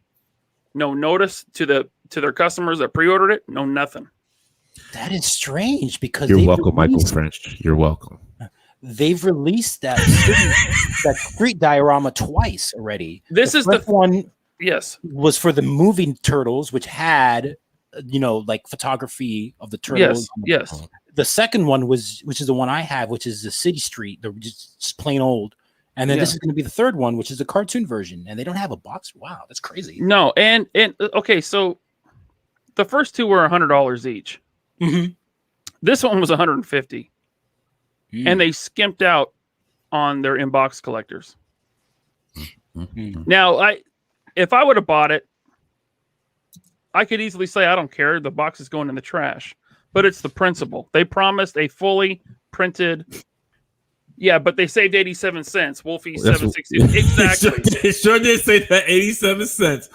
D: No notice to their customers that pre-ordered it. No nothing.
B: That is strange because
A: you're welcome, Michael French. You're welcome.
B: They've released that street diorama twice already.
D: This is the
B: one.
D: Yes,
B: was for the movie Turtles, which had like photography of the turtles.
D: Yes.
B: The second one which is the one I have, which is the City Street, just plain old. And then this is going to be the third one, which is a cartoon version, and they don't have a box. Wow, that's crazy.
D: No, and okay, so the first two were $100 each.
B: Mm-hmm.
D: This one was $150, and they skimped out on their in-box collectors. Now, if I would have bought it, I could easily say I don't care. The box is going in the trash. But it's the principle. They promised a fully printed. Yeah, but they saved 87 cents. Wolfie $7.60. Exactly.
A: It sure did say that 87 cents.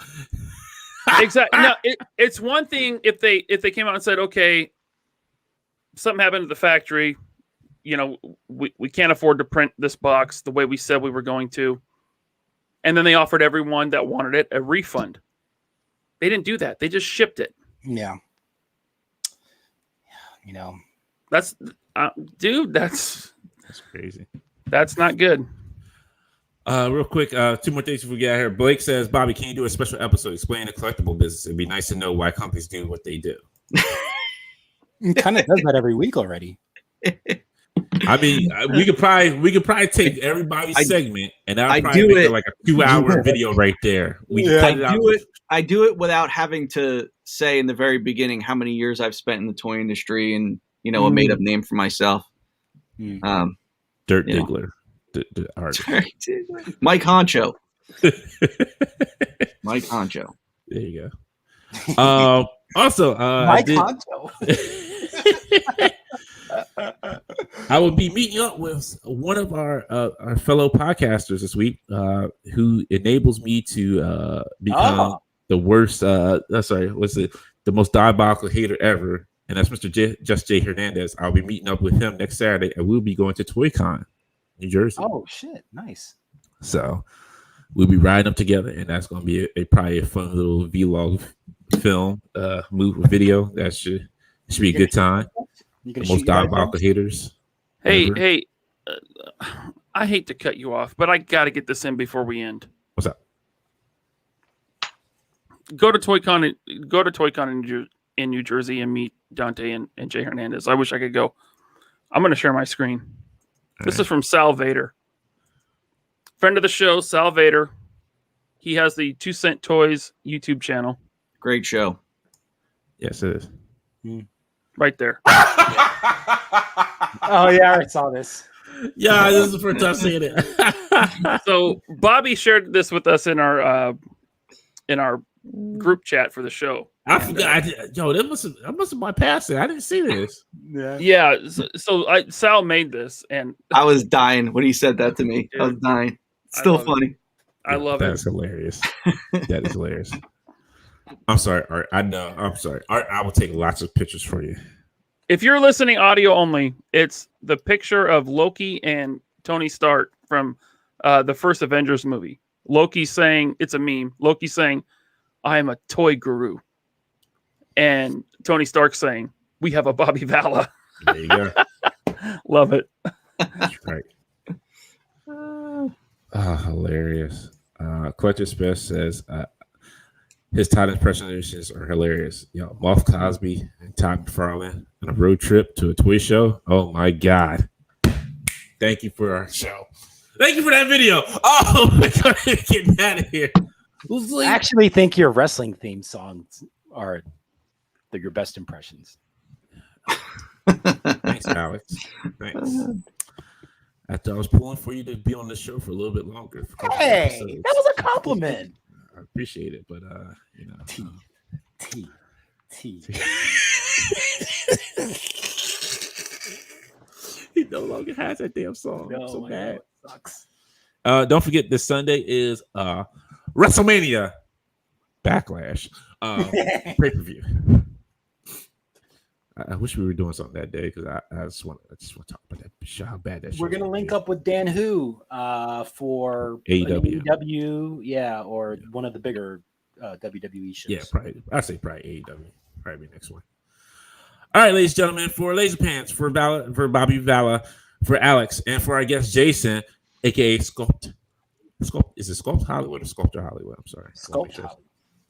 D: Exactly. No, it's one thing if they came out and said, okay, something happened at the factory. You know, we can't afford to print this box the way we said we were going to. And then they offered everyone that wanted it a refund. They didn't do that. They just shipped it.
B: Yeah. You know,
D: that's dude. That's
A: crazy.
D: That's not good.
A: Real quick, two more things before we get out here. Blake says, Bobby, can you do a special episode explaining the collectible business? It'd be nice to know why companies do what they do.
B: It kind of does that every week already.
A: I mean, we could probably take everybody's segment, and that'll probably make it like a 2-hour video right there.
C: I do it without having to say in the very beginning how many years I've spent in the toy industry and, you know, a made up name for myself.
A: Dirt Diggler.
C: Mike Honcho. Mike Honcho.
A: There you go. Also,
B: Mike Honcho.
A: I will be meeting up with one of our fellow podcasters this week, who enables me to become the worst. The most diabolical hater ever, and that's Mr. Just Jay Hernandez. I'll be meeting up with him next Saturday, and we'll be going to ToyCon, New Jersey.
B: Oh shit, nice.
A: So we'll be riding up together, and that's going to be probably a fun little vlog film, video. That should be a good time. The most diabolical haters.
D: Hey, I hate to cut you off, but I got to get this in before we end.
A: What's up?
D: Go to ToyCon in New Jersey and meet Dante and Jay Hernandez. I wish I could go. I'm going to share my screen. This is from Sal Vader. Friend of the show, Sal Vader. He has the 2 Cent Toys YouTube channel.
C: Great show.
A: Yes, it is.
D: Right there.
B: Oh yeah, I saw this.
A: Yeah, this is the first time seeing it.
D: So Bobby shared this with us in our group chat for the show.
A: I forgot. I must have bypassed it. I didn't see this.
D: Yeah. So Sal made this, and
C: I was dying when he said that to me. I was dying. Still funny.
D: I love it.
A: That's hilarious. That is hilarious. I'm sorry, Art. I know. I'm sorry, Art. I will take lots of pictures for you.
D: If you're listening audio only, it's the picture of Loki and Tony Stark from the first Avengers movie. Loki saying, it's a meme. Loki saying, I am a toy guru. And Tony Stark saying, we have a Bobby Vala.
A: There you go.
D: Love it.
A: That's right. Hilarious. Collector Space says his Todd impersonations are hilarious. Moff Cosby and Todd McFarlane on a road trip to a toy show. Oh my God. Thank you for our show. Thank you for that video. Oh my God, get out of here.
B: I actually think your wrestling theme songs are your best impressions.
A: Thanks, Alex. Thanks. I thought I was pulling for you to be on the show for a little bit longer.
B: Hey, that was a compliment.
A: I appreciate it, but
B: T.
A: He no longer has that damn song.
B: No,
A: I'm so mad.
B: It sucks.
A: Don't forget this Sunday is WrestleMania Backlash pay-per-view. I wish we were doing something that day because I just want to talk about that show, how bad that show.
B: We're gonna link up with Dan Hu for
A: AEW,
B: or one of the bigger WWE shows.
A: Yeah, probably. I'd say probably AEW, probably next one. All right, ladies and gentlemen, for Laser Pants, for Bobby Vala, for Alex, and for our guest Jason, aka Sculpt. Is it Sculpt Hollywood or Sculptor Hollywood? I'm sorry.
B: Sculpt Hollywood.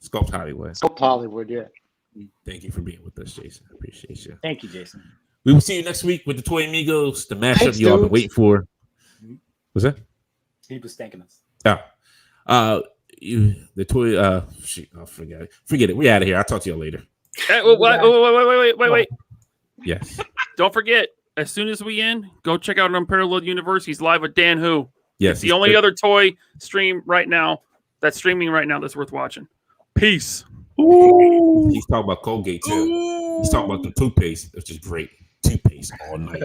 A: Sculpt Hollywood.
E: Sculpt Hollywood, yeah.
A: Thank you for being with us, Jason. I appreciate you.
B: Thank you, Jason.
A: We will see you next week with the Toy Amigos, the mashup
B: Thanks,
A: you all been
B: dudes.
A: waiting for. What's that?
F: He was thanking us.
A: The toy. Shoot, I'll forget it. Forget it. We out of here. I'll talk to you later.
D: Hey, wait.
A: Yes.
D: Don't forget, as soon as we end, go check out Unparalleled Universe. He's live with Dan Who.
A: Yes.
D: It's the only other toy stream right now that's streaming right now that's worth watching. Peace.
A: Ooh. He's talking about Colgate too. He's talking about the toothpaste, which is great. Toothpaste all night.